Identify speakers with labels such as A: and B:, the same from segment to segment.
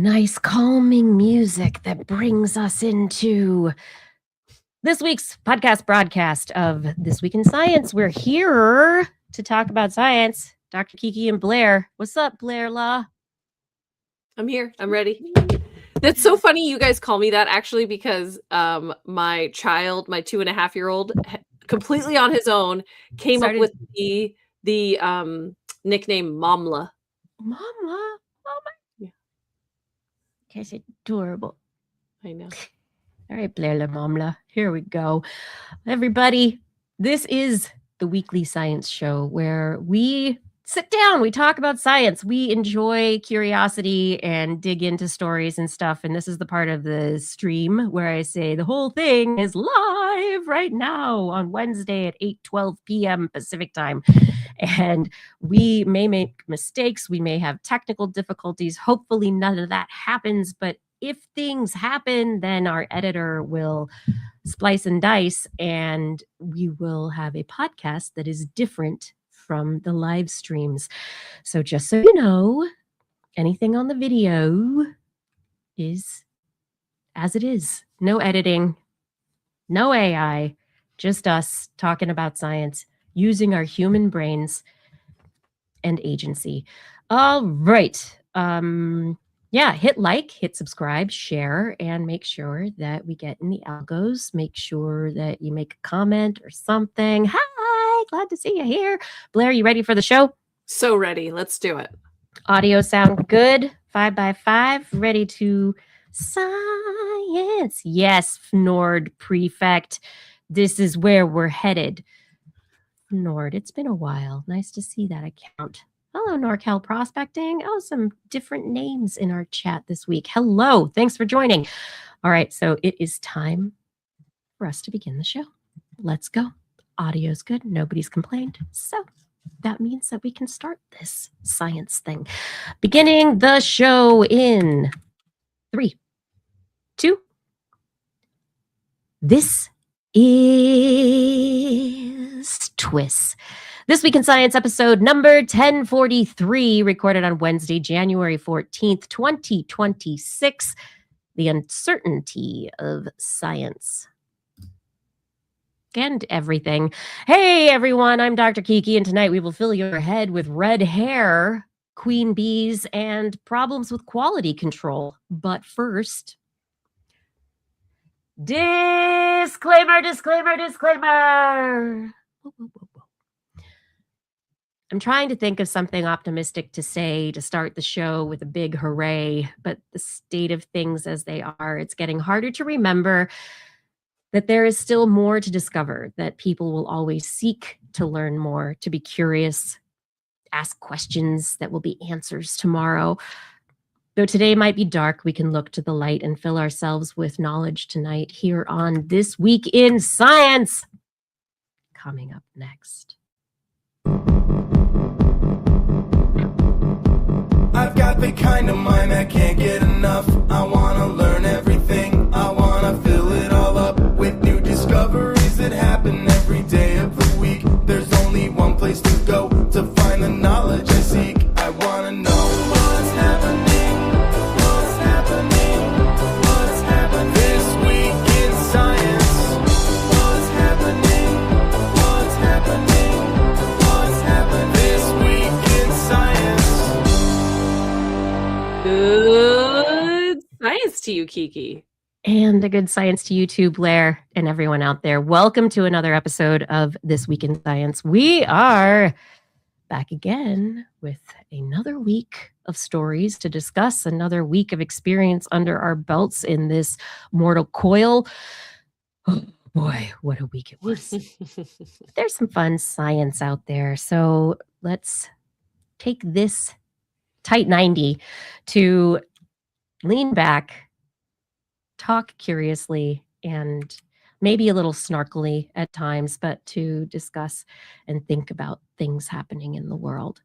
A: nice calming music that brings us into this week's podcast broadcast of This Week in Science. We're here to talk about science. Dr. Kiki and Blair. What's up, Blair Law?
B: I'm here. I'm ready. That's so funny you guys call me that, actually, because my child, my 2.5-year-old, completely on his own, came up with the nickname Momla.
A: Momla? Oh my. Yeah. That's adorable.
B: I know.
A: All right, Blair La Momla. Here we go. Everybody, this is the weekly science show where we sit down, we talk about science, we enjoy curiosity and dig into stories and stuff. And this is the part of the stream where I say the whole thing is live right now on Wednesday at 8:12 p.m. Pacific time. And we may make mistakes, we may have technical difficulties. Hopefully none of that happens, but if things happen, then our editor will splice and dice, and we will have a podcast that is different from the live streams. So just so you know, anything on the video is as it is. No editing, no AI, just us talking about science, using our human brains and agency. All right. Yeah, hit like, hit subscribe, share, and make sure that we get in the algos. Make sure that you make a comment or something. Hi, glad to see you here. Blair, you ready for the show?
B: So ready. Let's do it.
A: Audio sound good? 5x5, ready to science. Yes, Nord Prefect. This is where we're headed. Nord, it's been a while. Nice to see that account. Hello, NorCal Prospecting. Oh, some different names in our chat this week. Hello, thanks for joining. All right, so it is time for us to begin the show. Let's go. Audio's good. Nobody's complained. So that means that we can start this science thing. Beginning the show in 3, 2. This is TWIS. This Week in Science episode number 1043, recorded on Wednesday, January 14th, 2026. The uncertainty of science. And everything. Hey, everyone, I'm Dr. Kiki, and tonight we will fill your head with red hair, queen bees, and problems with quality control. But first, disclaimer, disclaimer, disclaimer. Whoa, whoa, whoa, whoa. I'm trying to think of something optimistic to say to start the show with a big hooray, but the state of things as they are, it's getting harder to remember that there is still more to discover, that people will always seek to learn more, to be curious, ask questions that will be answers tomorrow. Though today might be dark, we can look to the light and fill ourselves with knowledge tonight here on This Week in Science. Coming up next.
C: I've got the kind of mind that can't get enough. I want to learn everything. I want to fill it all up with new discoveries that happen every day of the week. There's only one place to go to find the knowledge I seek. I want to know what's happening. What's happening? What's happening this week in science? What's happening? What's happening? What's happening this week in science?
B: Good science to you, Kiki.
A: And a good science to you too, Blair, and everyone out there. Welcome to another episode of This Week in Science. We are back again with another week of stories to discuss, another week of experience under our belts in this mortal coil. Oh boy, what a week it was. There's some fun science out there. So let's take this tight 90 to lean back, talk curiously, and maybe a little snarkily at times, but to discuss and think about things happening in the world.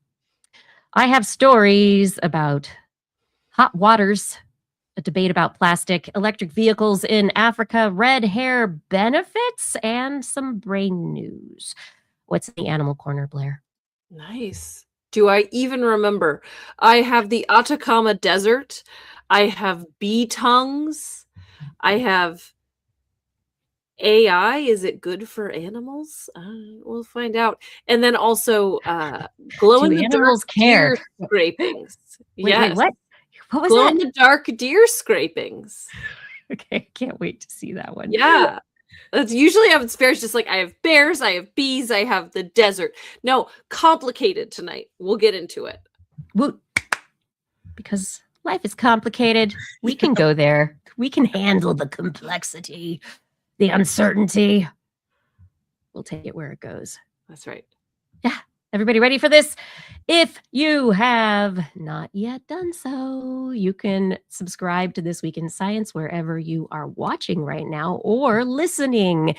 A: I have stories about hot waters, a debate about plastic, electric vehicles in Africa, red hair benefits, and some brain news. What's in the animal corner, Blair?
B: Nice. Do I even remember? I have the Atacama Desert. I have bee tongues. I have AI. Is it good for animals? We'll find out. And then also glow in the
A: animals
B: dark
A: care?
B: deer scrapings.
A: Wait, what? What was
B: glow
A: that?
B: in the dark deer scrapings.
A: Okay, can't wait to see that one.
B: Yeah. That's usually how it's fair. It's just like I have bears, I have bees, I have the desert. No, complicated tonight. We'll get into it.
A: Well, because life is complicated. We can go there. We can handle the complexity, the uncertainty. We'll take it where it goes.
B: That's right.
A: Yeah. Everybody ready for this? If you have not yet done so, you can subscribe to This Week in Science wherever you are watching right now or listening.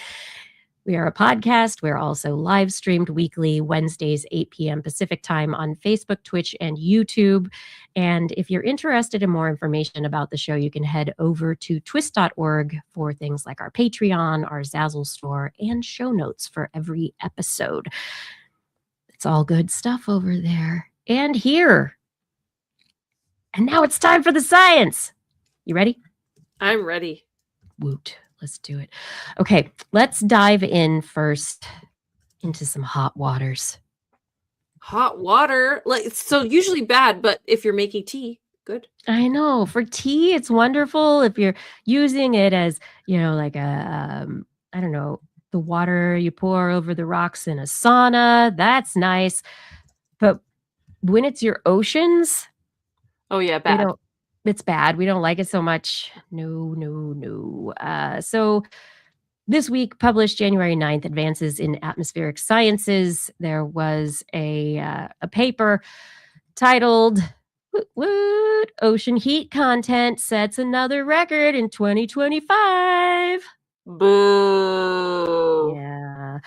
A: We are a podcast. We're also live streamed weekly, Wednesdays, 8 p.m. Pacific time on Facebook, Twitch, and YouTube. And if you're interested in more information about the show, you can head over to TWIS.org for things like our Patreon, our Zazzle store, and show notes for every episode. It's all good stuff over there and here. And now it's time for the science. You ready?
B: I'm ready.
A: Woot. Let's do it. Okay, let's dive in first into some hot waters.
B: Hot water, like so usually bad, but if you're making tea, good.
A: I know. For tea, it's wonderful if you're using it as, like a, I don't know, the water you pour over the rocks in a sauna. That's nice. But when it's your oceans,
B: oh yeah, bad.
A: It's bad. We don't like it so much. No. So this week, published January 9th, Advances in Atmospheric Sciences, there was a paper titled, what? Ocean heat content sets another record in 2025.
B: Boo.
A: Yeah.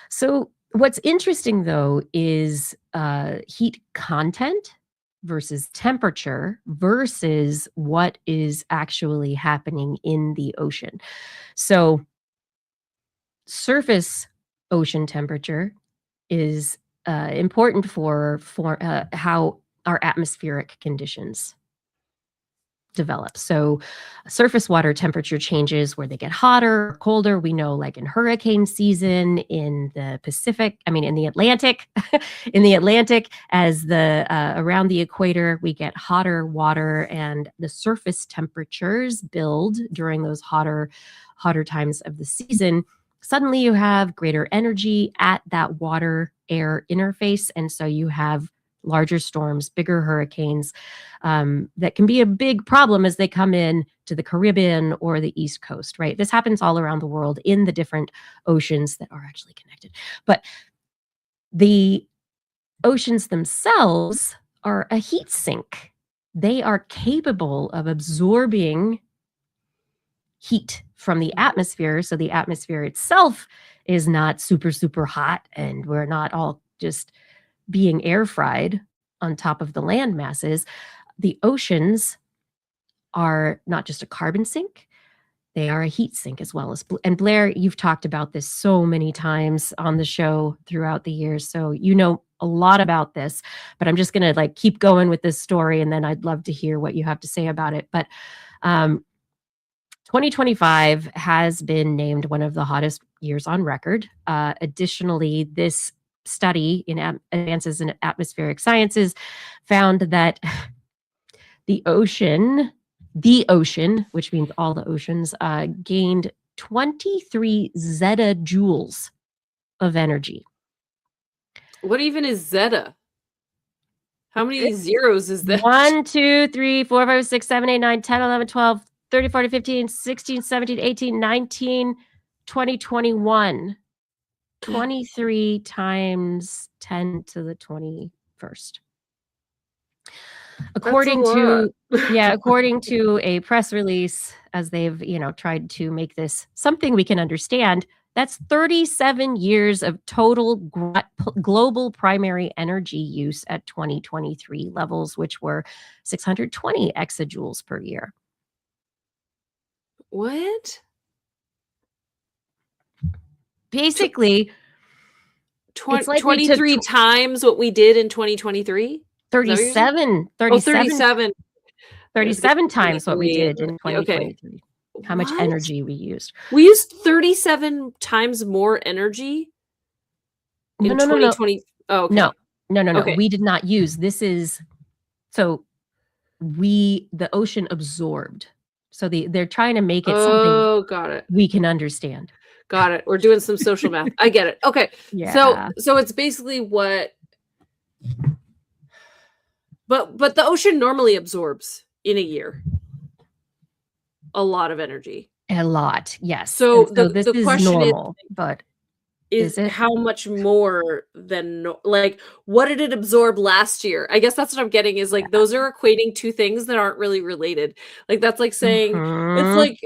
A: So what's interesting, though, is heat content versus temperature versus what is actually happening in the ocean. So surface ocean temperature is important for how our atmospheric conditions develop. So surface water temperature changes where they get hotter or colder. We know, like in hurricane season in the Pacific, in the Atlantic, as the around the equator, we get hotter water and the surface temperatures build during those hotter times of the season. Suddenly you have greater energy at that water air interface. And so you have larger storms, bigger hurricanes that can be a big problem as they come in to the Caribbean or the East Coast, right? This happens all around the world in the different oceans that are actually connected. But the oceans themselves are a heat sink. They are capable of absorbing heat from the atmosphere. So the atmosphere itself is not super, super hot, and we're not all just being air fried on top of the land masses. The oceans are not just a carbon sink, they are a heat sink as well. And Blair, you've talked about this so many times on the show throughout the years, so you know a lot about this, but I'm just going to keep going with this story, and then I'd love to hear what you have to say about it. But 2025 has been named one of the hottest years on record. Additionally, this study in Advances in Atmospheric Sciences found that the ocean, which means all the oceans, gained 23 zettajoules of energy.
B: What even is zeta? How many zeros is that?
A: 1, 2, 3, 4, 5, 6, 7, 8, 9, 10, 11, 12, 13, 14, 15, 16, 17, 18, 19, 20, 21. 23 times 10 to the 21st. According to a press release, as they've, tried to make this something we can understand, that's 37 years of total global primary energy use at 2023 levels, which were 620 exajoules per year.
B: What?
A: Basically,
B: 23 times what we did in 2023?
A: 37.
B: 37.
A: 37 times what we
B: 23,
A: did in
B: okay.
A: 2023. How much
B: What?
A: energy we used.
B: We used 37 times more energy in
A: No.
B: 2020. Oh, okay.
A: No.
B: Okay.
A: We did not use. This is so the ocean absorbed. So they're trying to make it something
B: Oh, got it.
A: we can understand.
B: Got it. We're doing some social math. I get it. Okay.
A: Yeah.
B: So it's basically what, but the ocean normally absorbs in a year a lot of energy.
A: A lot, yes.
B: So
A: this
B: the
A: is
B: question
A: normal, but
B: is
A: it?
B: how much more than like what did it absorb last year? I guess that's what I'm getting is like those are equating two things that aren't really related. Like that's like saying it's like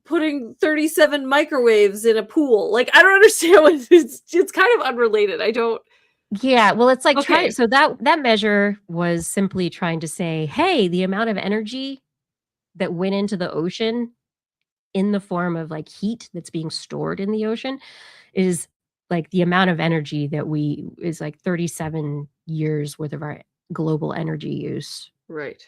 B: putting 37 microwaves in a pool. Like I don't understand what it's kind of unrelated. I don't.
A: Yeah, well, it's like
B: Okay.
A: so that measure was simply trying to say, hey, the amount of energy that went into the ocean in the form of like heat that's being stored in the ocean is like the amount of energy that is like 37 years worth of our global energy use.
B: Right.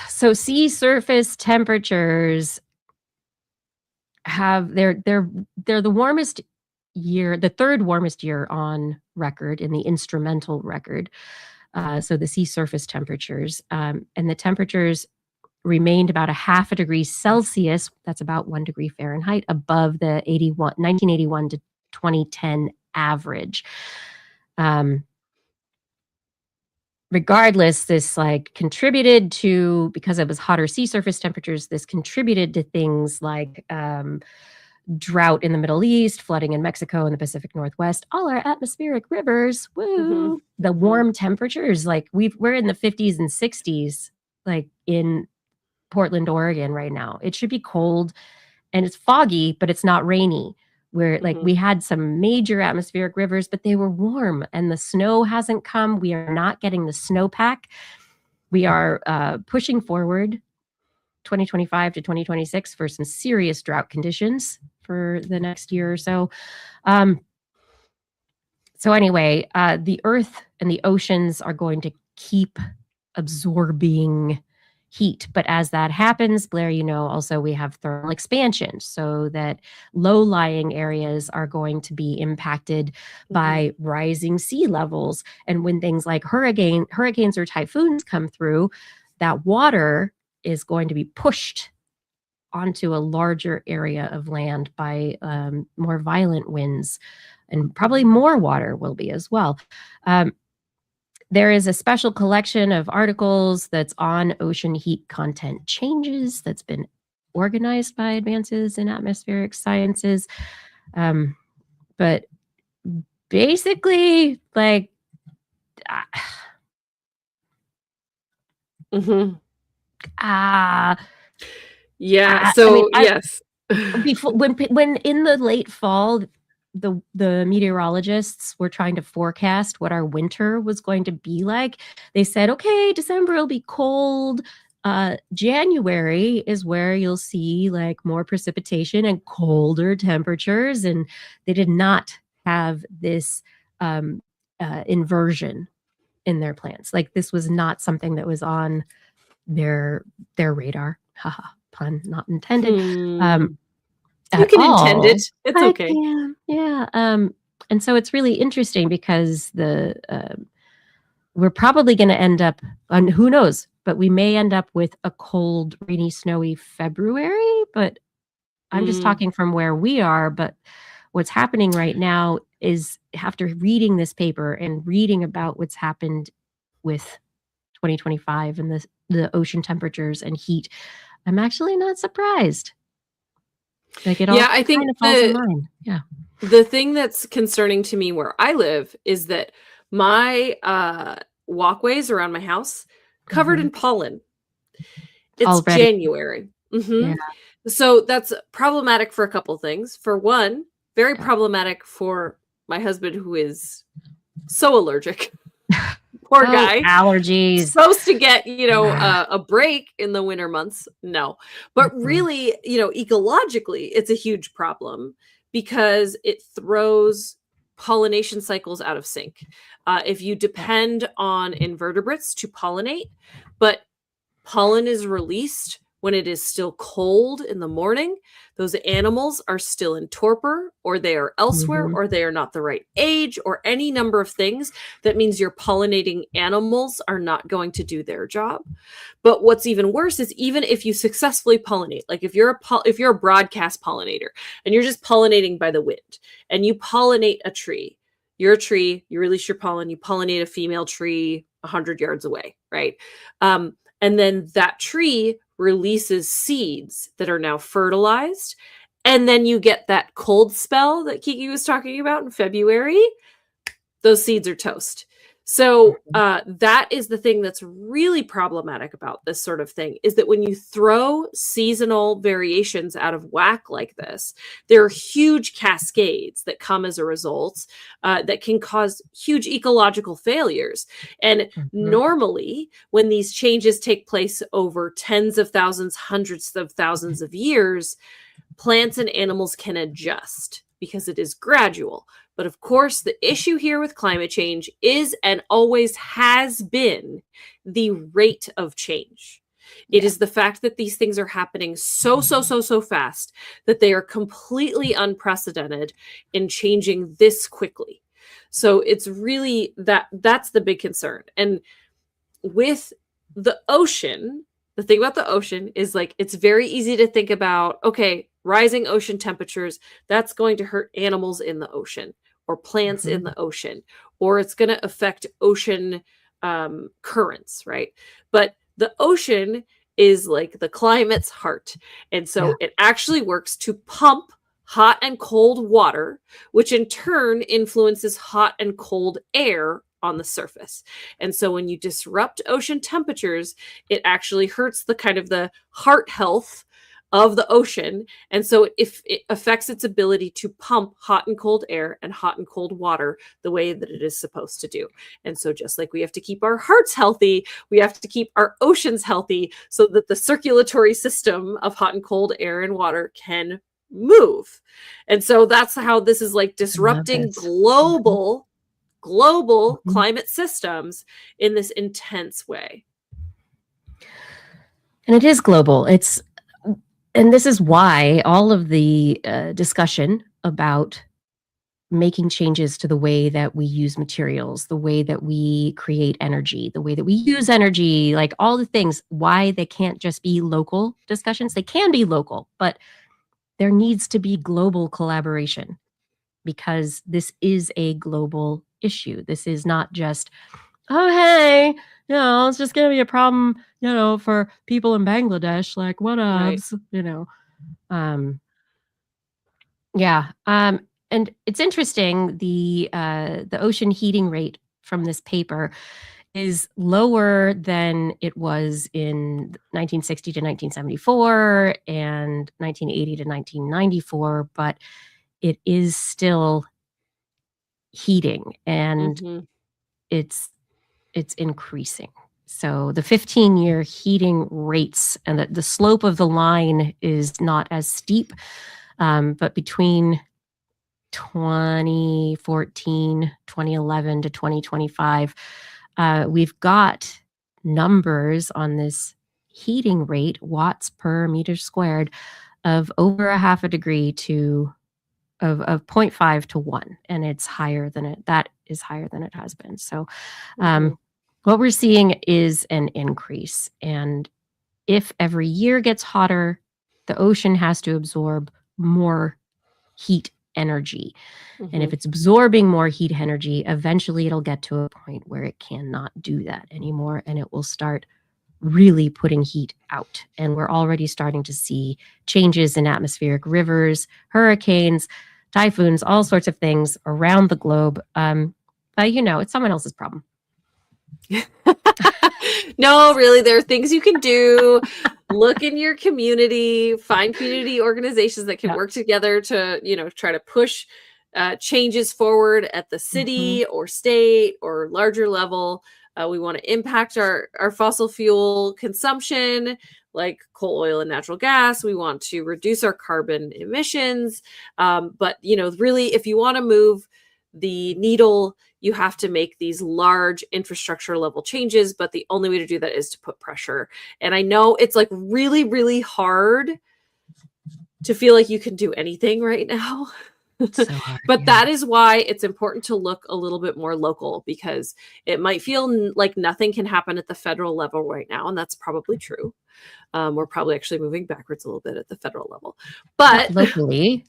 A: So sea surface temperatures they're the warmest year, the third warmest year on record in the instrumental record. So the sea surface temperatures, and the temperatures remained about a half a degree Celsius, that's about 1 degree Fahrenheit, above the 1981 to 2010 average. Regardless, this like contributed to, because it was hotter sea surface temperatures, this contributed to things like drought in the Middle East, flooding in Mexico and the Pacific Northwest, all our atmospheric rivers. Woo! The warm temperatures, like we're in the 50s and 60s, like in Portland, Oregon right now. It should be cold and it's foggy, but it's not rainy. Where like we had some major atmospheric rivers, but they were warm and the snow hasn't come. We are not getting the snowpack. We are pushing forward 2025 to 2026 for some serious drought conditions for the next year or so. So anyway, the earth and the oceans are going to keep absorbing heat. But as that happens, Blair, also we have thermal expansion, so that low-lying areas are going to be impacted by rising sea levels. And when things like hurricanes or typhoons come through, that water is going to be pushed onto a larger area of land by more violent winds, and probably more water will be as well. There is a special collection of articles that's on ocean heat content changes that's been organized by Advances in Atmospheric Sciences. But basically, like,
B: yeah. So yes,
A: before when in the late fall, the meteorologists were trying to forecast what our winter was going to be like. They said, okay, December will be cold. January is where you'll see like more precipitation and colder temperatures. And they did not have this inversion in their plans. Like this was not something that was on their radar. Haha, pun not intended.
B: You can intend it. It's okay.
A: Yeah. And so it's really interesting because we're probably going to end up on, who knows, but we may end up with a cold, rainy, snowy February. But I'm just talking from where we are. But what's happening right now is, after reading this paper and reading about what's happened with 2025 and the ocean temperatures and heat, I'm actually not surprised. Like it all
B: I think
A: kind of falls in line. Yeah.
B: The thing that's concerning to me where I live is that my walkways around my house covered in pollen. It's
A: already
B: January. Yeah. So that's problematic for a couple things. For one, very problematic for my husband, who is so allergic. Poor guy.
A: Allergies.
B: Supposed to get, a break in the winter months. No. But really, ecologically, it's a huge problem because it throws pollination cycles out of sync. If you depend on invertebrates to pollinate, but pollen is released when it is still cold in the morning, those animals are still in torpor, or they are elsewhere, or they are not the right age, or any number of things. That means your pollinating animals are not going to do their job. But what's even worse is, even if you successfully pollinate, like if you're a broadcast pollinator and you're just pollinating by the wind, and you pollinate a tree, you're a tree, you release your pollen, you pollinate a female tree 100 yards away, right? And then that tree releases seeds that are now fertilized. And then you get that cold spell that Kiki was talking about in February. Those seeds are toast. So that is the thing that's really problematic about this sort of thing, is that when you throw seasonal variations out of whack like this, there are huge cascades that come as a result that can cause huge ecological failures. And normally, when these changes take place over tens of thousands, hundreds of thousands of years, plants and animals can adjust because it is gradual. But of course, the issue here with climate change is, and always has been, the rate of change. It is the fact that these things are happening so fast that they are completely unprecedented in changing this quickly. So it's really that's the big concern. And with the ocean, the thing about the ocean is, like, it's very easy to think about, okay, rising ocean temperatures, that's going to hurt animals in the ocean, or plants in the ocean, or it's going to affect ocean currents, right? But the ocean is like the climate's heart. And so it actually works to pump hot and cold water, which in turn influences hot and cold air on the surface. And so when you disrupt ocean temperatures, it actually hurts the kind of the heart health of the ocean. And so if it affects its ability to pump hot and cold air and hot and cold water the way that it is supposed to do. And so just like we have to keep our hearts healthy, we have to keep our oceans healthy so that the circulatory system of hot and cold air and water can move. And so that's how this is like disrupting global climate systems in this intense way.
A: And it is global. And this is why all of the discussion about making changes to the way that we use materials, the way that we create energy, the way that we use energy, like all the things, why they can't just be local discussions. They can be local, but there needs to be global collaboration, because this is a global issue. This is not just, oh, hey, it's just going to be a problem, for people in Bangladesh, like whatevs, and it's interesting, the ocean heating rate from this paper is lower than it was in 1960 to 1974 and 1980 to 1994, but it is still heating, and it's increasing. So the 15-year heating rates, and the slope of the line is not as steep, but between 2014, 2011 to 2025, we've got numbers on this heating rate, watts per meter squared, of over a half a degree of 0.5 to 1, and it's higher than it. That is higher than it has been. So what we're seeing is an increase. And if every year gets hotter, the ocean has to absorb more heat energy. And if it's absorbing more heat energy, eventually it'll get to a point where it cannot do that anymore, and it will start really putting heat out. And we're already starting to see changes in atmospheric rivers, hurricanes, typhoons, all sorts of things around the globe. But it's someone else's problem.
B: No, really, there are things you can do. Look in your community, find community organizations that can work together to, try to push changes forward at the city or state or larger level. We want to impact our fossil fuel consumption, like coal, oil, and natural gas. We want to reduce our carbon emissions. But, really, if you want to move the needle, you have to make these large infrastructure level changes, but the only way to do that is to put pressure. And I know it's like really, really hard to feel like you can do anything right now.
A: So hard,
B: But
A: yeah.
B: that is why it's important to look a little bit more local, because it might feel like nothing can happen at the federal level right now. And that's probably true. We're probably actually moving backwards a little bit at the federal level, but
A: locally,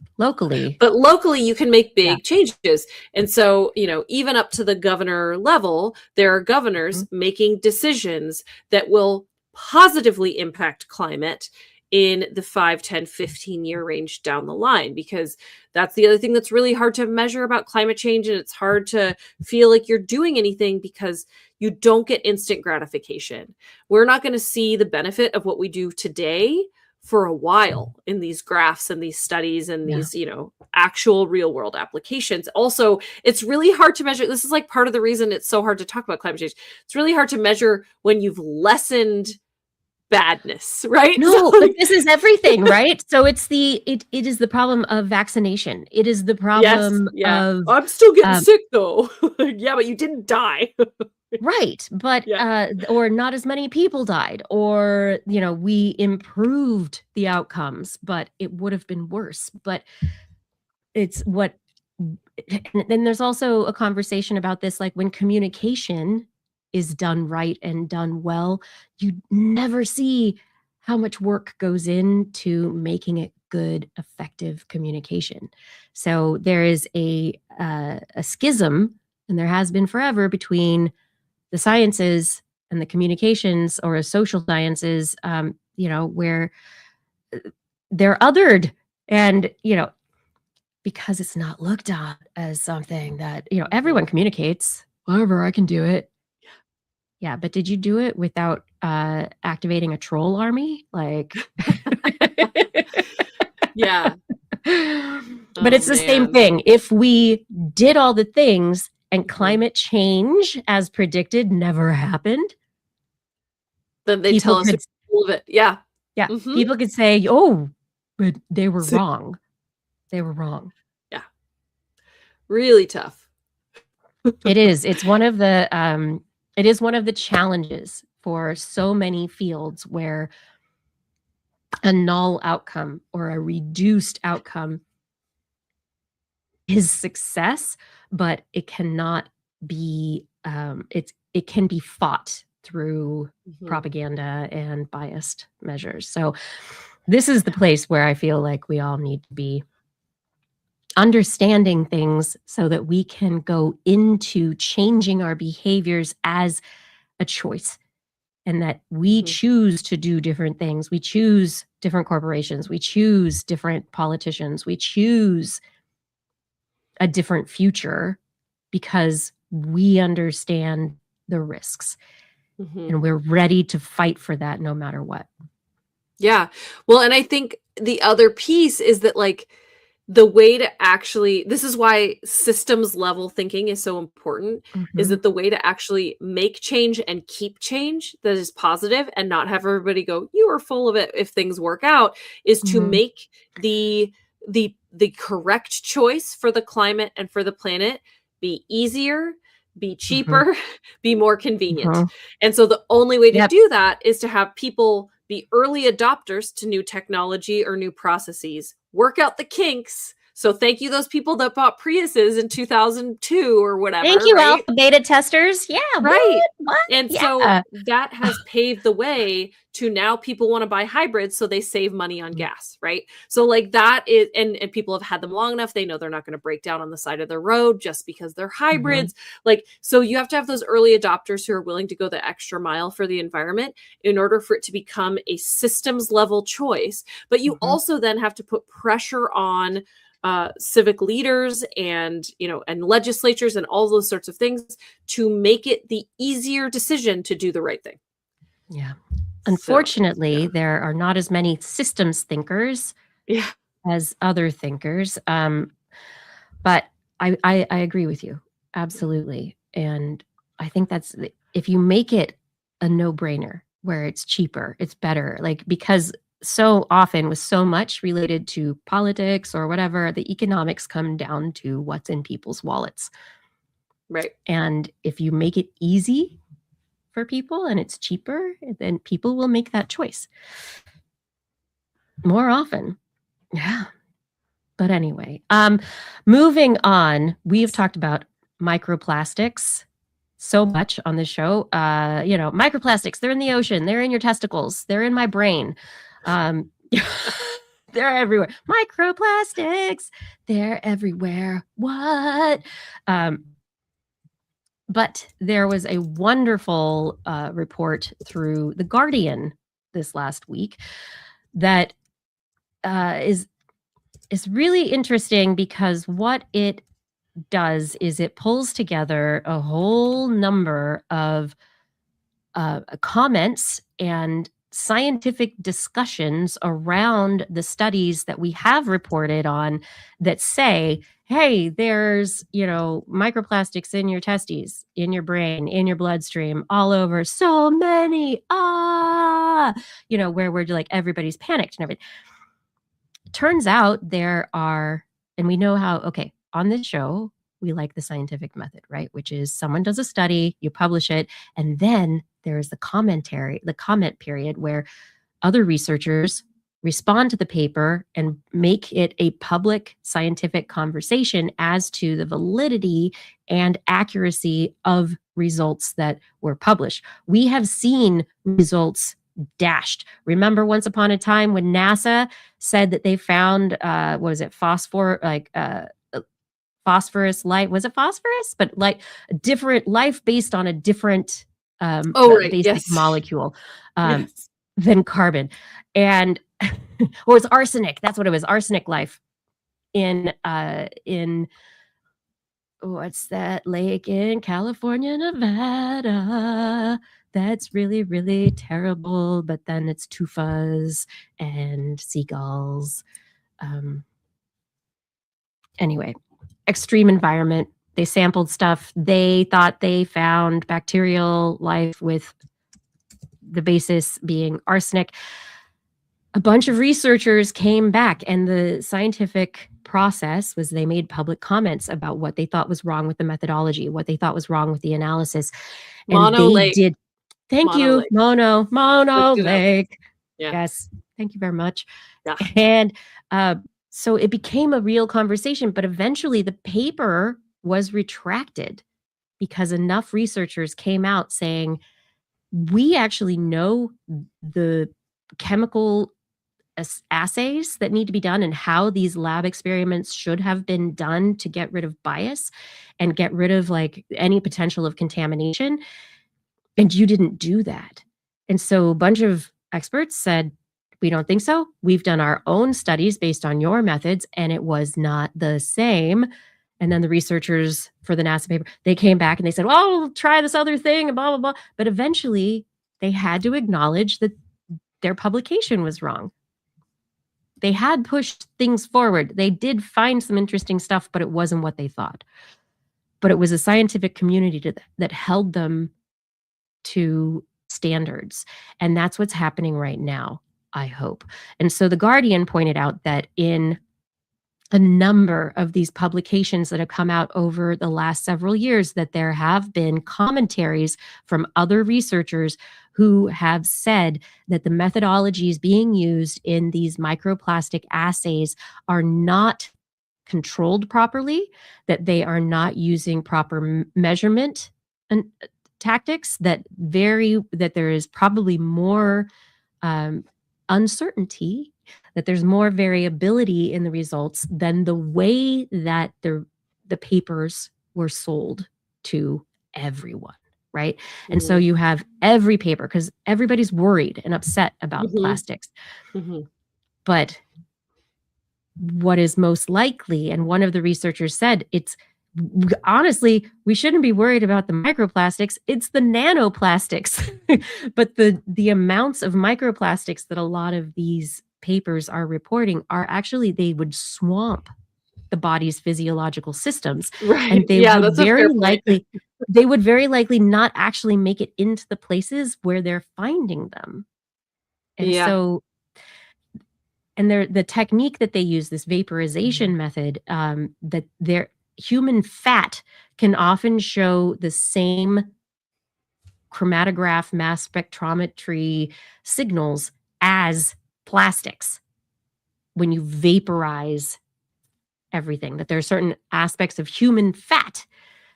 B: but locally you can make big changes. And so, even up to the governor level, there are governors making decisions that will positively impact climate in the 5, 10, 15-year range down the line, because that's the other thing that's really hard to measure about climate change. And it's hard to feel like you're doing anything because you don't get instant gratification. We're not going to see the benefit of what we do today for a while in these graphs and these studies and these, actual real world applications. Also, it's really hard to measure. This is like part of the reason it's so hard to talk about climate change. It's really hard to measure when you've lessened badness, right?
A: No, but this is everything, right? So it is the problem of vaccination. It is the problem of
B: I'm still getting sick though. Yeah, but you didn't die.
A: Right. But or not as many people died, or we improved the outcomes, but it would have been worse. But it's what and then there's also a conversation about this, like when communication is done right and done well, you never see how much work goes into making it good, effective communication. So there is a schism, and there has been forever, between the sciences and the communications or social sciences, where they're othered, and because it's not looked at as something that everyone communicates. Whatever, I can do it. Yeah, but did you do it without activating a troll army? Like,
B: yeah.
A: But it's the same thing. If we did all the things and climate change, as predicted, never happened,
B: then they tell us all of it. Yeah.
A: Yeah. People could say, "Oh, but they were wrong. They were wrong."
B: Yeah. Really tough.
A: It is. It's one of the it is one of the challenges for so many fields, where a null outcome or a reduced outcome is success, but it cannot be it can be fought through propaganda and biased measures. So this is the place where I feel like we all need to be understanding things so that we can go into changing our behaviors as a choice, and that we choose to do different things. We choose different corporations. We choose different politicians. We choose a different future because we understand the risks, and we're ready to fight for that no matter what.
B: Yeah. Well, and I think the other piece is that, like, the way to actually, this is why systems level thinking is so important, is that the way to actually make change and keep change that is positive and not have everybody go, "You are full of it," if things work out, is to make the correct choice for the climate and for the planet be easier, be cheaper, be more convenient. And so the only way to do that is to have people be early adopters to new technology or new processes, work out the kinks. So thank you, those people that bought Priuses in 2002 or whatever.
A: Thank you, alpha beta testers. Yeah.
B: Right.
A: What?
B: And so that has paved the way to now people want to buy hybrids so they save money on gas, right? So like that is, and people have had them long enough, they know they're not going to break down on the side of the road just because they're hybrids. Like, so you have to have those early adopters who are willing to go the extra mile for the environment in order for it to become a systems level choice. But you also then have to put pressure on civic leaders and and legislatures and all those sorts of things to make it the easier decision to do the right thing.
A: Yeah. Unfortunately, there are not as many systems thinkers as other thinkers. But I agree with you. Absolutely. And I think that's, if you make it a no-brainer, where it's cheaper, it's better, like, because so often with so much related to politics or whatever, the economics come down to what's in people's wallets.
B: Right.
A: And if you make it easy for people and it's cheaper, then people will make that choice more often. Yeah. But anyway, moving on, we've talked about microplastics so much on this show. Microplastics, they're in the ocean, they're in your testicles, they're in my brain. They're everywhere. Microplastics, they're everywhere. What? But there was a wonderful report through The Guardian this last week that is really interesting, because what it does is it pulls together a whole number of comments and scientific discussions around the studies that we have reported on that say, hey, there's, microplastics in your testes, in your brain, in your bloodstream, all over, so many, where we're like, everybody's panicked and everything. Turns out there are, and we know how, okay, on this show, we like the scientific method, right? Which is someone does a study, you publish it, and then there's the comment period where other researchers respond to the paper and make it a public scientific conversation as to the validity and accuracy of results that were published. We have seen results dashed. Remember once upon a time when NASA said that they found phosphorus light, was it phosphorus, but like a different life based on a different basic molecule than carbon, and or it's arsenic, that's what it was, arsenic life in what's that lake in California, Nevada, that's really, really terrible, but then it's TWIS and seagulls. Anyway, extreme environment. They sampled stuff. They thought they found bacterial life with the basis being arsenic. A bunch of researchers came back, and the scientific process was they made public comments about what they thought was wrong with the methodology, what they thought was wrong with the analysis. And they did. Thank you, Mono Lake.
B: Yeah.
A: Yes, thank you very much.
B: Yeah.
A: And so it became a real conversation, but eventually the paper was retracted because enough researchers came out saying, we actually know the chemical assays that need to be done and how these lab experiments should have been done to get rid of bias and get rid of like any potential of contamination. And you didn't do that. And so a bunch of experts said, we don't think so. We've done our own studies based on your methods, and it was not the same. And then the researchers for the NASA paper, they came back and they said, well, we'll try this other thing and blah, blah, blah. But eventually they had to acknowledge that their publication was wrong. They had pushed things forward. They did find some interesting stuff, but it wasn't what they thought. But it was a scientific community that held them to standards. And that's what's happening right now, I hope. And so The Guardian pointed out that in a number of these publications that have come out over the last several years, that there have been commentaries from other researchers who have said that the methodologies being used in these microplastic assays are not controlled properly, that they are not using proper measurement and tactics, that there is probably more uncertainty, that there's more variability in the results than the way that the papers were sold to everyone, right? Mm-hmm. And so you have every paper, because everybody's worried and upset about plastics. Mm-hmm. But what is most likely, and one of the researchers said, honestly, we shouldn't be worried about the microplastics. It's the nanoplastics. But the amounts of microplastics that a lot of these papers are reporting are actually, they would swamp the body's physiological systems.
B: Right.
A: And they would very likely not actually make it into the places where they're finding them. And so and the technique that they use, this vaporization method, that their human fat can often show the same chromatograph mass spectrometry signals as plastics when you vaporize everything, that there are certain aspects of human fat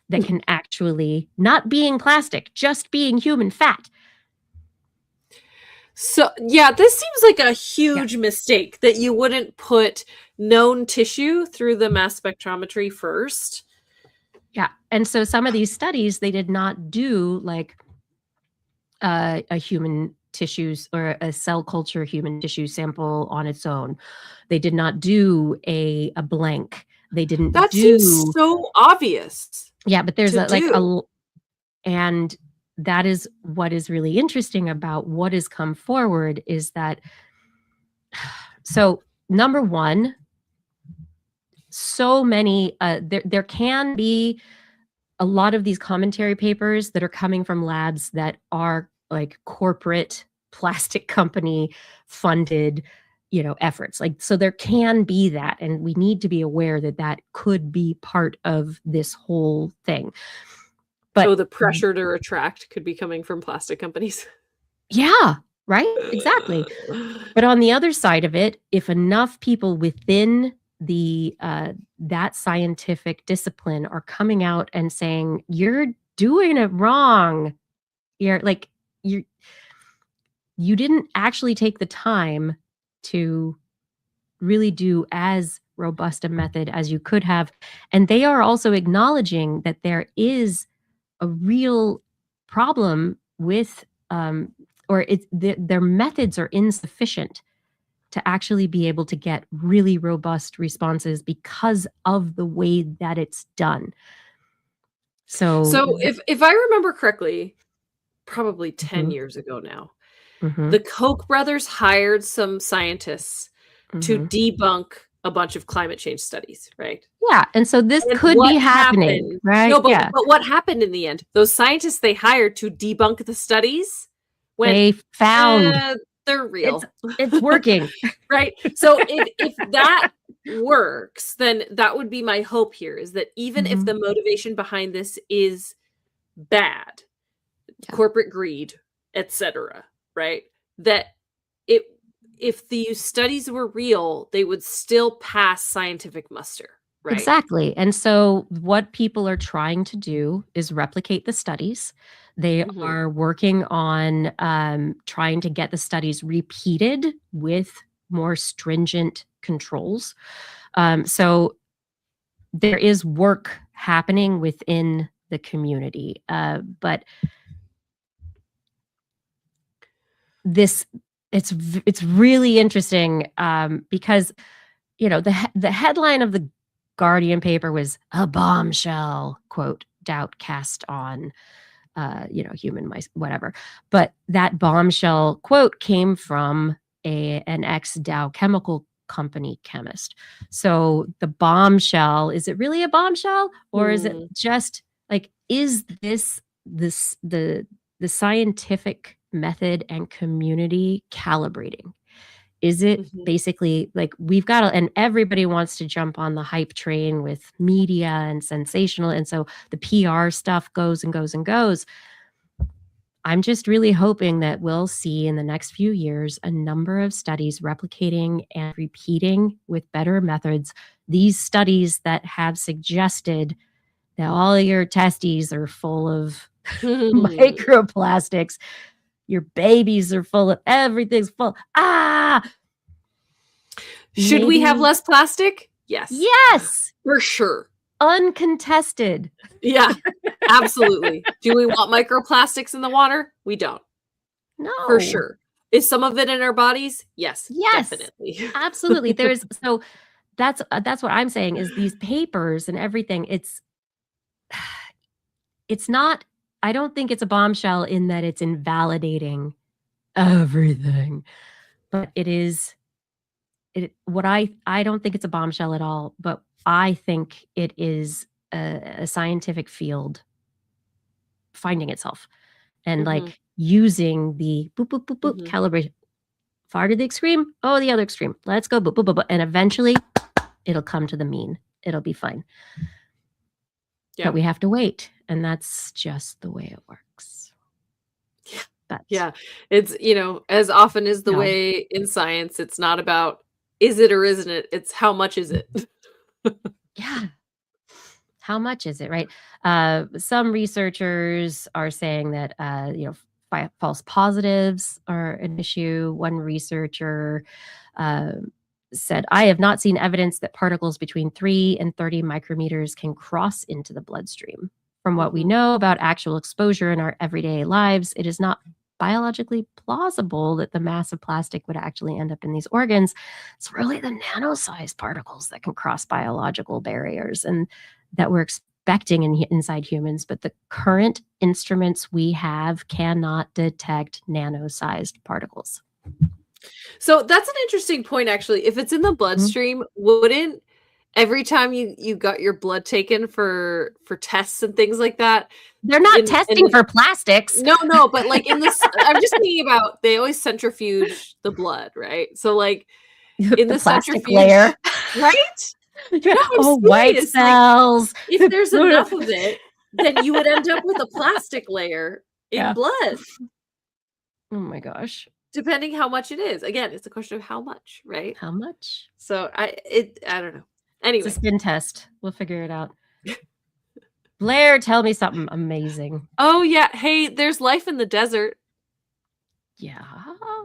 A: that can actually, not being plastic, just being human fat.
B: So, yeah, this seems like a huge mistake that you wouldn't put known tissue through the mass spectrometry first.
A: Yeah. And so some of these studies, they did not do like a human tissues or a cell culture human tissue sample on its own. They did not do a blank. They didn't
B: That
A: do.
B: seems so obvious.
A: Yeah, but there's
B: to do.
A: And that is what is really interesting about what has come forward is that, so number one, so many, there can be a lot of these commentary papers that are coming from labs that are like corporate plastic company funded, efforts. Like, so there can be that, and we need to be aware that that could be part of this whole thing. But
B: the pressure to retract could be coming from plastic companies.
A: Yeah, right? Exactly. But on the other side of it, if enough people within the that scientific discipline are coming out and saying, you're doing it wrong. You didn't actually take the time to really do as robust a method as you could have. And they are also acknowledging that there is a real problem with their methods are insufficient to actually be able to get really robust responses because of the way that it's done.
B: So if I remember correctly, probably 10
A: Mhm.
B: years ago now,
A: Mhm.
B: the Koch brothers hired some scientists to
A: Mhm.
B: debunk a bunch of climate change studies, right?
A: Yeah, and so this
B: And
A: could
B: what
A: be happening,
B: happened?
A: right?
B: No, but
A: Yeah.
B: what happened in the end? Those scientists they hired to debunk the studies went,
A: They found
B: they're real.
A: it's working.
B: Right? So if that works, then that would be my hope here, is that even if
A: Mhm.
B: the motivation behind this is bad,
A: Yeah.
B: corporate greed, etc., right? That if the studies were real, they would still pass scientific muster, right?
A: Exactly. And so what people are trying to do is replicate the studies. They
B: Mhm.
A: are working on trying to get the studies repeated with more stringent controls. So there is work happening within the community. But it's really interesting because the headline of the Guardian paper was "A bombshell," quote, "doubt cast on human mice," whatever. But that bombshell quote came from an ex-Dow Chemical Company chemist. So the bombshell, is it really a bombshell, or is it just like, is the scientific method and community calibrating? Is it basically like we've got to, and everybody wants to jump on the hype train with media and sensational, and so the PR stuff goes and goes and goes. I'm just really hoping that we'll see in the next few years a number of studies replicating and repeating with better methods these studies that have suggested that all your testes are full of microplastics. Your babies are full of everything's full.
B: Should we have
A: Maybe-
B: less plastic? Yes.
A: Yes.
B: For sure.
A: Uncontested.
B: Yeah, absolutely. Do we want microplastics in the water? We don't.
A: No.
B: For sure. Is some of it in our bodies? Yes.
A: Yes.
B: Definitely.
A: Absolutely. So that's what I'm saying is these papers and everything, it's not, I don't think it's a bombshell in that it's invalidating everything, but I don't think it's a bombshell at all, but I think it is a scientific field finding itself and like using the boop, boop, boop, boop calibration far to the extreme, oh, the other extreme. Let's go, and eventually it'll come to the mean. It'll be fine.
B: Yeah.
A: But we have to wait, and that's just the way it works. But
B: yeah, it's, as often is the way in science, it's not about is it or isn't it? It's how much is it?
A: Yeah. How much is it, right? Some researchers are saying that, false positives are an issue. One researcher said, I have not seen evidence that particles between 3 and 30 micrometers can cross into the bloodstream. From what we know about actual exposure in our everyday lives, it is not biologically plausible that the mass of plastic would actually end up in these organs. It's really the nano-sized particles that can cross biological barriers and that we're expecting inside humans. But the current instruments we have cannot detect nano-sized particles.
B: So that's an interesting point, actually. If it's in the bloodstream, wouldn't every time you got your blood taken for tests and things like that,
A: they're not testing for plastics.
B: No, but like in this, I'm just thinking about, they always centrifuge the blood, right? So like in the
A: plastic
B: centrifuge
A: layer,
B: right?
A: No, white cells.
B: Like, if there's enough of it, then you would end up with a plastic layer in blood.
A: Oh my gosh.
B: Depending how much it is. Again, it's a question of how much, right?
A: How much?
B: So I don't know. Anyway.
A: It's a spin test. We'll figure it out. Blair, tell me something amazing.
B: Oh yeah. Hey, there's life in the desert.
A: Yeah.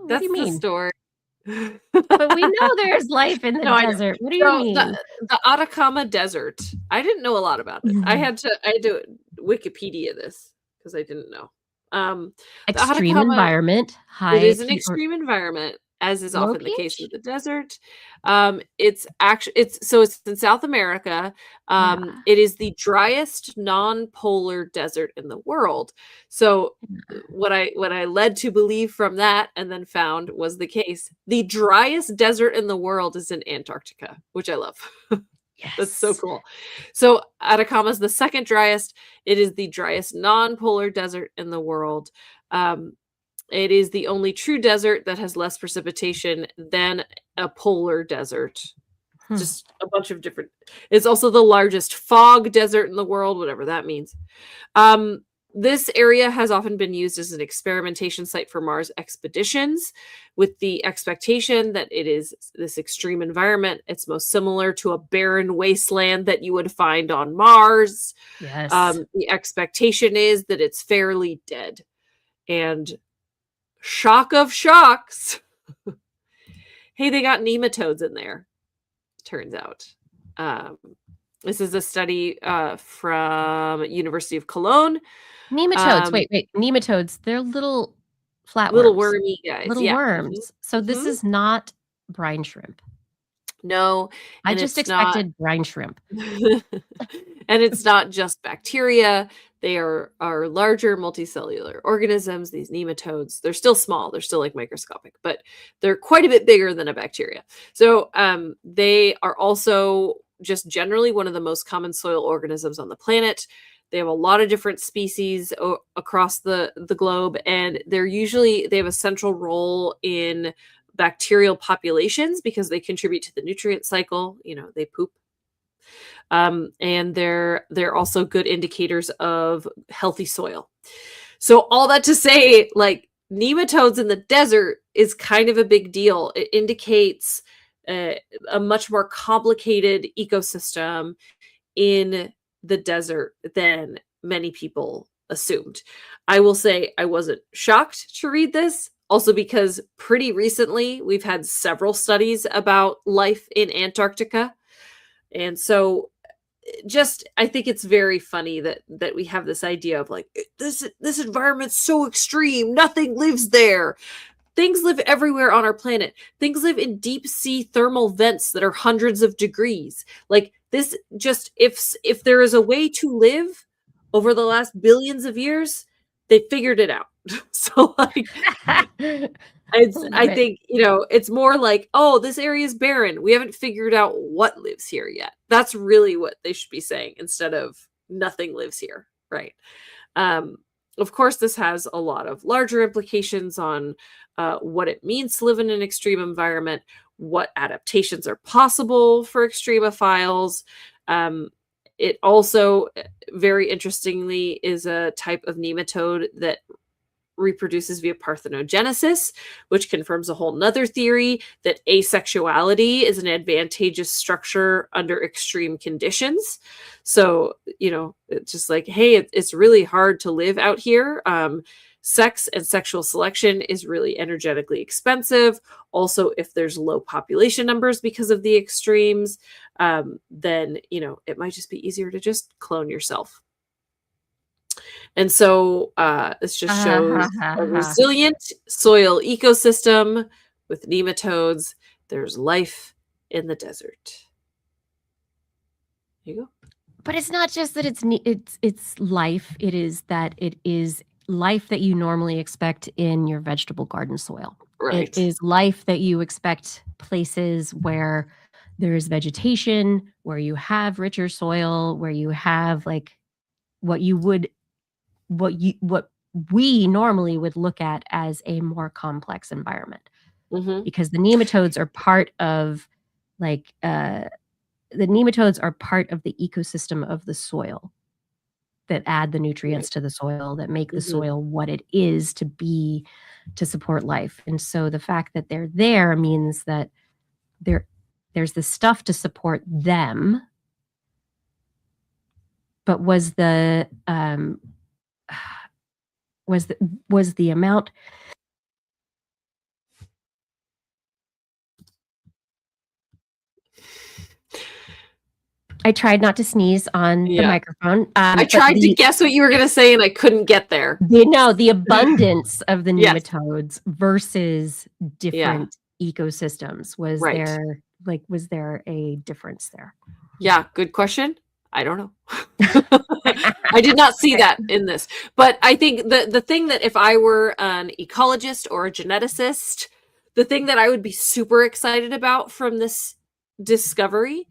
B: That's
A: do you mean?
B: The story.
A: But we know there's life in the desert. What do you mean?
B: The Atacama Desert. I didn't know a lot about it. I had to Wikipedia this because I didn't know.
A: Extreme environment.
B: It is an extreme environment, as is often the case with the desert. It's in South America. It is the driest non-polar desert in the world. So what I led to believe from that and then found was the case. The driest desert in the world is in Antarctica, which I love.
A: Yes.
B: That's so cool. So Atacama is the second driest. It is the driest non-polar desert in the world. It is the only true desert that has less precipitation than a polar desert. Just a bunch of different. It's also the largest fog desert in the world, whatever that means. This area has often been used as an experimentation site for Mars expeditions, with the expectation that it is this extreme environment. It's most similar to a barren wasteland that you would find on Mars.
A: Yes.
B: The expectation is that it's fairly dead. And shock of shocks. Hey, they got nematodes in there, turns out. This is a study from University of Cologne.
A: Nematodes. Wait. Nematodes. They're little flatworms.
B: Little wormy guys.
A: Little worms. So this is not brine shrimp.
B: No.
A: I just expected brine shrimp.
B: And it's not just bacteria. They are larger multicellular organisms, these nematodes. They're still small. They're still like microscopic, but they're quite a bit bigger than a bacteria. So they are also just generally one of the most common soil organisms on the planet. They have a lot of different species across the globe, and they have a central role in bacterial populations because they contribute to the nutrient cycle. They poop. And they're also good indicators of healthy soil. So all that to say, like, nematodes in the desert is kind of a big deal. It indicates a much more complicated ecosystem in the desert than many people assumed. I will say I wasn't shocked to read this, also because pretty recently we've had several studies about life in Antarctica. And so I think it's very funny that we have this idea of like, this environment's so extreme, nothing lives there. Things live everywhere on our planet. Things live in deep sea thermal vents that are hundreds of degrees. Like this, just if there is a way to live over the last billions of years, they figured it out. So like, I think, it's more like, oh, this area is barren. We haven't figured out what lives here yet. That's really what they should be saying instead of nothing lives here. Right. Of course, this has a lot of larger implications on what it means to live in an extreme environment, what adaptations are possible for extremophiles. It also, very interestingly, is a type of nematode that reproduces via parthenogenesis, which confirms a whole nother theory that asexuality is an advantageous structure under extreme conditions. So, it's just like, hey, it's really hard to live out here. Sex and sexual selection is really energetically expensive. Also, if there's low population numbers because of the extremes, then, it might just be easier to just clone yourself. And so this just shows a resilient soil ecosystem with nematodes. There's life in the desert. There you go.
A: But it's not just that it's life. It is that it is life that you normally expect in your vegetable garden soil.
B: Right.
A: It is life that you expect places where there is vegetation, where you have richer soil, where you have like what we normally would look at as a more complex environment.
B: Mm-hmm.
A: Because the nematodes are part of the nematodes are part of the ecosystem of the soil that add the nutrients to the soil, that make the soil what it is to be, to support life. And so the fact that they're there means that there's the stuff to support them. But was the amount I tried not to sneeze on the microphone.
B: I tried to guess what you were going to say and I couldn't get there.
A: The abundance of the nematodes versus different ecosystems. Was there a difference there?
B: Yeah, good question. I don't know. I did not see that in this. But I think the thing that if I were an ecologist or a geneticist, the thing that I would be super excited about from this discovery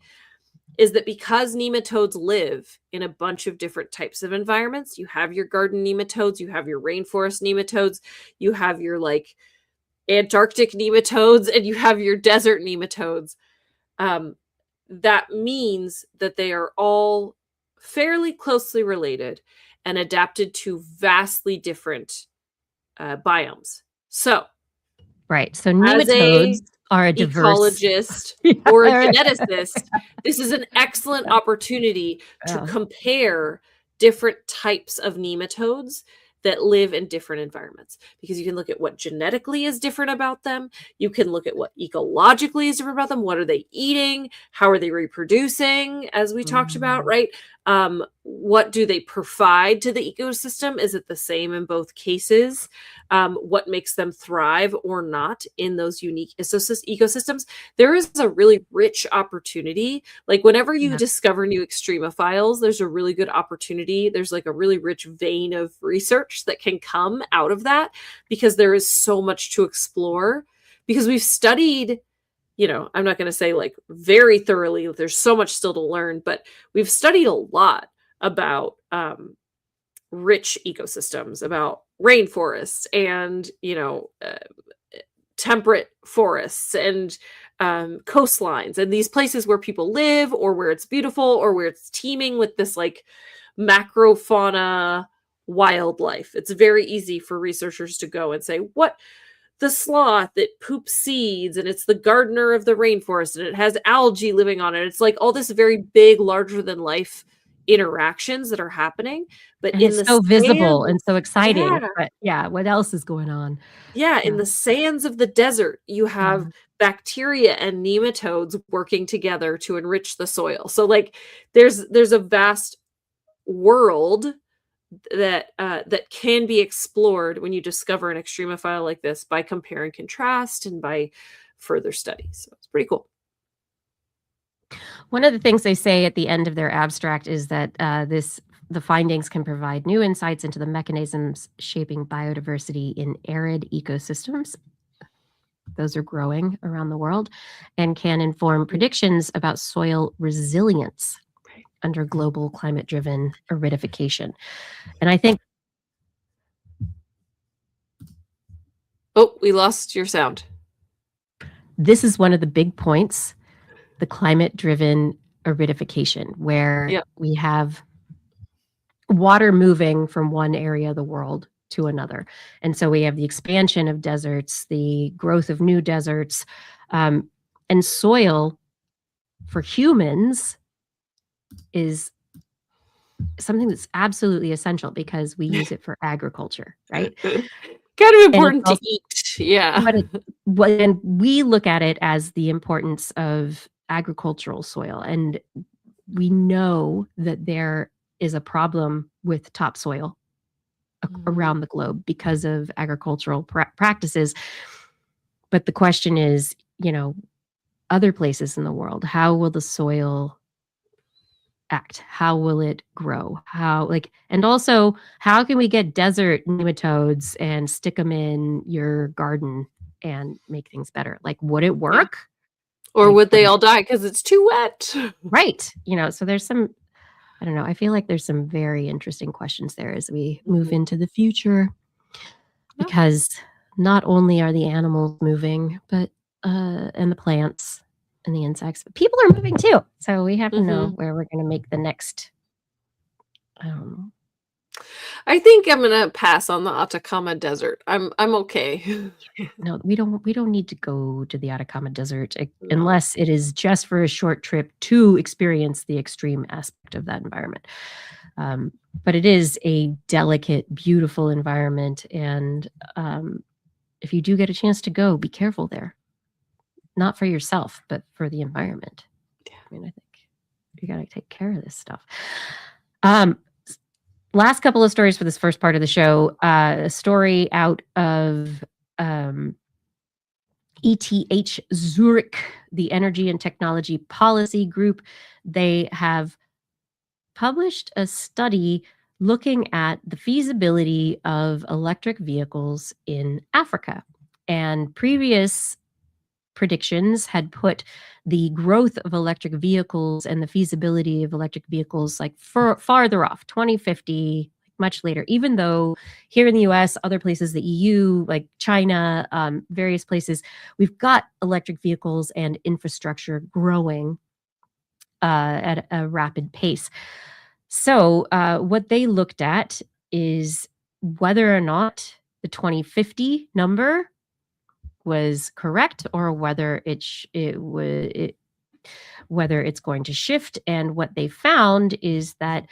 B: is that because nematodes live in a bunch of different types of environments, you have your garden nematodes, you have your rainforest nematodes, you have your like Antarctic nematodes, and you have your desert nematodes. That means that they are all fairly closely related and adapted to vastly different biomes. So,
A: right. So nematodes are a diverse
B: ecologist or a geneticist. This is an excellent opportunity to compare different types of nematodes that live in different environments, because you can look at what genetically is different about them. You can look at what ecologically is different about them. What are they eating? How are they reproducing? As we talked about, right? What do they provide to the ecosystem? Is it the same in both cases? What makes them thrive or not in those unique ecosystems? There is a really rich opportunity. Like whenever you discover new extremophiles, there's a really good opportunity. There's like a really rich vein of research that can come out of that, because there is so much to explore. Because we've studied, I'm not going to say like very thoroughly, there's so much still to learn, but we've studied a lot about rich ecosystems, about rainforests and, temperate forests and coastlines and these places where people live, or where it's beautiful, or where it's teeming with this like macrofauna wildlife. It's very easy for researchers to go and say, what the sloth that poops seeds, and it's the gardener of the rainforest, and it has algae living on it. It's like all this very big, larger than life interactions that are happening, but
A: and
B: in
A: it's
B: the
A: so visible and so exciting.
B: Yeah.
A: But what else is going on?
B: In the sands of the desert, you have bacteria and nematodes working together to enrich the soil. So like there's a vast world that can be explored when you discover an extremophile like this by compare and contrast and by further studies. So it's pretty cool.
A: One of the things they say at the end of their abstract is that the findings can provide new insights into the mechanisms shaping biodiversity in arid ecosystems. Those are growing around the world, and can inform predictions about soil resilience under global climate-driven aridification. And I think
B: Oh, we lost your sound.
A: This is one of the big points, the climate-driven aridification, where we have water moving from one area of the world to another. And so we have the expansion of deserts, the growth of new deserts, and soil for humans is something that's absolutely essential because we use it for agriculture, right?
B: Kind of important to eat. Yeah.
A: And we look at it as the importance of agricultural soil. And we know that there is a problem with topsoil around the globe because of agricultural practices. But the question is, other places in the world, how will the soil act? How will it grow? And also, how can we get desert nematodes and stick them in your garden and make things better? Like, would it work?
B: Or would they all die because it's too wet?
A: Right. So there's some, I don't know, I feel like there's some very interesting questions there as we move into the future, because not only are the animals moving, but and the plants and the insects, but people are moving too. So we have to know where we're going to make the next.
B: I think I'm gonna pass on the Atacama Desert. I'm okay.
A: No, we don't need to go to the Atacama Desert unless it is just for a short trip to experience the extreme aspect of that environment. But it is a delicate, beautiful environment, and if you do get a chance to go, be careful there. Not for yourself, but for the environment. I mean, I think you got to take care of this stuff. Last couple of stories for this first part of the show. A story out of ETH Zurich, the Energy and Technology Policy Group. They have published a study looking at the feasibility of electric vehicles in Africa. And previous predictions had put the growth of electric vehicles and the feasibility of electric vehicles like farther off, 2050, much later, even though here in the US, other places, the EU, like China, various places, we've got electric vehicles and infrastructure growing at a rapid pace. So what they looked at is whether or not the 2050 number was correct, or whether whether it's going to shift. And what they found is that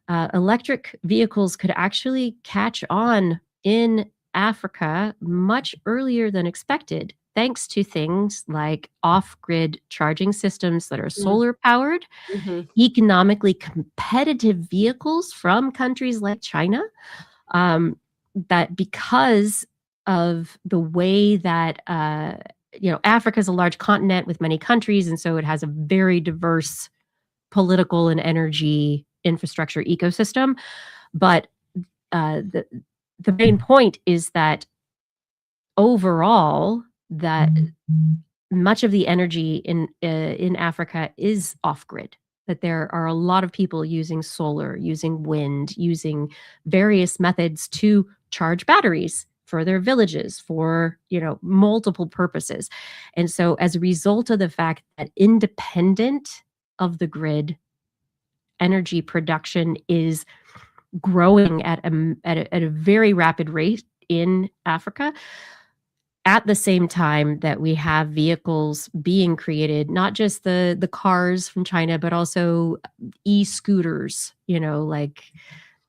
A: electric vehicles could actually catch on in Africa much earlier than expected, thanks to things like off-grid charging systems that are solar powered, economically competitive vehicles from countries like China, that because of the way that Africa is a large continent with many countries, and so it has a very diverse political and energy infrastructure ecosystem. But the main point is that overall, that much of the energy in Africa is off-grid. That there are a lot of people using solar, using wind, using various methods to charge batteries for their villages, for multiple purposes. And so as a result of the fact that independent of the grid, energy production is growing at a very rapid rate in Africa, at the same time that we have vehicles being created, not just the cars from China, but also e-scooters, like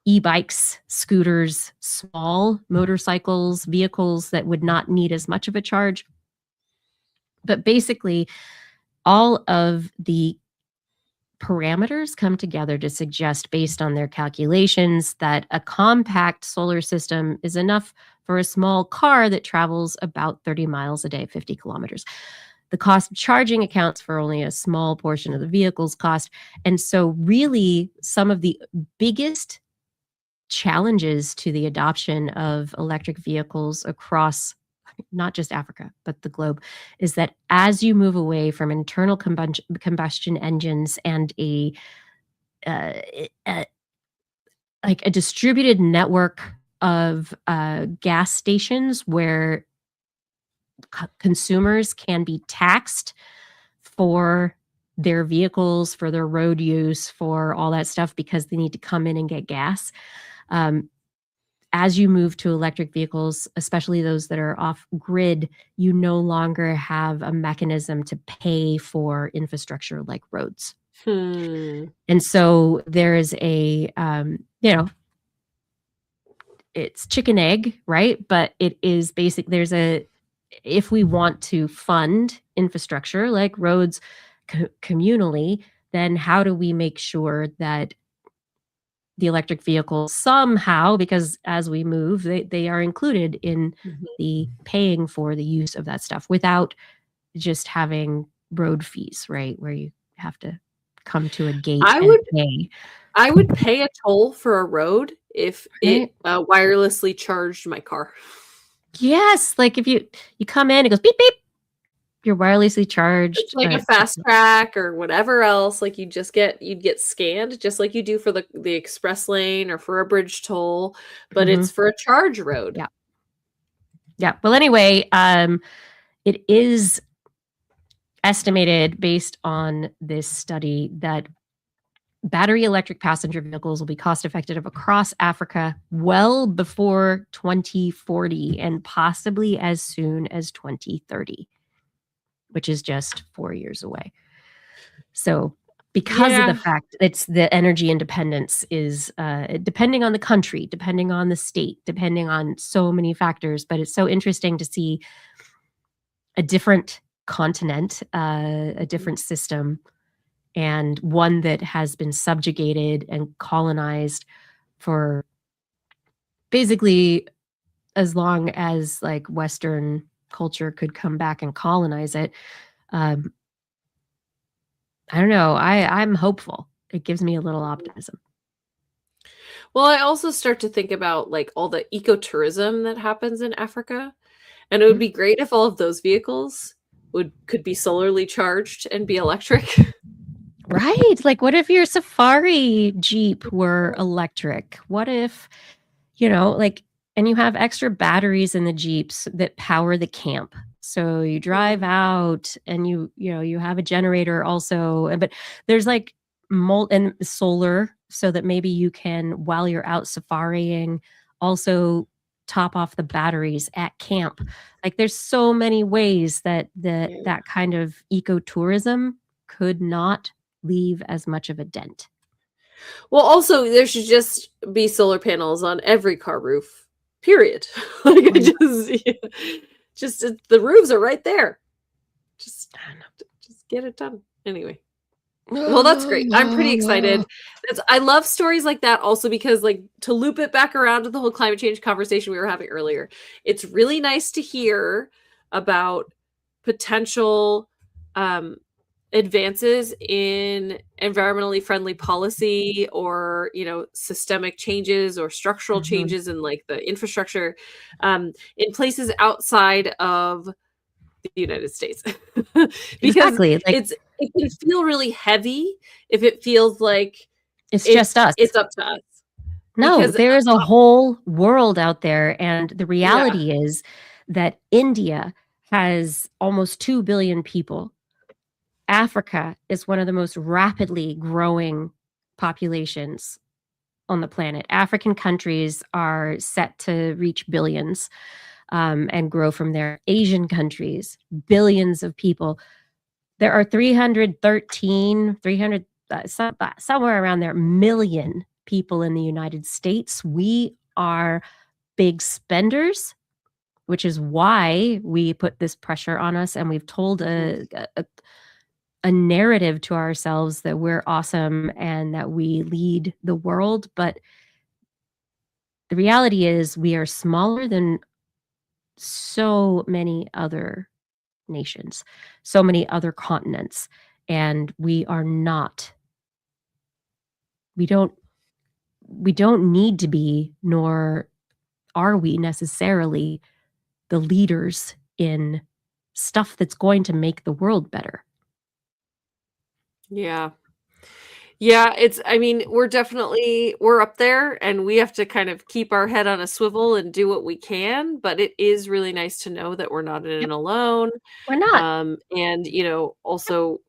A: e-bikes, scooters, small motorcycles, vehicles that would not need as much of a charge. But basically, all of the parameters come together to suggest, based on their calculations, that a compact solar system is enough for a small car that travels about 30 miles a day, 50 kilometers. The cost of charging accounts for only a small portion of the vehicle's cost. And so really, some of the biggest challenges to the adoption of electric vehicles across not just Africa, but the globe, is that as you move away from internal combustion engines and a distributed network of gas stations where consumers can be taxed for their vehicles, for their road use, for all that stuff, because they need to come in and get gas. As you move to electric vehicles, especially those that are off grid, you no longer have a mechanism to pay for infrastructure like roads. And so there is a, it's chicken egg, right? But it is basic. If we want to fund infrastructure like roads communally, then how do we make sure that the electric vehicles somehow, because as we move, they are included in the paying for the use of that stuff without just having road fees, right? Where you have to come to a gate and pay.
B: I would pay a toll for a road if it wirelessly charged my car.
A: Yes, like if you come in, it goes beep beep. You're wirelessly charged.
B: It's like a fast track or whatever else. Like you'd get scanned just like you do for the express lane or for a bridge toll, but it's for a charge road.
A: Yeah. Yeah. Well, anyway, it is estimated based on this study that battery electric passenger vehicles will be cost effective across Africa well before 2040 and possibly as soon as 2030, which is just 4 years away. So because of the fact it's the energy independence is depending on the country, depending on the state, depending on so many factors, but it's so interesting to see a different continent, a different system, and one that has been subjugated and colonized for basically as long as like Western culture could come back and colonize it. I don't know. I'm hopeful. It gives me a little optimism.
B: Well, I also start to think about like all the ecotourism that happens in Africa. And it would be great if all of those vehicles could be solarly charged and be electric.
A: Right. Like what if your safari Jeep were electric? What if, and you have extra batteries in the Jeeps that power the camp. So you drive out and you have a generator also, but there's like and solar so that maybe you can, while you're out safariing, also top off the batteries at camp. Like there's so many ways that that kind of ecotourism could not leave as much of a dent.
B: Well, also there should just be solar panels on every car roof. Period. Like just the roofs are right there. Just get it done. Anyway. Well, that's great. I'm pretty excited. I love stories like that also because like to loop it back around to the whole climate change conversation we were having earlier. It's really nice to hear about potential advances in environmentally friendly policy or systemic changes or structural changes in like the infrastructure in places outside of the United States. Because
A: exactly.
B: it can feel really heavy if it feels like
A: it's just us.
B: It's up to us.
A: No, because there is a whole world out there, and the reality is that India has almost 2 billion people. Africa is one of the most rapidly growing populations on the planet. African countries are set to reach billions and grow from there. Asian countries, billions of people. There are 313, somewhere around there, million people in the United States. We are big spenders, which is why we put this pressure on us, and we've told a narrative to ourselves that we're awesome and that we lead the world. But the reality is we are smaller than so many other nations, so many other continents, and we are not. We don't need to be, nor are we necessarily the leaders in stuff that's going to make the world better.
B: Yeah. Yeah, I mean, we're up there and we have to kind of keep our head on a swivel and do what we can, but it is really nice to know that we're not in
A: Yep,
B: it alone.
A: we're not.
B: And also,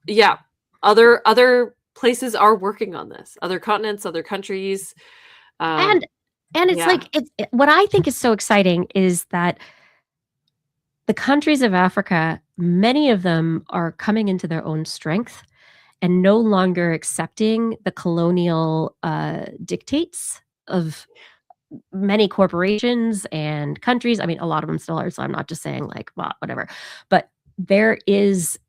B: yeah, other places are working on this. Other continents, other countries. Um,
A: And it's
B: yeah.
A: like what I think is so exciting is that the countries of Africa, many of them are coming into their own strength and no longer accepting the colonial dictates of many corporations and countries. I mean, a lot of them still are, so I'm not just saying like, well, whatever. But there is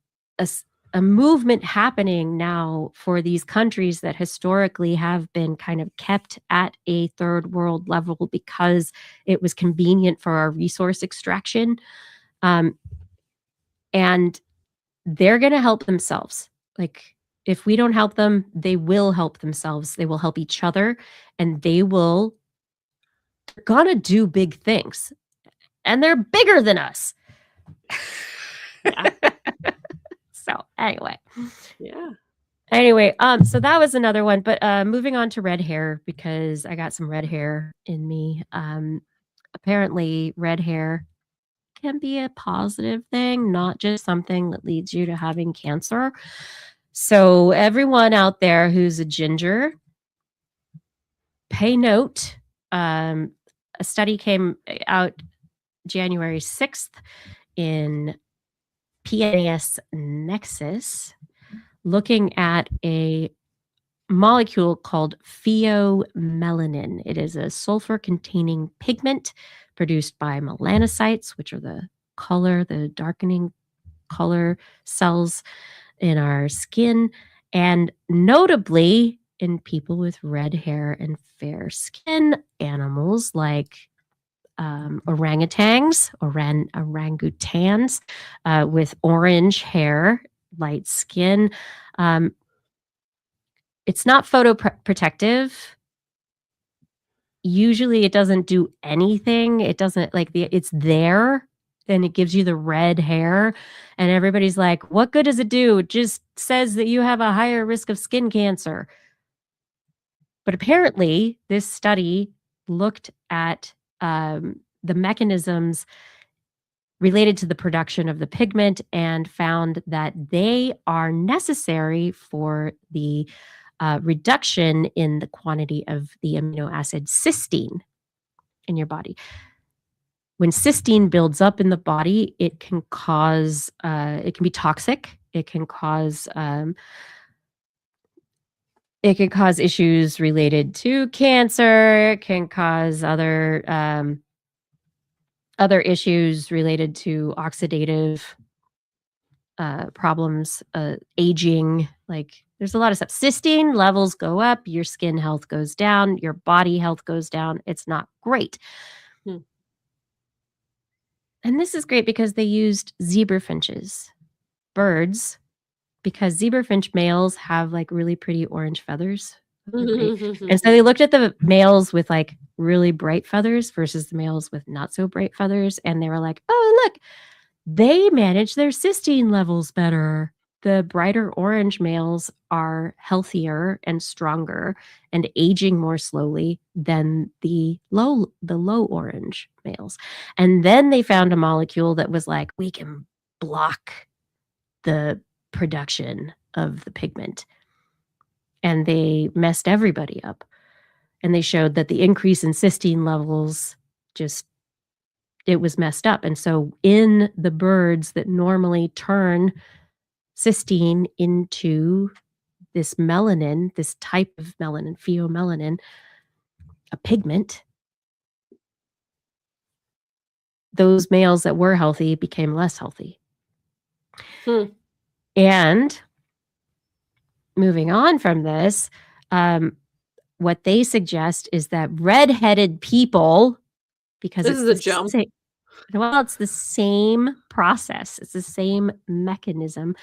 A: a movement happening now for these countries that historically have been kind of kept at a third world level because it was convenient for our resource extraction. Um, and they're going to help themselves. Like, if we don't help them, they will help themselves. They will help each other, and they're gonna do big things. And they're bigger than us.
B: Yeah.
A: So anyway.
B: Yeah.
A: Anyway, so that was another one. But moving on to red hair, because I got some red hair in me. Apparently red hair can be a positive thing, not just something that leads you to having cancer. So everyone out there who's a ginger, pay note. A study came out January 6th in PNAS Nexus looking at a molecule called pheomelanin. It is a sulfur-containing pigment produced by melanocytes, which are the darkening color cells in our skin, and notably in people with red hair and fair skin, animals like orangutans with orange hair, light skin. It's not photoprotective. Usually it doesn't do anything. It doesn't it's there and it gives you the red hair. And everybody's like, what good does it do? It just says that you have a higher risk of skin cancer. But apparently this study looked at the mechanisms related to the production of the pigment and found that they are necessary for the reduction in the quantity of the amino acid cysteine in your body. When cysteine builds up in the body, it can be toxic. It can cause issues related to cancer. It can cause other issues related to oxidative problems, aging. Like, there's a lot of stuff. Cysteine levels go up, your skin health goes down, your body health goes down. It's not great.
B: Hmm.
A: And this is great because they used zebra finches, birds, because zebra finch males have like really pretty orange feathers. And so they looked at the males with like really bright feathers versus the males with not so bright feathers. And they were like, oh, look, they manage their cysteine levels better. The brighter orange males are healthier and stronger and aging more slowly than the low orange males. And then they found a molecule that was like, we can block the production of the pigment. And they messed everybody up. And they showed that the increase in cysteine levels it was messed up. And so in the birds that normally turn cysteine into this melanin, this type of melanin, pheomelanin, a pigment, those males that were healthy became less healthy. And moving on from this, what they suggest is that redheaded people, because
B: this is a jump.
A: It's the same process. It's the same mechanism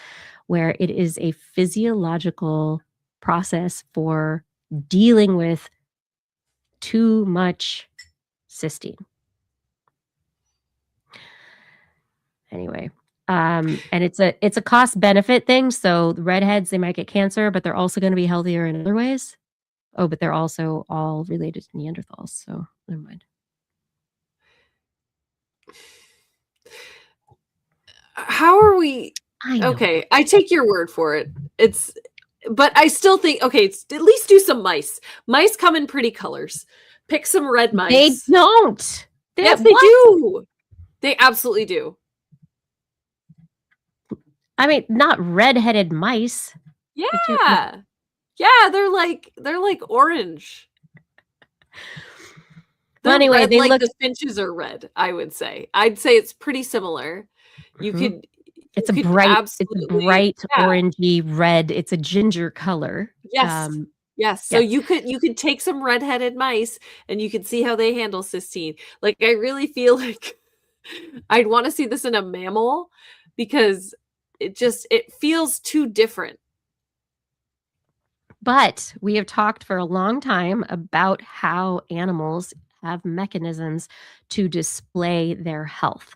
A: where it is a physiological process for dealing with too much cysteine. Anyway, And it's a cost benefit thing. So the redheads, they might get cancer, but they're also going to be healthier in other ways. Oh, but they're also all related to Neanderthals. So never mind.
B: How are we?
A: I know.
B: Okay, I take your word for it. But I still think, okay, at least do some mice. Mice come in pretty colors. Pick some red mice.
A: They don't.
B: Yes, they do. They absolutely do.
A: I mean, not red-headed mice.
B: Yeah. Yeah, they're like orange.
A: Well, anyway,
B: red,
A: they
B: like
A: look.
B: the finches are red, I would say. I'd say it's pretty similar. You could.
A: It's
B: you
A: a
B: could
A: bright
B: absolutely,
A: orangey red. It's a ginger color.
B: Yes. Yes. So you could take some red-headed mice and you could see how they handle cysteine. Like, I really feel like I'd want to see this in a mammal because it feels too different.
A: But we have talked for a long time about how animals have mechanisms to display their health.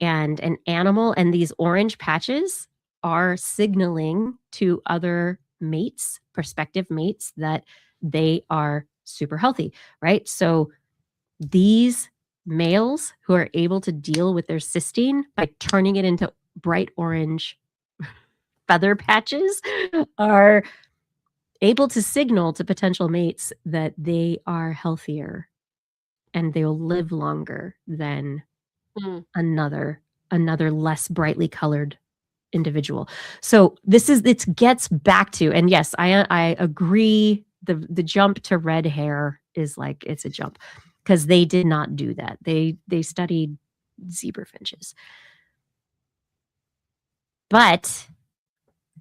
A: And an animal and these orange patches are signaling to other mates, prospective mates, that they are super healthy, right? So these males who are able to deal with their cysteine by turning it into bright orange feather patches are able to signal to potential mates that they are healthier and they'll live longer than another less brightly colored individual. So it gets back to, and yes, I agree, the jump to red hair is like, it's a jump because they did not do that. They studied zebra finches. But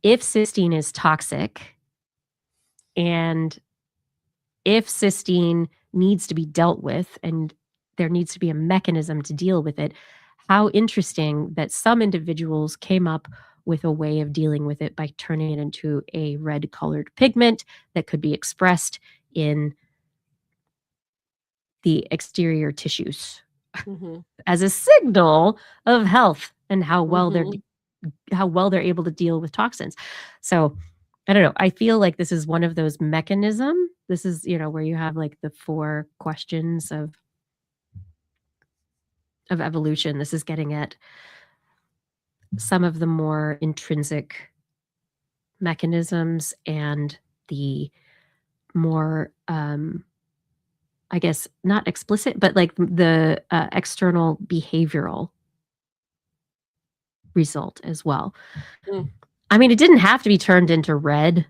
A: if cysteine is toxic, and if cysteine needs to be dealt with and there needs to be a mechanism to deal with it, how interesting that some individuals came up with a way of dealing with it by turning it into a red colored pigment that could be expressed in the exterior tissues as a signal of health and how well they're able to deal with toxins. So I don't know. I feel like this is one of those mechanisms. This is, where you have like the 4 questions of evolution. This is getting at some of the more intrinsic mechanisms and the more, I guess, not explicit, but like the external behavioral result as well. I mean, it didn't have to be turned into red.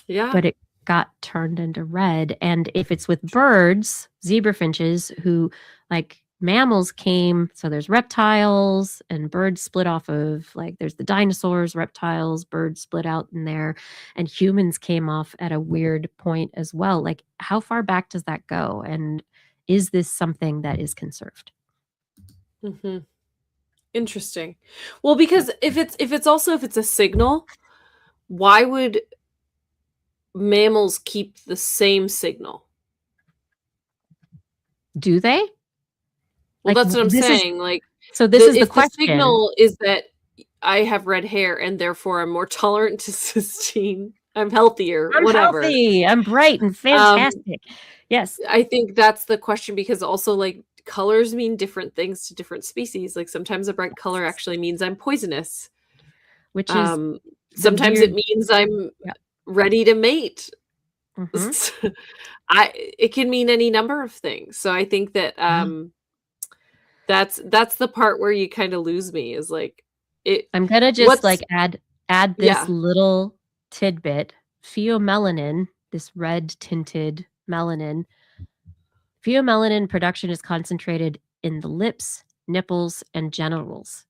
B: Yeah.
A: But it got turned into red. And if it's with birds, zebra finches, who, like, mammals came, so there's reptiles and birds split off of, like, there's the dinosaurs, reptiles, birds split out in there, and humans came off at a weird point as well. Like, how far back does that go? And is this something that is conserved?
B: Interesting. Well, because if it's a signal, why would mammals keep the same signal?
A: Do they?
B: Well, that's what I'm saying. Like,
A: so this is the question.
B: The signal is that I have red hair and therefore I'm more tolerant to cysteine. I'm healthier.
A: I'm
B: whatever.
A: Healthy. I'm bright and fantastic. Yes.
B: I think that's the question, because also, like, colors mean different things to different species. Like, sometimes a bright color actually means I'm poisonous.
A: Which is
B: sometimes it means I'm ready to mate. It can mean any number of things. So I think that that's the part where you kind of lose me, is like,
A: I'm gonna just like add this little tidbit. Pheomelanin, this red tinted melanin. Pheomelanin production is concentrated in the lips, nipples, and genitals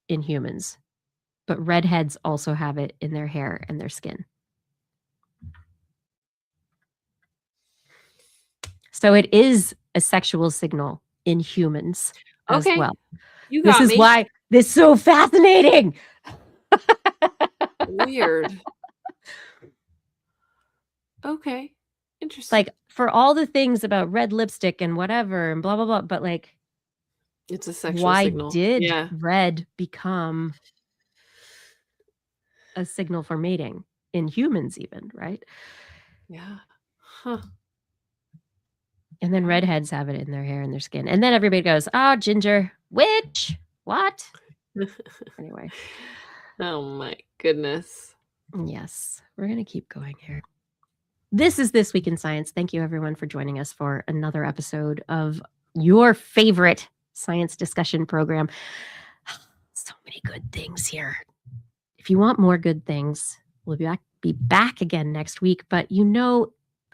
A: in humans. But redheads also have it in their hair and their skin. So it is a sexual signal in humans as well.
B: You got
A: this is why this is so fascinating.
B: Weird. Okay. Interesting.
A: Like, for all the things about red lipstick and whatever and blah, blah, blah, but like,
B: It's a sexual
A: Why
B: signal.
A: did
B: Yeah.
A: red become a signal for mating in humans even, right?
B: Yeah. Huh.
A: And then redheads have it in their hair and their skin. And then everybody goes, "Oh, ginger. Witch. What?" Anyway.
B: Oh my goodness.
A: Yes, we're going to keep going here. This is This Week in Science. Thank you, everyone, for joining us for another episode of your favorite science discussion program. So many good things here. If you want more good things, we'll be back again next week. But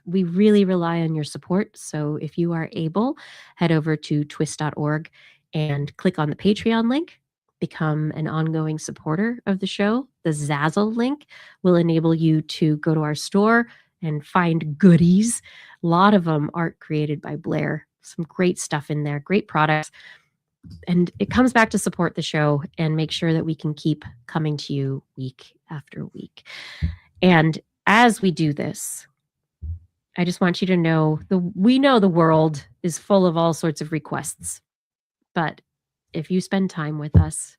A: we really rely on your support. So if you are able, head over to twis.org and click on the Patreon link. Become an ongoing supporter of the show. The Zazzle link will enable you to go to our store and find goodies. A lot of them art created by Blair. Some great stuff in there, great products. And it comes back to support the show and make sure that we can keep coming to you week after week. And as we do this, I just want you to know we know the world is full of all sorts of requests. But if you spend time with us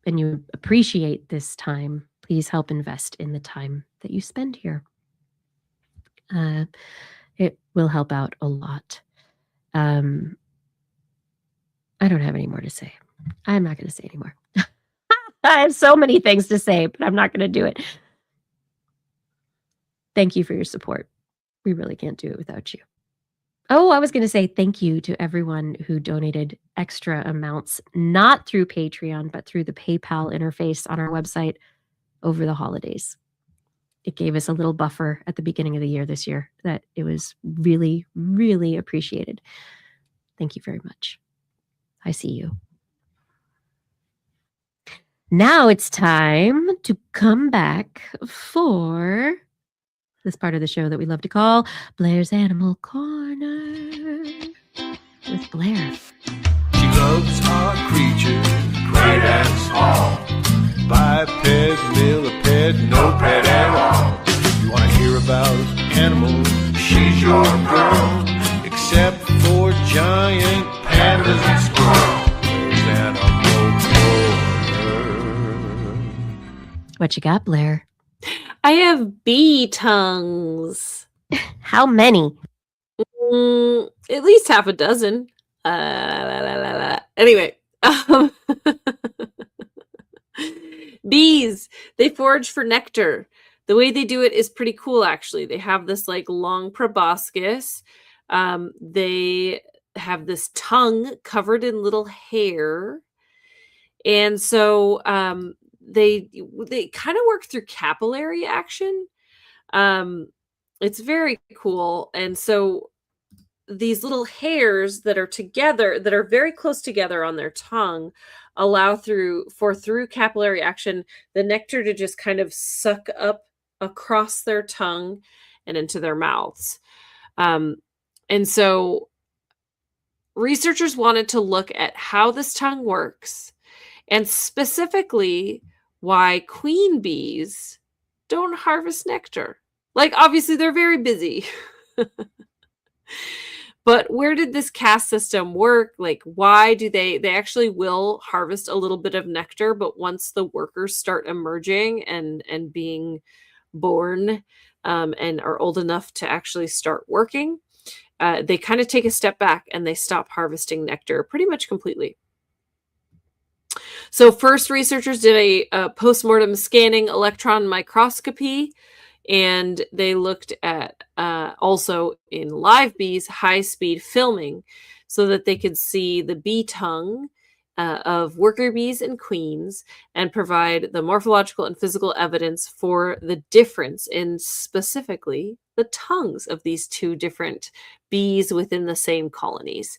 A: and you appreciate this time, please help invest in the time that you spend here. It will help out a lot. I don't have any more to say. I'm not going to say anymore. I have so many things to say, but I'm not going to do it. Thank you for your support. We really can't do it without you. Oh, I was going to say thank you to everyone who donated extra amounts, not through Patreon, but through the PayPal interface on our website over the holidays. It gave us a little buffer at the beginning of the year this year that it was really, really appreciated. Thank you very much. I see you. Now it's time to come back for this part of the show that we love to call Blair's Animal Corner with Blair.
C: She loves our creatures, great and small. Biped, millipede, no pet at all. You want to hear about animals? She's your girl. Except for giant pandas and squirrels. There's Animal Corner.
A: What you got, Blair?
B: I have bee tongues.
A: How many?
B: At least half a dozen. Anyway, bees, they forage for nectar. The way they do it is pretty cool, actually. They have this like long proboscis. They have this tongue covered in little hair. And so they kind of work through capillary action. It's very cool. And so these little hairs that are together, that are very close together on their tongue, allow through capillary action, the nectar to just kind of suck up across their tongue and into their mouths. And so researchers wanted to look at how this tongue works, and specifically why queen bees don't harvest nectar. Like, obviously, they're very busy. But where did this caste system work? Like, why do they actually will harvest a little bit of nectar, but once the workers start emerging and being born and are old enough to actually start working, they kind of take a step back and they stop harvesting nectar pretty much completely. So first, researchers did a postmortem scanning electron microscopy, and they looked at also in live bees high-speed filming so that they could see the bee tongue of worker bees and queens and provide the morphological and physical evidence for the difference in specifically the tongues of these two different bees within the same colonies.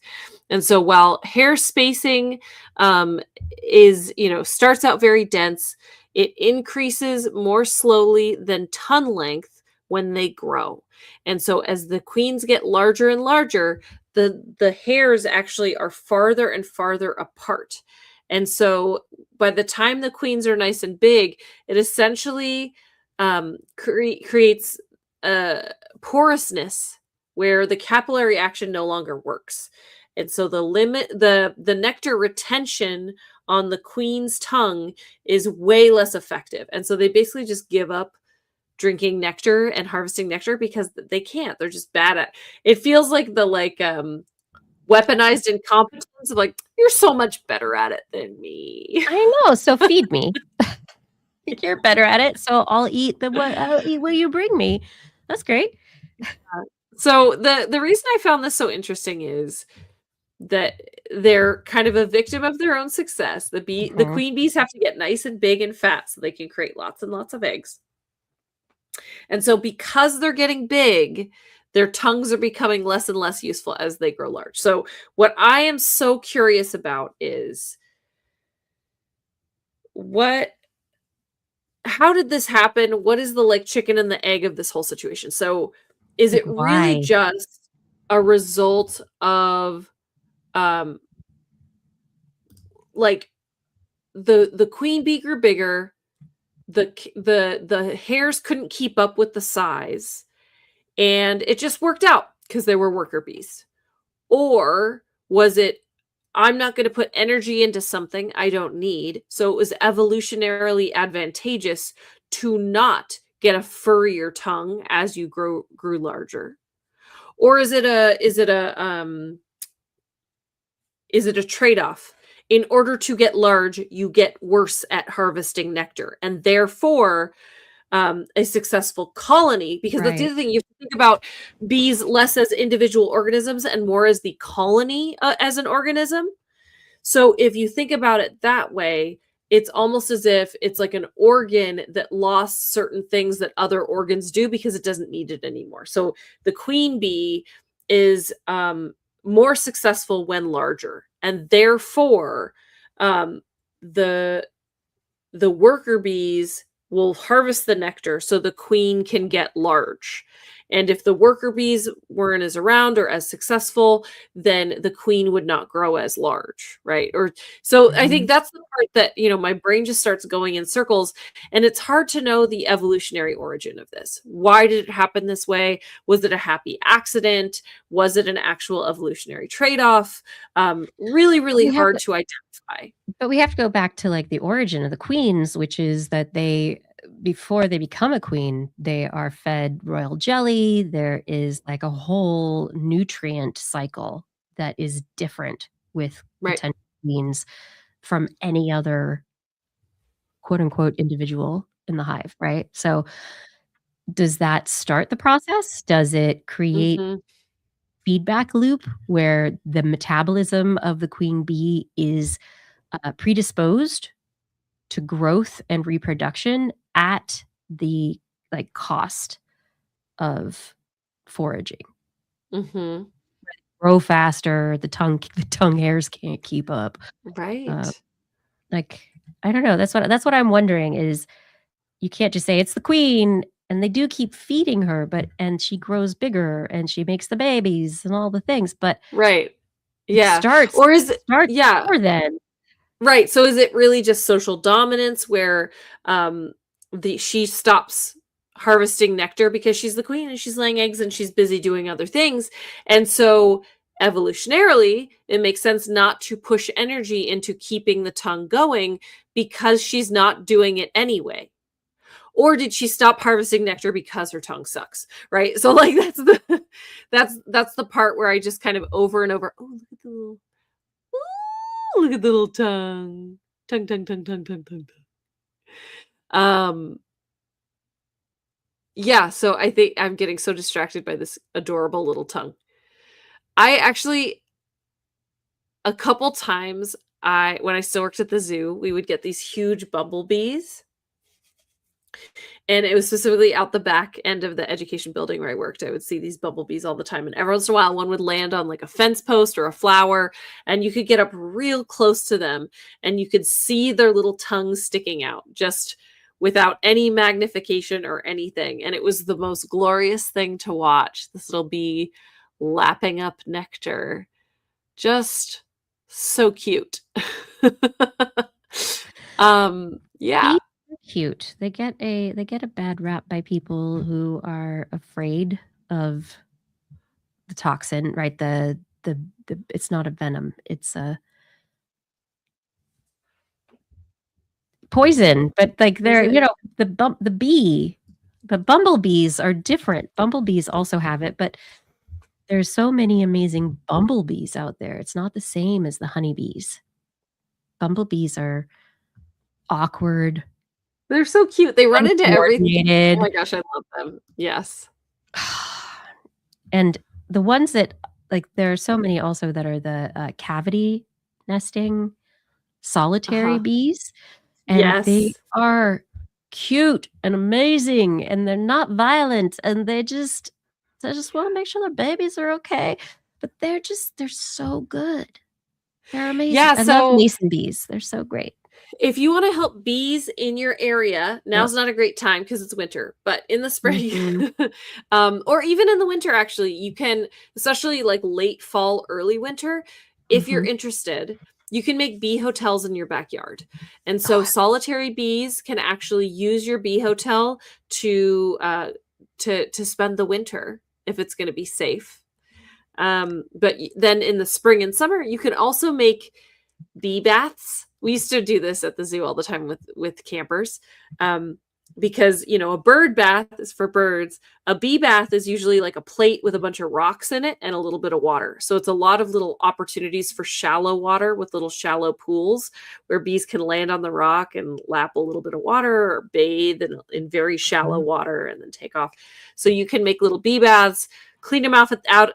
B: And so while hair spacing is, starts out very dense, it increases more slowly than tongue length when they grow. And so as the queens get larger and larger, the hairs actually are farther and farther apart. And so by the time the queens are nice and big, it essentially creates porousness where the capillary action no longer works. And so the nectar retention on the queen's tongue is way less effective. And so they basically just give up drinking nectar and harvesting nectar because they can't. They're just bad at it. Feels like the weaponized incompetence of like, you're so much better at it than me.
A: I know. So feed me. You're better at it, so I'll eat what you bring me. That's great.
B: So the reason I found this so interesting is that they're kind of a victim of their own success. The queen bees have to get nice and big and fat so they can create lots and lots of eggs. And so because they're getting big, their tongues are becoming less and less useful as they grow large. So what I am so curious about is how did this happen? What is the chicken and the egg of this whole situation? So is it really just a result of the queen bee grew bigger, the hairs couldn't keep up with the size, and it just worked out because there were worker bees? Or was it, I'm not going to put energy into something I don't need, so it was evolutionarily advantageous to not get a furrier tongue as you grew larger? Or is it a trade-off? In order to get large, you get worse at harvesting nectar, and therefore a successful colony, because that's the other thing. You have to think about bees less as individual organisms and more as the colony as an organism. So if you think about it that way, it's almost as if it's like an organ that lost certain things that other organs do because it doesn't need it anymore. So the queen bee is more successful when larger, and therefore the worker bees will harvest the nectar so the queen can get large. And if the worker bees weren't as around or as successful, then the queen would not grow as large, right? Or so I think that's the part that, my brain just starts going in circles, and it's hard to know the evolutionary origin of this. Why did it happen this way? Was it a happy accident? Was it an actual evolutionary trade-off? Really, really hard to identify.
A: But we have to go back to the origin of the queens, which is that before they become a queen, they are fed royal jelly. There is a whole nutrient cycle that is different with potential queens from any other quote unquote individual in the hive, right? So does that start the process? Does it create feedback loop where the metabolism of the queen bee is predisposed to growth and reproduction at the cost of foraging? Grow faster, the tongue hairs can't keep up,
B: right?
A: I don't know. That's what I'm wondering. Is you can't just say it's the queen, and they do keep feeding her, and she grows bigger and she makes the babies and all the things, but
B: it starts
A: before then.
B: Right. So is it really just social dominance where she stops harvesting nectar because she's the queen and she's laying eggs and she's busy doing other things? And so evolutionarily, it makes sense not to push energy into keeping the tongue going because she's not doing it anyway. Or did she stop harvesting nectar because her tongue sucks? Right. So that's the part where I just kind of over and over, look at the little tongue. Tongue. Yeah, so I think I'm getting so distracted by this adorable little tongue. I actually, a couple times, when I still worked at the zoo, we would get these huge bumblebees. And it was specifically out the back end of the education building where I worked. I would see these bumblebees all the time. And every once in a while, one would land on a fence post or a flower, and you could get up real close to them and you could see their little tongues sticking out just without any magnification or anything. And it was the most glorious thing to watch. This little bee lapping up nectar. Just so cute. Yeah.
A: Cute. They get a bad rap by people who are afraid of toxin, right? The it's not a venom, it's a poison, but like they're, you know, but bumblebees are different. Bumblebees also have it, but there's so many amazing bumblebees out there. It's not the same as the honeybees. Bumblebees are awkward,
B: They're so cute. They run into everything. Oh
A: uncoordinated.
B: my gosh, I love them. Yes.
A: And the ones that, like, there are so many also that are the cavity nesting solitary bees, and they
B: Yes.
A: are cute and amazing, and they're not violent, and they just want to make sure their babies are okay. But they're so good. They're amazing.
B: Yeah,
A: I love
B: so
A: mason bees. They're so great.
B: if you want to help bees in your area, now's not a great time because it's winter, but in the spring, or even in the winter, actually, you can, especially like late fall, early winter, if you're interested, you can make bee hotels in your backyard. And so solitary bees can actually use your bee hotel to spend the winter if it's going to be safe. But then in the spring and summer, you can also make bee baths. We used to do this at the zoo all the time with campers, because, you know, a bird bath is for birds. A bee bath is usually like a plate with a bunch of rocks in it and a little bit of water. So it's a lot of little opportunities for shallow water with little shallow pools where bees can land on the rock and lap a little bit of water or bathe in very shallow water and then take off. So you can make little bee baths. Clean them out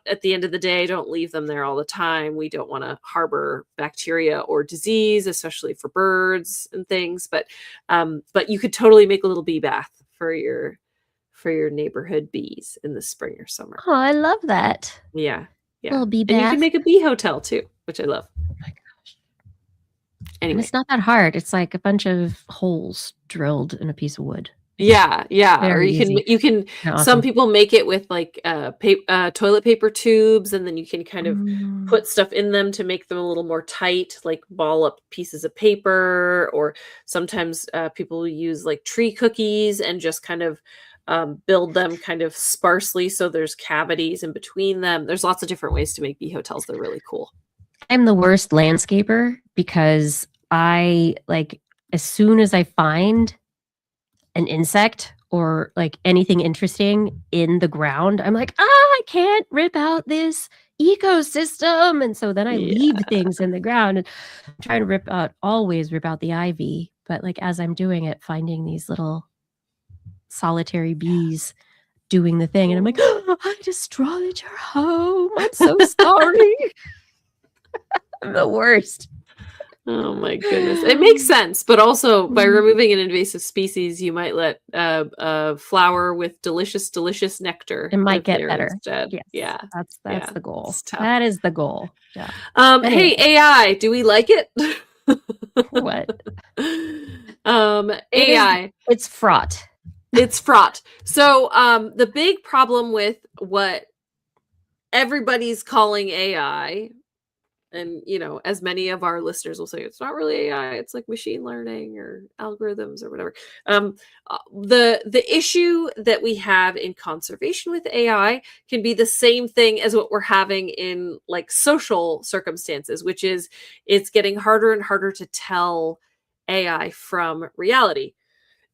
B: at the end of the day. Don't leave them there all the time. We don't want to harbor bacteria or disease, especially for birds and things. But you could totally make a little bee bath for your neighborhood bees in the spring or summer.
A: Oh, I love that.
B: Yeah.
A: Little bee
B: And you
A: bath.
B: can make a bee hotel too, which I love.
A: Oh my gosh.
B: Anyway,
A: and it's not that hard. It's like a bunch of holes drilled in a piece of wood.
B: Yeah. Or
A: Very
B: you can
A: Awesome.
B: some people make it with like toilet paper tubes, and then you can kind of put stuff in them to make them a little more tight, like ball up pieces of paper, or sometimes people use like tree cookies and just kind of build them kind of sparsely so there's cavities in between them. There's lots of different ways to make bee hotels. They're really cool.
A: I'm the worst landscaper because I, like, as soon as I find an insect or like anything interesting in the ground, I'm like, I can't rip out this ecosystem. And so then I leave things in the ground and try to always rip out the ivy. But like, as I'm doing it, finding these little solitary bees doing the thing. And I'm like, I destroyed your home. I'm so sorry. I'm the worst.
B: Oh my goodness. It makes sense, but also by removing an invasive species, you might let a flower with delicious nectar.
A: It might get better.
B: Instead.
A: Yes.
B: Yeah.
A: That's the goal. That is the goal. Yeah.
B: Hey, AI, do we like it?
A: What?
B: AI.
A: It's fraught.
B: It's fraught. So the big problem with what everybody's calling AI, and, you know, as many of our listeners will say, it's not really AI, it's like machine learning or algorithms or whatever. The issue that we have in conservation with AI can be the same thing as what we're having in like social circumstances, which is it's getting harder and harder to tell AI from reality.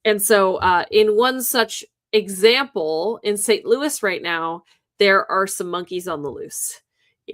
B: And so in one such example in St. Louis right now, there are some monkeys on the loose.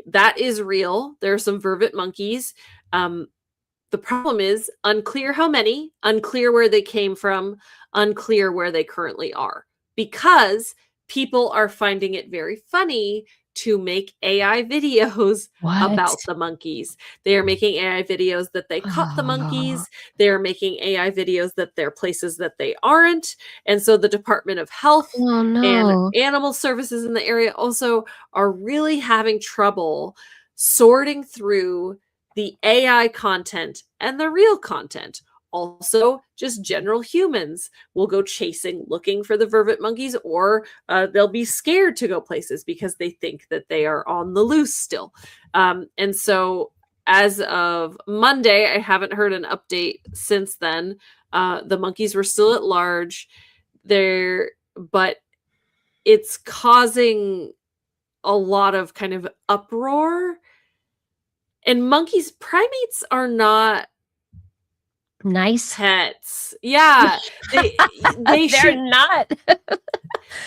B: That is real. There are some vervet monkeys. The problem is unclear how many, unclear where they came from, unclear where they currently are, because people are finding it very funny to make AI videos about the monkeys. They are making AI videos that they caught the monkeys. They're making AI videos that they're places that they aren't. And so the Department of Health and Animal Services in the area also are really having trouble sorting through the AI content and the real content. Also, just general humans will go chasing, looking for the vervet monkeys, or they'll be scared to go places because they think that they are on the loose still. And so as of Monday, I haven't heard an update since then. The monkeys were still at large there, but it's causing a lot of kind of uproar. And primates are not
A: Nice.
B: pets. Yeah. They
A: They're
B: should
A: not.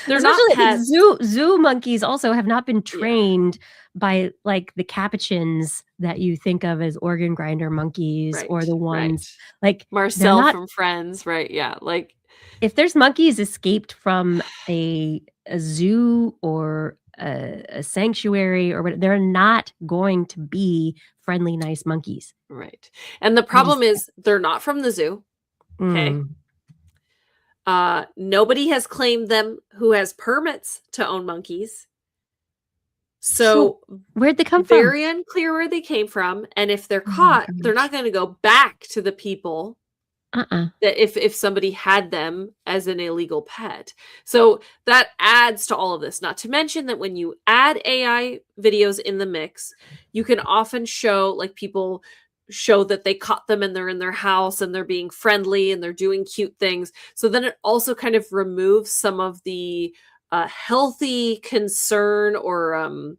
B: they're not
A: Especially
B: pets.
A: zoo monkeys also have not been trained by like the capuchins that you think of as organ grinder monkeys, or the ones like
B: Marcel from Friends, right? Yeah. Like
A: if there's monkeys escaped from a zoo or a sanctuary or what, they're not going to be friendly, nice monkeys.
B: Right. And the problem is they're not from the zoo. Okay. Nobody has claimed them who has permits to own monkeys. So
A: where'd they come from?
B: Very unclear where they came from. And if they're caught, they're not going to go back to the people that if somebody had them as an illegal pet. So that adds to all of this. Not to mention that when you add AI videos in the mix, you can often show, like, people show that they caught them and they're in their house and they're being friendly and they're doing cute things. So then it also kind of removes some of the healthy concern or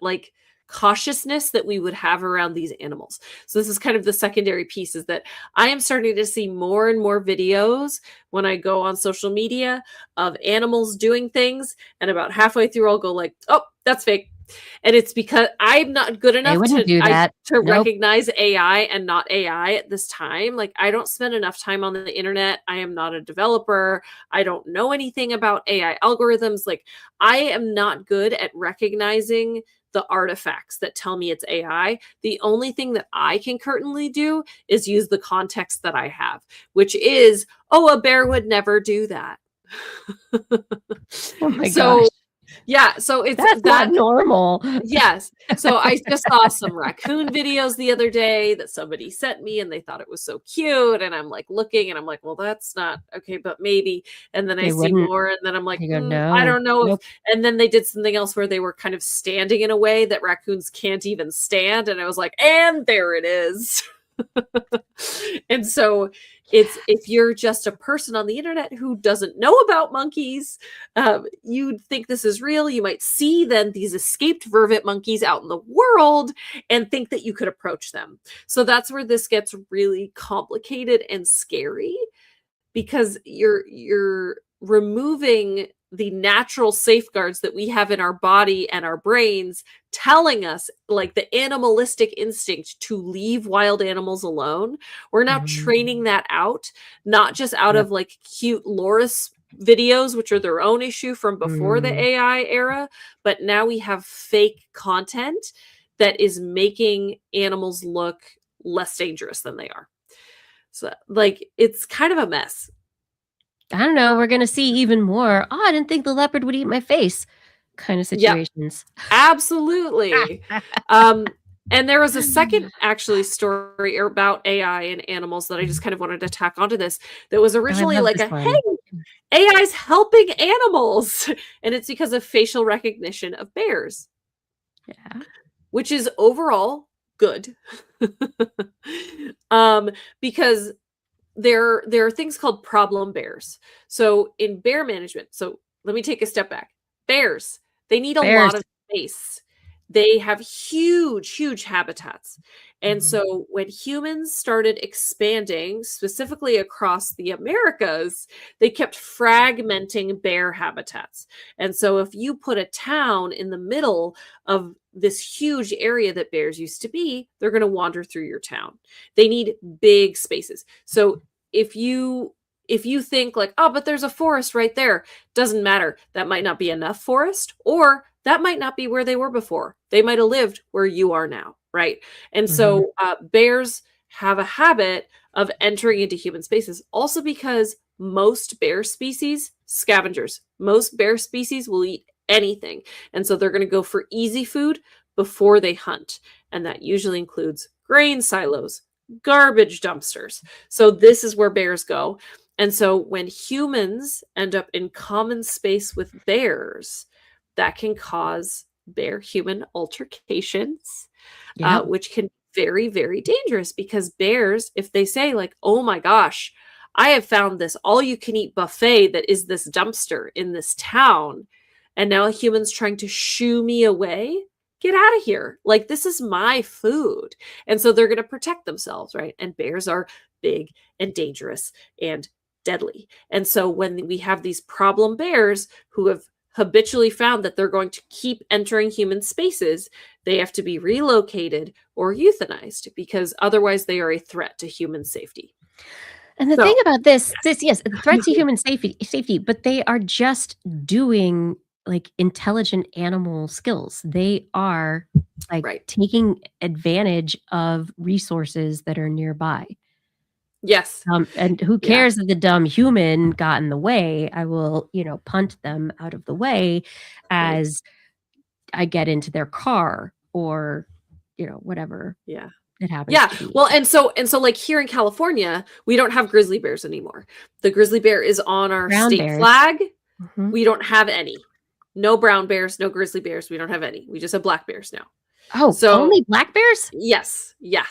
B: like cautiousness that we would have around these animals. So this is kind of the secondary piece, is that I am starting to see more and more videos when I go on social media of animals doing things, and about halfway through I'll go like, oh, that's fake. And it's because I'm not good enough to recognize AI and not AI at this time. Like, I don't spend enough time on the internet. I am not a developer. I don't know anything about AI algorithms. Like, I am not good at recognizing the artifacts that tell me it's AI. The only thing that I can currently do is use the context that I have, which is, oh, a bear would never do that.
A: Oh my gosh.
B: Yeah, so
A: that's not normal.
B: Yes. So I just saw some raccoon videos the other day that somebody sent me, and they thought it was so cute. And I'm like looking, and I'm like, well, that's not okay, but maybe. And then I see more, and then I'm like,
A: no,
B: I don't know. And then they did something else where they were kind of standing in a way that raccoons can't even stand. And I was like, and there it is. And so if you're just a person on the internet who doesn't know about monkeys, you'd think this is real. You might see then these escaped vervet monkeys out in the world and think that you could approach them. So that's where this gets really complicated and scary, because you're removing the natural safeguards that we have in our body and our brains, telling us, like, the animalistic instinct to leave wild animals alone. We're now training that out, not just out of like cute loris videos, which are their own issue from before the AI era, but now we have fake content that is making animals look less dangerous than they are. So, like, it's kind of a mess.
A: I don't know. We're going to see even more. Oh, I didn't think the leopard would eat my face kind of situations.
B: Yep, absolutely. And there was a second actually story about AI and animals that I just kind of wanted to tack onto this. That was originally like hey, AI's helping animals. And it's because of facial recognition of bears.
A: Yeah.
B: Which is overall good. Because there are things called problem bears. So in bear management, so let me take a step back. Bears, they need a lot of space. They have huge habitats. And so when humans started expanding, specifically across the Americas, they kept fragmenting bear habitats. And so if you put a town in the middle of this huge area that bears used to be, they're going to wander through your town. They need big spaces. So if you think like, oh, but there's a forest right there, doesn't matter. That might not be enough forest, or that might not be where they were before. They might have lived where you are now, right? And so bears have a habit of entering into human spaces, also because most bear species, scavengers, most bear species will eat anything. And so they're going to go for easy food before they hunt. And that usually includes grain silos, garbage dumpsters. So this is where bears go. And so when humans end up in common space with bears, that can cause bear-human altercations, which can be very, very dangerous, because bears, if they say like, oh my gosh, I have found this all-you-can-eat buffet that is this dumpster in this town, and now a human's trying to shoo me away. Get out of here. Like, this is my food. And so they're going to protect themselves, right? And bears are big and dangerous and deadly. And so when we have these problem bears who have habitually found that they're going to keep entering human spaces, they have to be relocated or euthanized, because otherwise they are a threat to human safety.
A: And the thing about this, yes, the threat to human safety, but they are just doing like intelligent animal skills. They are like taking advantage of resources that are nearby.
B: Yes.
A: And who cares if the dumb human got in the way? I will, punt them out of the way as I get into their car or, whatever.
B: Yeah.
A: It happens.
B: Yeah. Well, and so like here in California, we don't have grizzly bears anymore. The grizzly bear is on our state flag. Mm-hmm. We don't have any. No brown bears, no grizzly bears. We don't have any. We just have black bears now.
A: Oh, so only black bears?
B: Yes. Yeah.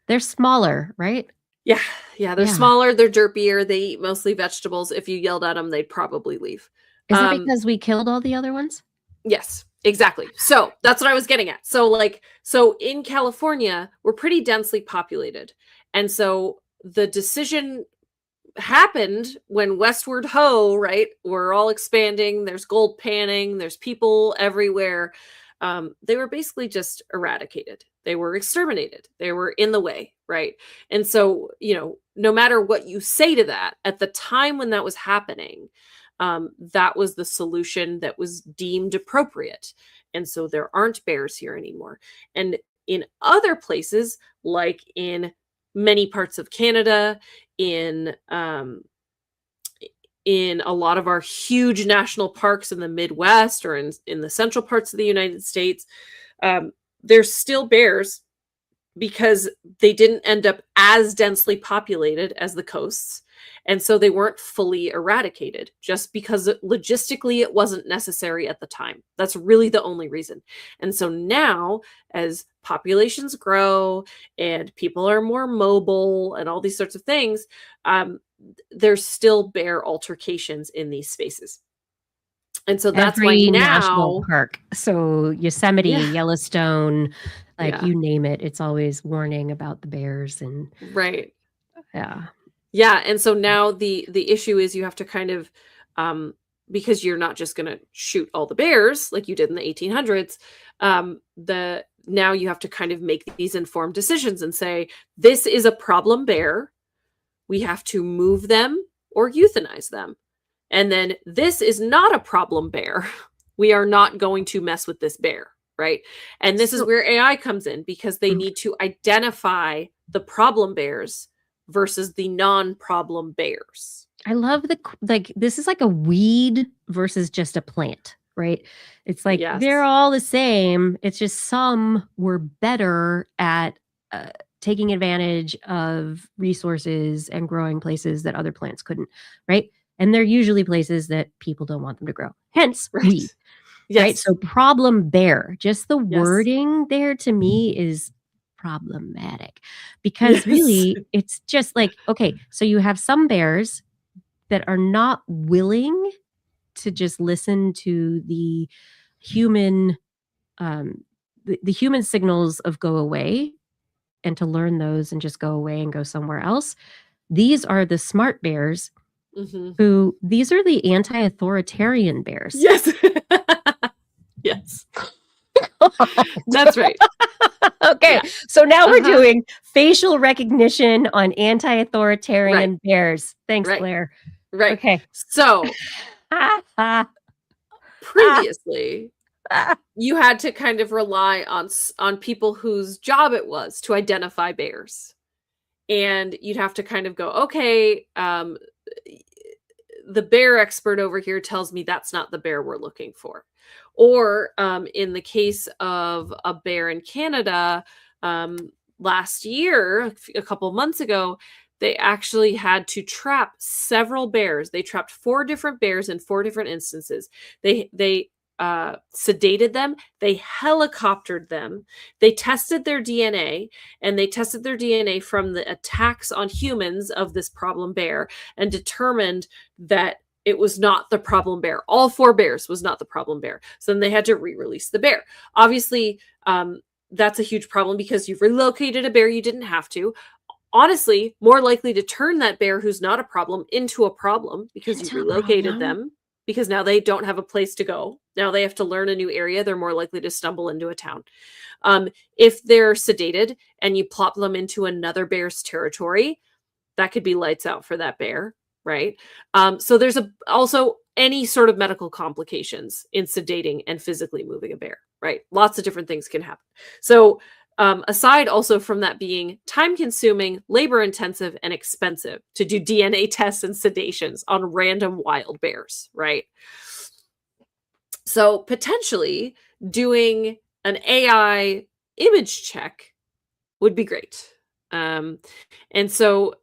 A: They're smaller, right?
B: Yeah. Yeah. They're smaller. They're derpier. They eat mostly vegetables. If you yelled at them, they'd probably leave.
A: Is it because we killed all the other ones?
B: Yes, exactly. So that's what I was getting at. So in California, we're pretty densely populated. And so the decision happened when westward ho, right? We're all expanding. There's gold panning. There's people everywhere. They were basically just eradicated. They were exterminated. They were in the way, right? And so, no matter what you say to that, at the time when that was happening, that was the solution that was deemed appropriate. And so there aren't bears here anymore. And in other places, like in many parts of Canada, in a lot of our huge national parks in the Midwest or in the central parts of the United States, there's still bears because they didn't end up as densely populated as the coasts. And so they weren't fully eradicated just because logistically it wasn't necessary at the time. That's really the only reason. And so now, as populations grow and people are more mobile and all these sorts of things, there's still bear altercations in these spaces. And so that's why now
A: national park. So Yosemite, Yellowstone, you name it, it's always warning about the bears and
B: Yeah. And so now the issue is you have to kind of, because you're not just going to shoot all the bears like you did in the 1800s, now you have to kind of make these informed decisions and say, this is a problem bear. We have to move them or euthanize them. And then this is not a problem bear. We are not going to mess with this bear, right? And this is where AI comes in, because they need to identify the problem bears versus the non-problem bears.
A: I love this is like a weed versus just a plant, right? It's like they're all the same. It's just some were better at taking advantage of resources and growing places that other plants couldn't, right? And they're usually places that people don't want them to grow. Hence, weed. Yes. Right? So problem bear, just the wording there to me is problematic, because really it's just like, okay, so you have some bears that are not willing to just listen to the human the human signals of go away and to learn those and just go away and go somewhere else. These are the smart bears who, these are the anti-authoritarian bears.
B: Yes. Yes. That's right.
A: Okay. So now we're doing facial recognition on anti-authoritarian bears. Thanks, Claire.
B: Right.
A: Okay.
B: So previously, you had to kind of rely on people whose job it was to identify bears. And you'd have to kind of go, okay, the bear expert over here tells me that's not the bear we're looking for. Or in the case of a bear in Canada, last year, a couple months ago, they actually had to trap several bears. They trapped 4 different bears in 4 different instances. They sedated them. They helicoptered them. They tested their DNA, and they tested their DNA from the attacks on humans of this problem bear, and determined that it was not the problem bear. All 4 bears was not the problem bear. So then they had to re-release the bear. Obviously, that's a huge problem because you've relocated a bear you didn't have to. Honestly, more likely to turn that bear who's not a problem into a problem because you relocated them, because now they don't have a place to go. Now they have to learn a new area. They're more likely to stumble into a town. If they're sedated and you plop them into another bear's territory, that could be lights out for that bear, right? So there's also any sort of medical complications in sedating and physically moving a bear, right? Lots of different things can happen. So aside also from that being time-consuming, labor-intensive, and expensive to do DNA tests and sedations on random wild bears, right? So potentially doing an AI image check would be great. And so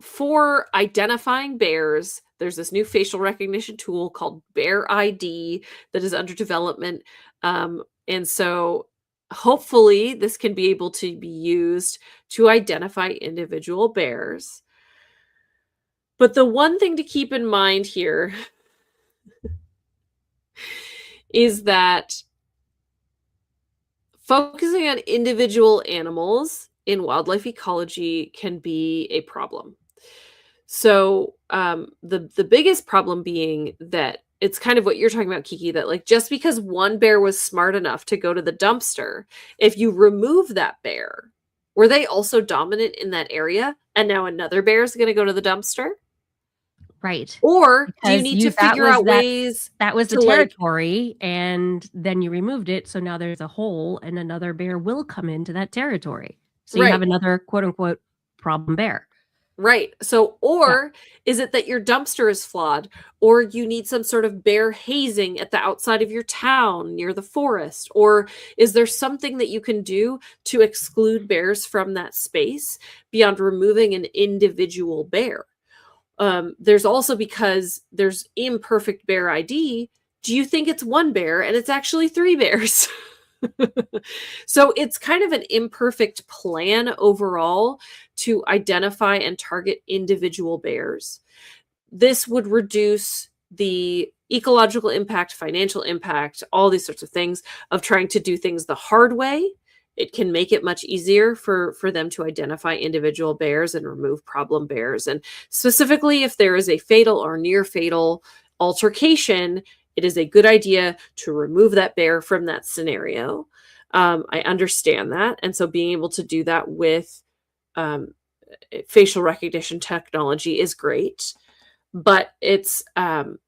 B: for identifying bears, there's this new facial recognition tool called Bear ID that is under development. And so hopefully this can be able to be used to identify individual bears. But the one thing to keep in mind here is that focusing on individual animals in wildlife ecology can be a problem. So the biggest problem being that it's kind of what you're talking about, Kiki, that like just because one bear was smart enough to go to the dumpster, if you remove that bear, were they also dominant in that area and now another bear is going to go to the dumpster?
A: Right.
B: Or do you
A: Because
B: need to figure out ways
A: that was the
B: to, like-
A: territory, and then you removed it, so now there's a hole and another bear will come into that territory. So you
B: Right.
A: have another quote unquote problem bear.
B: Right. So, or is it that your dumpster is flawed, or you need some sort of bear hazing at the outside of your town near the forest? Or is there something that you can do to exclude bears from that space beyond removing an individual bear? There's also, because there's imperfect bear ID, do you think it's one bear and it's actually 3 bears? So it's kind of an imperfect plan overall to identify and target individual bears. This would reduce the ecological impact, financial impact, all these sorts of things of trying to do things the hard way. It can make it much easier for them to identify individual bears and remove problem bears. And specifically, if there is a fatal or near fatal altercation, it is a good idea to remove that bear from that scenario. I understand that. And so being able to do that with facial recognition technology is great. But it's on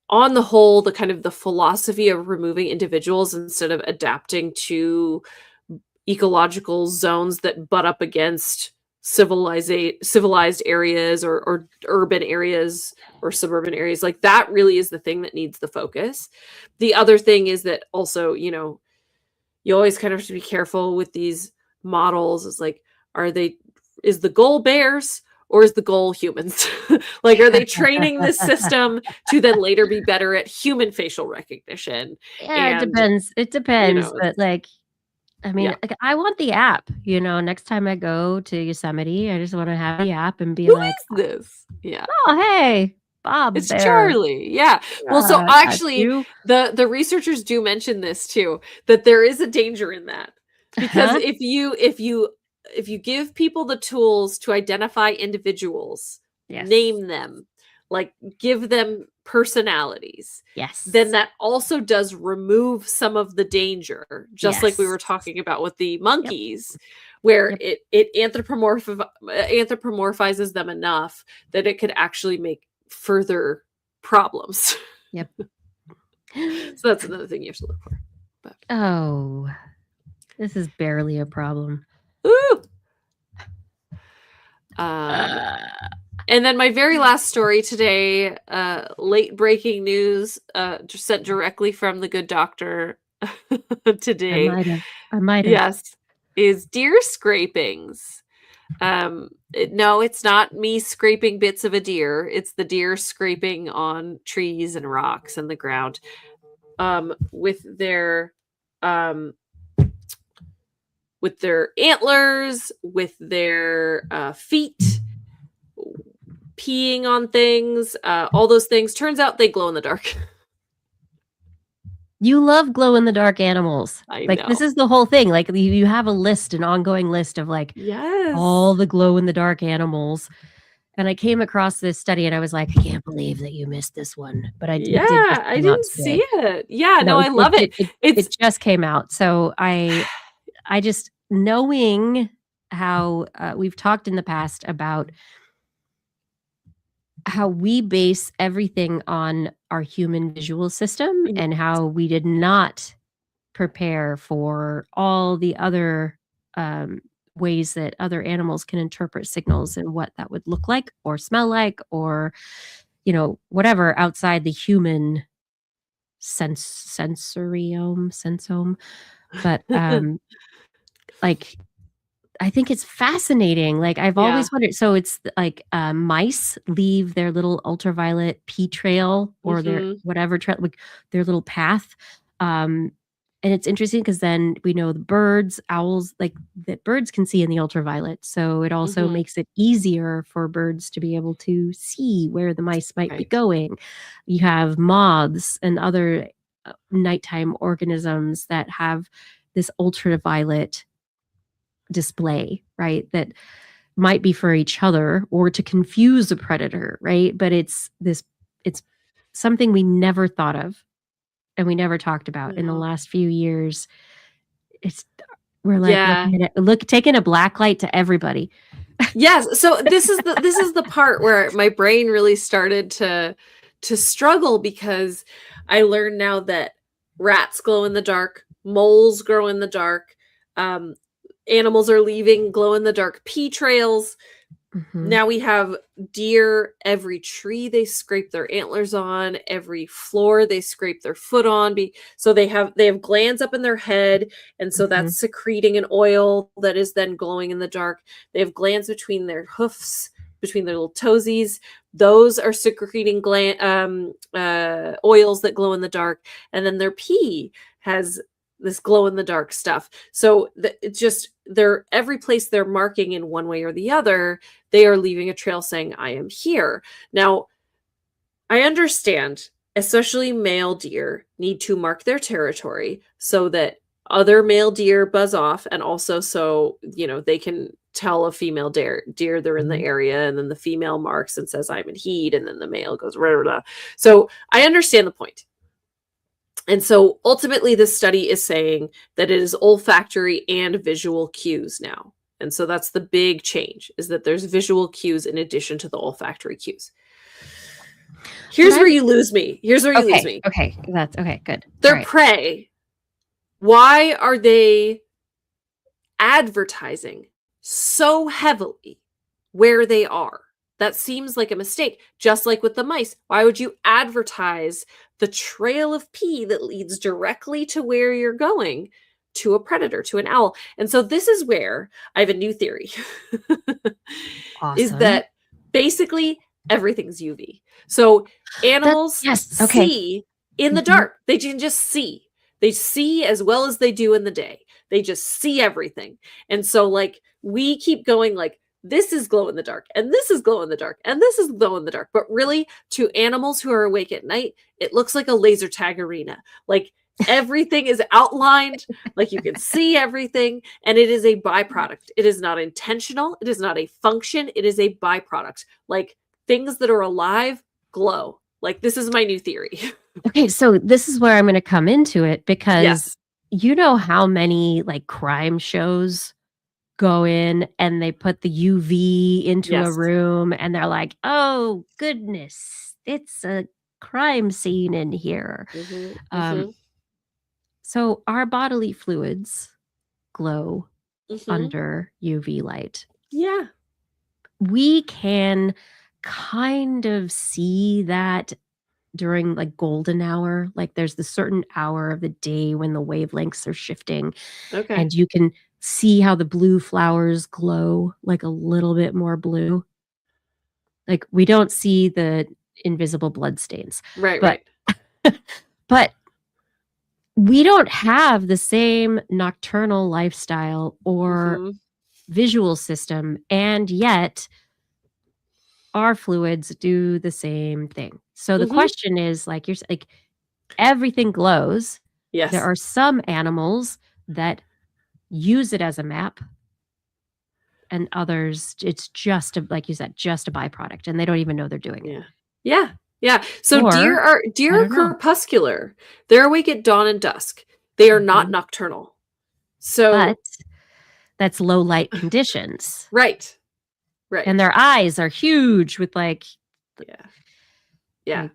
B: the whole, the kind of the philosophy of removing individuals instead of adapting to ecological zones that butt up against civilized areas or urban areas or suburban areas, like that really is the thing that needs the focus. The other thing is that also, you always kind of have to be careful with these models. Is like, is the goal bears or is the goal humans? Like, are they training this system to then later be better at human facial recognition?
A: Yeah, it depends. It depends, but like, I mean, like, I want the app, next time I go to Yosemite, I just want to have the app and be
B: Who
A: like,
B: is this? Yeah.
A: Oh, hey, Bob.
B: It's
A: Bear.
B: Charlie. Yeah. Well, so actually the researchers do mention this too, that there is a danger in that. Because if you give people the tools to identify individuals, name them, like give them personalities.
A: Yes.
B: Then that also does remove some of the danger, just like we were talking about with the monkeys, where it anthropomorphizes them enough that it could actually make further problems.
A: Yep.
B: So that's another thing you have to look for. But.
A: Oh, this is barely a problem.
B: Ooh. And then my very last story today, late breaking news, just sent directly from the good doctor today.
A: I might have.
B: Yes, is deer scrapings. No, it's not me scraping bits of a deer. It's the deer scraping on trees and rocks and the ground, with their antlers, with their feet, peeing on things, all those things. Turns out they glow in the dark.
A: You love glow-in-the-dark animals.
B: I
A: Like, this
B: know.
A: is the whole thing. Like, you have a list, an ongoing list of, like,
B: Yes.
A: all the glow-in-the-dark animals. And I came across this study, and I was like, "I can't believe that you missed this one." But it did just
B: Yeah, I
A: come out
B: didn't
A: today.
B: see it. Yeah, no,
A: No,
B: I love it.
A: it
B: It's
A: just came out. So I just knowing how we've talked in the past about how we base everything on our human visual system
B: Yes.
A: and how we did not prepare for all the other ways that other animals can interpret signals and what that would look like or smell like, or whatever outside the human sensome. But like, I think it's fascinating. Like, I've
B: Yeah.
A: always wondered. So it's like mice leave their little ultraviolet pee trail or their
B: Mhm.
A: whatever trail, like their little path. And it's interesting because then we know the birds, owls, like that birds can see in the ultraviolet. So it also
B: Mhm.
A: makes it easier for birds to be able to see where the mice might be
B: Right.
A: going. You have moths and other nighttime organisms that have this ultraviolet display, right? That might be for each other or to confuse a predator, right? But it's something we never thought of and we never talked about in the
B: No.
A: last few years. We're like
B: Yeah.
A: taking a black light to everybody.
B: Yes. So this is the part where my brain really started to struggle, because I learned now that rats glow in the dark, moles glow in the dark, animals are leaving glow in the dark pee trails.
A: Mhm.
B: Now we have deer, every tree they scrape their antlers on, every floor they scrape their foot on. So they have glands up in their head, and so
A: Mhm.
B: that's secreting an oil that is then glowing in the dark. They have glands between their hoofs, between their little toesies. Those are secreting oils that glow in the dark, and then their pee has this glow in the dark stuff. So it's just every place they're marking in one way or the other, they are leaving a trail saying, I am here. Now, I understand, especially male deer need to mark their territory so that other male deer buzz off, and also so, they can tell a female deer they're in the
A: Mhm.
B: area, and then the female marks and says, I'm in heat, and then the male goes, rah, rah, rah. So I understand the point. And so ultimately, this study is saying that it is olfactory and visual cues now. And so that's the big change, is that there's visual cues in addition to the olfactory cues. Here's where you lose me.
A: Okay. That's okay. Good.
B: They're
A: All right.
B: prey. Why are they advertising so heavily where they are? That seems like a mistake. Just like with the mice, why would you advertise the trail of pee that leads directly to where you're going, to a predator, to an owl? And so this is where I have a new theory. Is
A: Awesome.
B: that basically everything's UV. So animals
A: Okay.
B: see in the
A: Mhm.
B: dark. They can just see. They see as well as they do in the day. They just see everything. And so, like, we keep going like, this is glow in the dark, and this is glow in the dark, and this is glow in the dark. But really, to animals who are awake at night, it looks like a laser tag arena. Like, everything is outlined, like you can see everything, and it is a byproduct. It is not intentional. It is not a function. It is a byproduct. Like, things that are alive glow. Like, this is my new theory.
A: Okay, so this is where I'm going to come into it, because
B: Yes.
A: you know how many like crime shows go in and they put the UV into a
B: Yes.
A: room and they're like, "Oh goodness, it's a crime scene in here."
B: Mhm,
A: Um,
B: mhm,
A: so our bodily fluids glow
B: mhm.
A: under UV light.
B: Yeah.
A: We can kind of see that during like golden hour. Like, there's the certain hour of the day when the wavelengths are shifting
B: Okay.
A: and you can see how the blue flowers glow like a little bit more blue. Like, we don't see the invisible blood stains,
B: Right,
A: but
B: right.
A: but we don't have the same nocturnal lifestyle or
B: Mhm.
A: visual system, and yet our fluids do the same thing. So the
B: Mhm.
A: question is, like, everything glows.
B: Yes.
A: There are some animals that use it as a map, and others, it's just like you said, just a byproduct, and they don't even know they're doing it.
B: Yeah. Yeah. Yeah. So
A: Or,
B: deer
A: I
B: are
A: don't know.
B: crepuscular. They're awake at dawn and dusk. They are not
A: Mhm.
B: nocturnal. So
A: But that's low light conditions.
B: right. Right.
A: And their eyes are huge with like
B: Yeah. Yeah.
A: like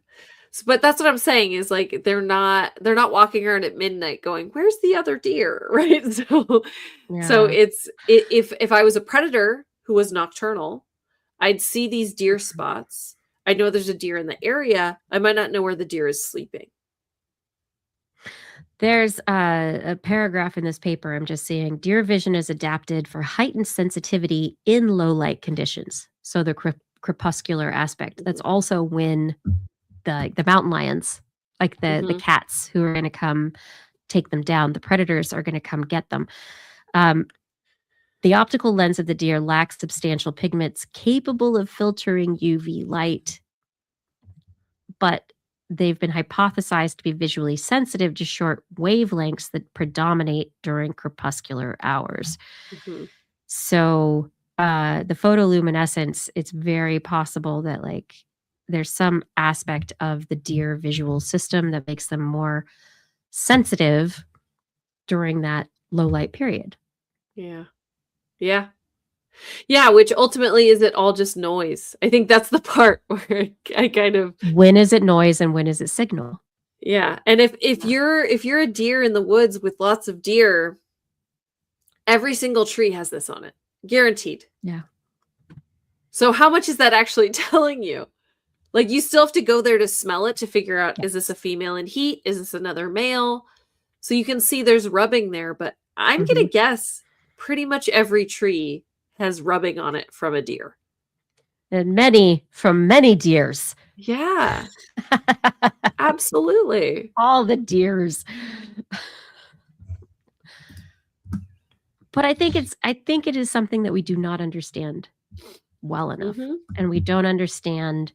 B: But that's what I'm saying is like they're not walking around at midnight going, "Where's the other deer?" Right? So
A: yeah.
B: it's if I was a predator who was nocturnal, I'd see these deer spots. I know there's a deer in the area. I might not know where the deer is sleeping.
A: There's a paragraph in this paper I'm just seeing. Deer vision is adapted for heightened sensitivity in low light conditions. So the crepuscular aspect. That's also when the mountain lions, like the
B: Mhm.
A: cats who are going to come take them down, the predators are going to come get them. The optical lens of the deer lacks substantial pigments capable of filtering UV light, but they've been hypothesized to be visually sensitive to short wavelengths that predominate during crepuscular hours.
B: Mhm.
A: So, the photoluminescence, it's very possible that like there's some aspect of the deer visual system that makes them more sensitive during that low light period.
B: Yeah. Yeah. Yeah, which ultimately is it all just noise. I think that's the part where I kind of
A: When is it noise and when is it signal?
B: yeah. And if you're a deer in the woods with lots of deer, every single tree has this on it. Guaranteed.
A: Yeah.
B: So how much is that actually telling you? Like you still have to go there to smell it to figure out is this a
A: Yes.
B: female in heat? Is this another male? So you can see there's rubbing there, but I'm going to
A: Mhm.
B: guess pretty much every tree has rubbing on it from a deer.
A: And from many deers.
B: Yeah, absolutely.
A: All the deers. But I think it is something that we do not understand well enough.
B: Mhm.
A: And we don't understand,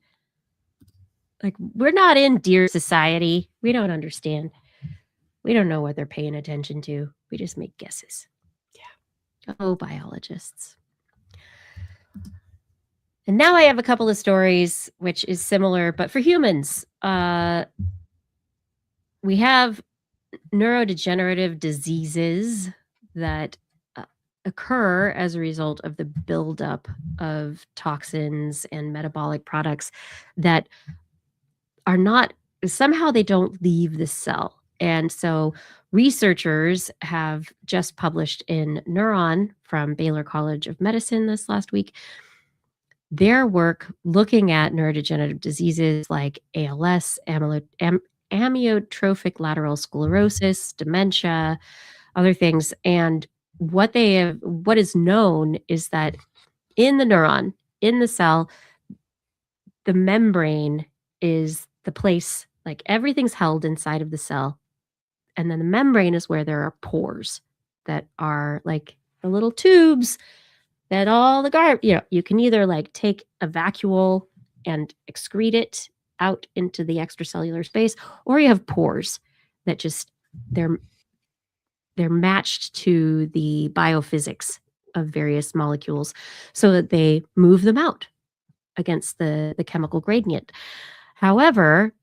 A: like, we're not in deer society. We don't understand. We don't know what they're paying attention to. We just make guesses.
B: Yeah.
A: Oh, biologists. And now I have a couple of stories which is similar, but for humans. We have neurodegenerative diseases that occur as a result of the buildup of toxins and metabolic products that are not, somehow they don't leave the cell. And so researchers have just published in Neuron from Baylor College of Medicine this last week their work looking at neurodegenerative diseases like ALS, amyotrophic lateral sclerosis, dementia, other things. And what is known is that in the neuron, in the cell, the membrane is the place, like everything's held inside of the cell. And then the membrane is where there are pores that are like the little tubes that all the garbage, you can either like take a vacuole and excrete it out into the extracellular space, or you have pores that just they're matched to the biophysics of various molecules so that they move them out against the chemical gradient. However,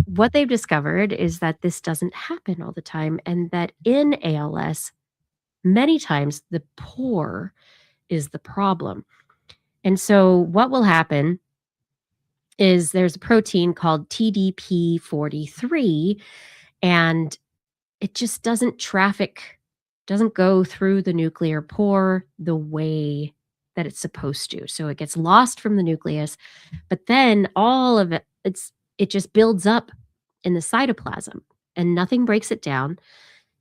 A: what they've discovered is that this doesn't happen all the time, and that in ALS, many times the pore is the problem. And so what will happen is there's a protein called TDP43, and it just doesn't go through the nuclear pore the way that it's supposed to. So it gets lost from the nucleus, but then all of it just builds up in the cytoplasm, and nothing breaks it down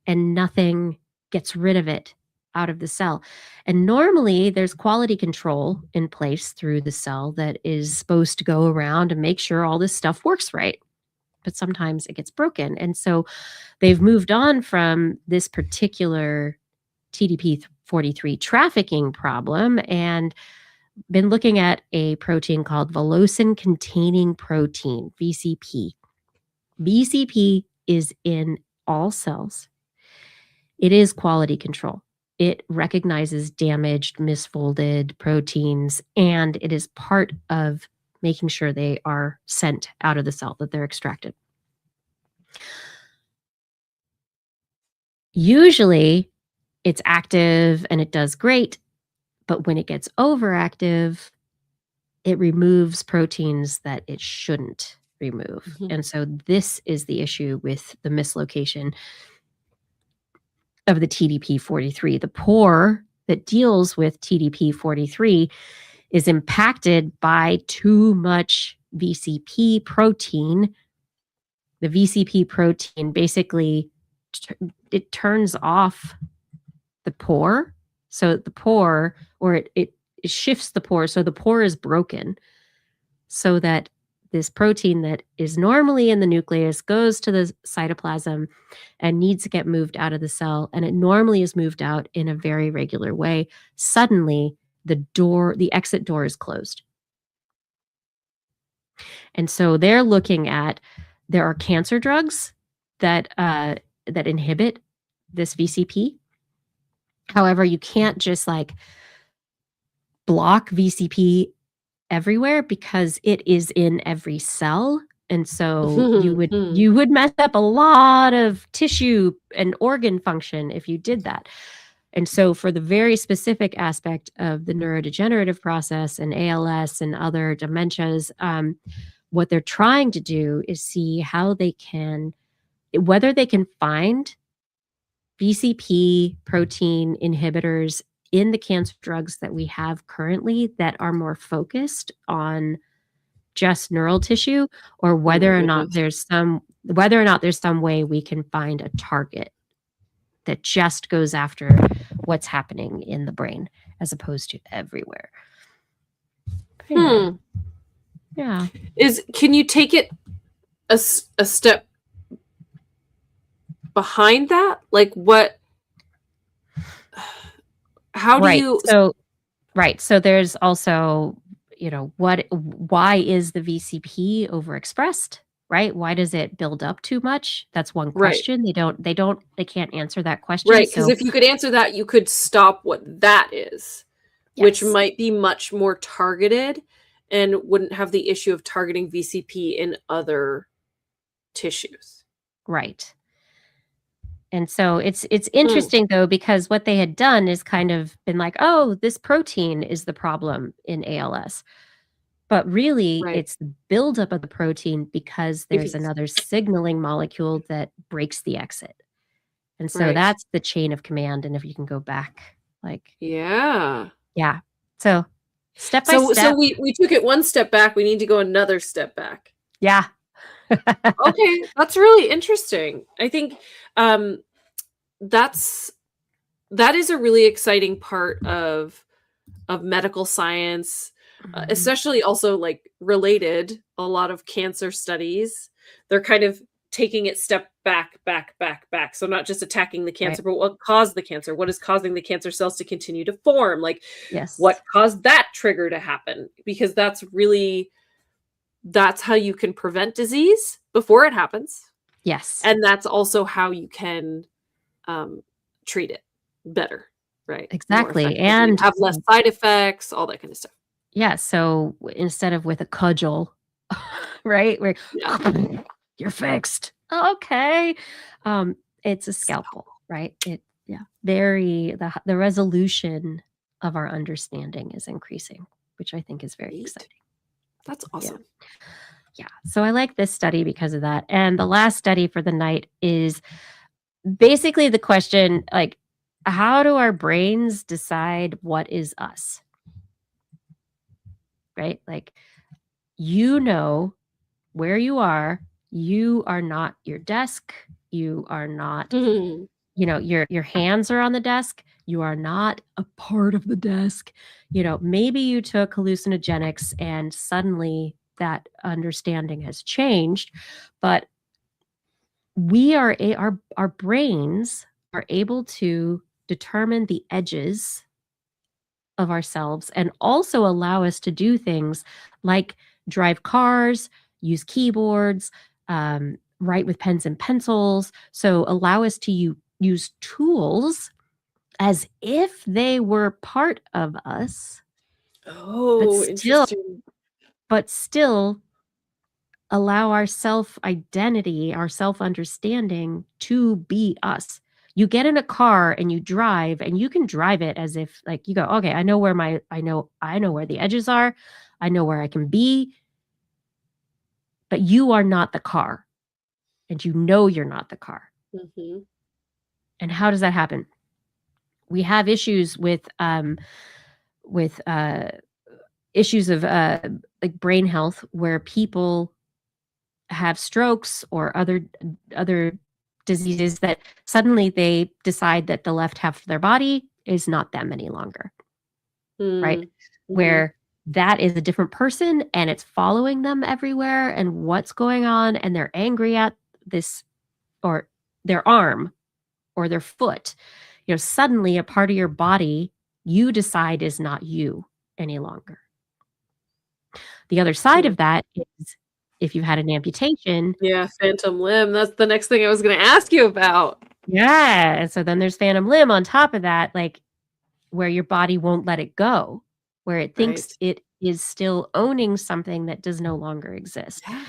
A: and nothing gets rid of it out of the cell. And normally there's quality control in place through the cell that is supposed to go around and make sure all this stuff works right. But sometimes it gets broken. And so they've moved on from this particular TDP43 trafficking problem, and been looking at a protein called velocin-containing protein, VCP. VCP is in all cells. It is quality control. It recognizes damaged, misfolded proteins, and it is part of making sure they are sent out of the cell, that they're extracted. Usually, it's active and it does great, but when it gets overactive, it removes proteins that it shouldn't remove. And so this is the issue with the mislocation of the TDP43. The pore that deals with TDP43 is impacted by too much VCP protein. The VCP protein basically it turns off the pore. So the pore, or it shifts the pore. So the pore is broken so that this protein that is normally in the nucleus goes to the cytoplasm and needs to get moved out of the cell. And it normally is moved out in a very regular way. Suddenly, the exit door is closed. And so they're looking at, there are cancer drugs that inhibit this VCP. However, you can't just like block VCP everywhere because it is in every cell. And so you would mess up a lot of tissue and organ function if you did that. And so for the very specific aspect of the neurodegenerative process and ALS and other dementias, what they're trying to do is see how they can, whether they can find VCP protein inhibitors in the cancer drugs that we have currently that are more focused on just neural tissue, or whether or not there's some way we can find a target that just goes after what's happening in the brain as opposed to everywhere. Anyway, yeah.
B: Can you take it a step behind that? Like what? How do you?
A: So there's also, why is the VCP overexpressed? Right? Why does it build up too much? That's one question. Right. They can't answer that question.
B: Right. Because if you could answer that, you could stop what that is, yes, which might be much more targeted and wouldn't have the issue of targeting VCP in other tissues.
A: Right. And so it's interesting though, because what they had done is kind of been like, oh, this protein is the problem in ALS. But really, it's the buildup of the protein because there's another signaling molecule that breaks the exit. And so that's the chain of command. And if you can go back,
B: Yeah.
A: So step by step.
B: So we took it one step back. We need to go another step back.
A: Yeah.
B: Okay. That's really interesting. I think that is a really exciting part of medical science. Especially also like related, a lot of cancer studies, they're kind of taking it step back. So not just attacking the cancer, but what caused the cancer? What is causing the cancer cells to continue to form? Like, what caused that trigger to happen? Because that's how you can prevent disease before it happens.
A: Yes.
B: And that's also how you can treat it better, right?
A: Exactly. And
B: have less side effects, all that kind of stuff.
A: Yeah. So instead of with a cudgel, right? Where you're fixed. Oh, okay. It's a scalpel, right? The resolution of our understanding is increasing, which I think is very exciting.
B: That's awesome.
A: Yeah. So I like this study because of that. And the last study for the night is basically the question, like, how do our brains decide what is us? Right? Like, where you are not your desk. You are not, your hands are on the desk. You are not a part of the desk. Maybe you took hallucinogenics and suddenly that understanding has changed, but our brains are able to determine the edges of ourselves and also allow us to do things like drive cars, use keyboards, write with pens and pencils. So allow us to use tools as if they were part of us,
B: Oh, interesting.
A: but still allow our self-identity, our self-understanding to be us. You get in a car and you drive, and you can drive it as if like you go, okay, I know where the edges are. I know where I can be. But you are not the car. And you know you're not the car.
B: Mm-hmm.
A: And how does that happen? We have issues with issues of like brain health where people have strokes or other diseases that suddenly they decide that the left half of their body is not them any longer. Right?
B: Mm-hmm.
A: Where that is a different person and it's following them everywhere and what's going on, and they're angry at this or their arm or their foot. You know, suddenly a part of your body you decide is not you any longer. The other side of that is if you've had an amputation.
B: Yeah, phantom limb. That's the next thing I was going to ask you about.
A: Yeah. And so then there's phantom limb on top of that, like where your body won't let it go, where it thinks it is still owning something that does no longer exist.
B: Yeah.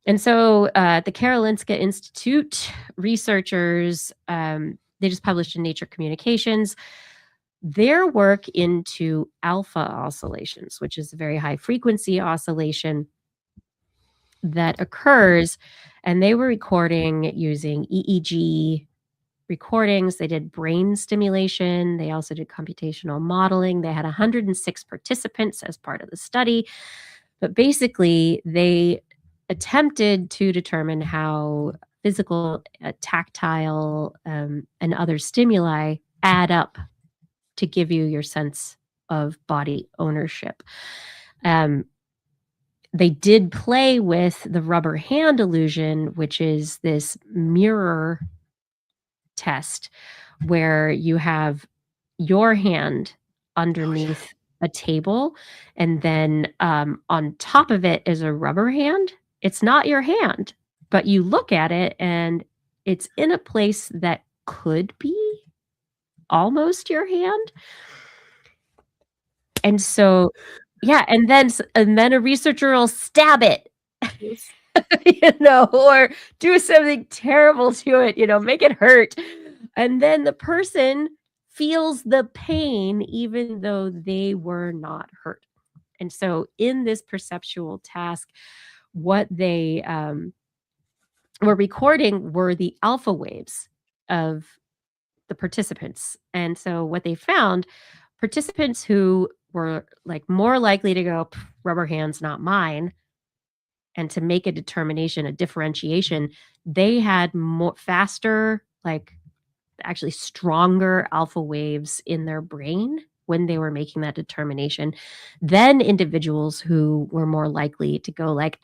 A: And so at the Karolinska Institute, researchers, they just published in Nature Communications their work into alpha oscillations, which is a very high frequency oscillation that occurs. And they were recording using EEG recordings. They did brain stimulation. They also did computational modeling. They had 106 participants as part of the study. But basically, they attempted to determine how physical, tactile, and other stimuli add up to give you your sense of body ownership. They did play with the rubber hand illusion, which is this mirror test where you have your hand underneath a table, and then on top of it is a rubber hand. It's not your hand, but you look at it and it's in a place that could be almost your hand. And so, yeah, and then a researcher will stab it, or do something terrible to it, make it hurt. And then the person feels the pain even though they were not hurt. And so in this perceptual task, what they were recording were the alpha waves of the participants. And so what they found, participants who were like more likely to go, rubber hands, not mine, and to make a determination, a differentiation, they had more faster, like actually stronger alpha waves in their brain when they were making that determination than individuals who were more likely to go like,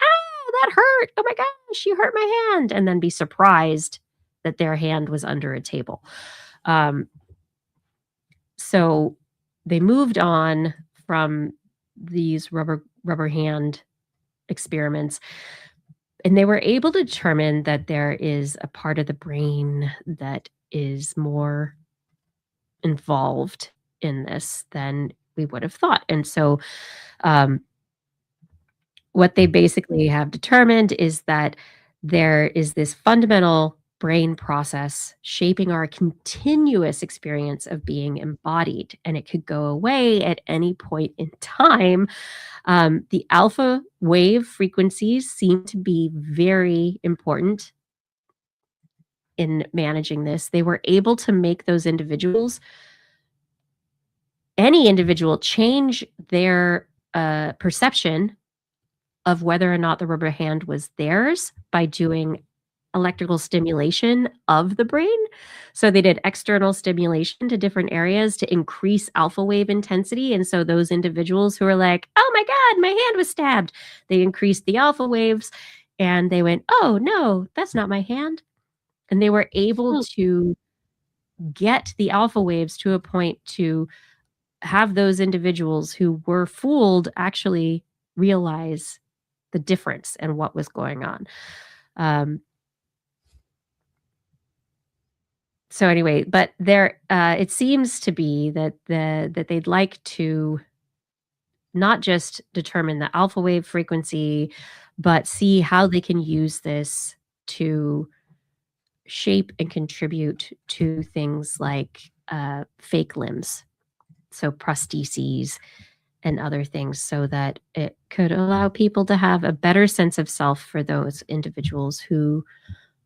A: that hurt. Oh my gosh, you hurt my hand. And then be surprised that their hand was under a table. So they moved on from these rubber hand experiments, and they were able to determine that there is a part of the brain that is more involved in this than we would have thought. And so what they basically have determined is that there is this fundamental brain process shaping our continuous experience of being embodied, and it could go away at any point in time. The alpha wave frequencies seem to be very important in managing this. They were able to make those individuals, any individual, change their perception of whether or not the rubber hand was theirs by doing electrical stimulation of the brain. So they did external stimulation to different areas to increase alpha wave intensity. And so those individuals who are like, oh my God, my hand was stabbed, they increased the alpha waves and they went, oh no, that's not my hand. And they were able to get the alpha waves to a point to have those individuals who were fooled actually realize the difference and what was going on. So anyway, but there, it seems to be that that they'd like to not just determine the alpha wave frequency, but see how they can use this to shape and contribute to things like fake limbs, so prostheses and other things, so that it could allow people to have a better sense of self for those individuals who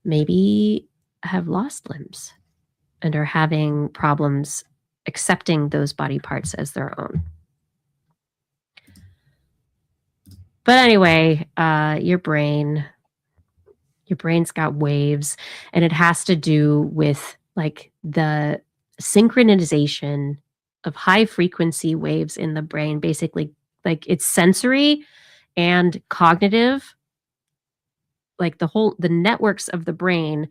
A: maybe have lost limbs and are having problems accepting those body parts as their own. But anyway, your brain's got waves, and it has to do with like the synchronization of high frequency waves in the brain, basically like it's sensory and cognitive, like the networks of the brain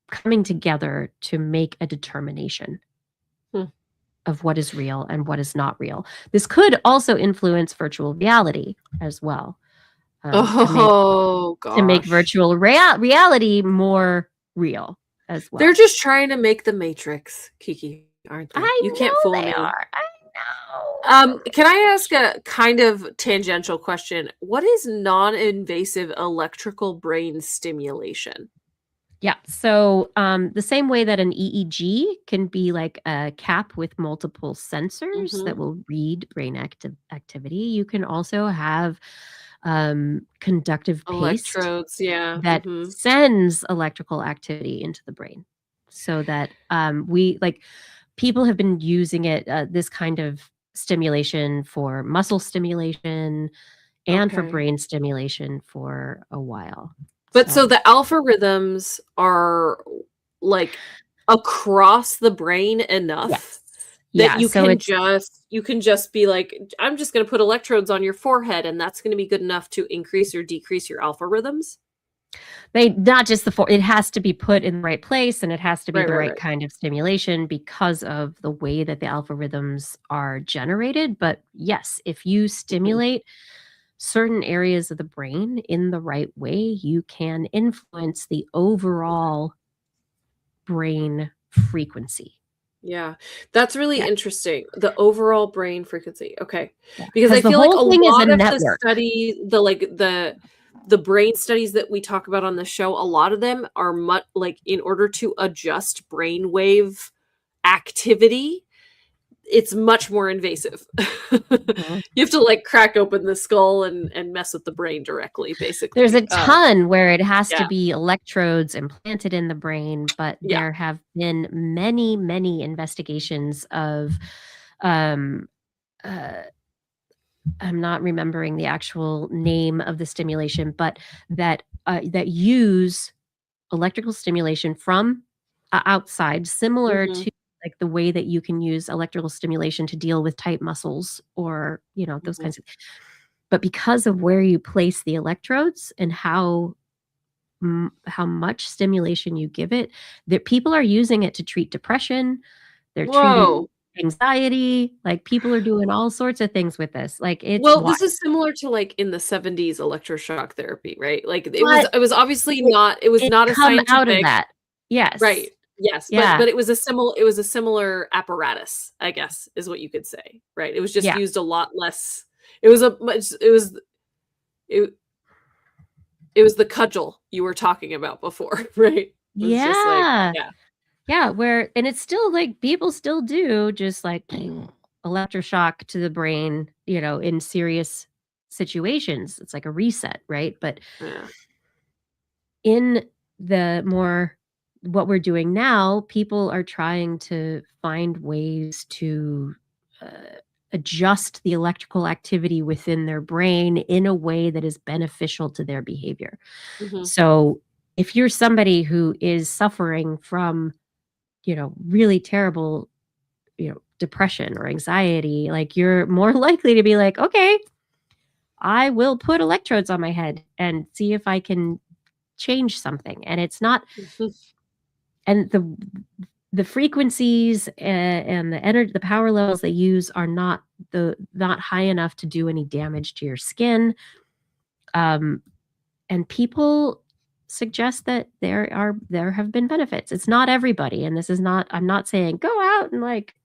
A: coming together to make a determination of what is real and what is not real. This could also influence virtual reality as well. To make virtual reality more real as well.
B: They're just trying to make the Matrix, Kiki, aren't they? You can't fool me.
A: I know.
B: Can I ask a kind of tangential question? What is non-invasive electrical brain stimulation?
A: Yeah. So the same way that an EEG can be like a cap with multiple sensors that will read brain activity, you can also have conductive paste
B: electrodes,
A: that sends electrical activity into the brain, so that people have been using it, this kind of stimulation for muscle stimulation and for brain stimulation for a while.
B: But so the alpha rhythms are like across the brain enough that you can just be like, I'm just going to put electrodes on your forehead, and that's going to be good enough to increase or decrease your alpha rhythms.
A: Not just it has to be put in the right place, and it has to be the right kind of stimulation because of the way that the alpha rhythms are generated. But yes, if you stimulate certain areas of the brain in the right way, you can influence the overall brain frequency.
B: Yeah, that's really interesting. The overall brain frequency. Okay. Because I feel like a lot of the study, the brain studies that we talk about on the show, a lot of them are like in order to adjust brainwave activity, it's much more invasive. You have to like crack open the skull and mess with the brain directly, basically.
A: There's a ton where it has to be electrodes implanted in the brain, but there have been many, many investigations of I'm not remembering the actual name of the stimulation, but that use electrical stimulation from outside, similar to like the way that you can use electrical stimulation to deal with tight muscles or, those kinds of, but because of where you place the electrodes and how much stimulation you give it, that people are using it to treat depression. They're treating anxiety. Like people are doing all sorts of things with this. Like it's
B: this is similar to like in the 70s electroshock therapy, right? Like it was obviously not a scientific
A: out of that. Yes.
B: Right. Yes, but it was a similar apparatus, I guess, is what you could say, right? It was just used a lot less. It was the cudgel you were talking about before, right?
A: Yeah. And it's still like people still do just like electroshock to the brain, in serious situations. It's like a reset, right? But in the more what we're doing now, people are trying to find ways to adjust the electrical activity within their brain in a way that is beneficial to their behavior. So if you're somebody who is suffering from, really terrible, depression or anxiety, like you're more likely to be like, okay, I will put electrodes on my head and see if I can change something. And it's not, and the frequencies and the energy, the power levels they use are not high enough to do any damage to your skin. And people suggest that there have been benefits. It's not everybody, and this is not. I'm not saying go out and like,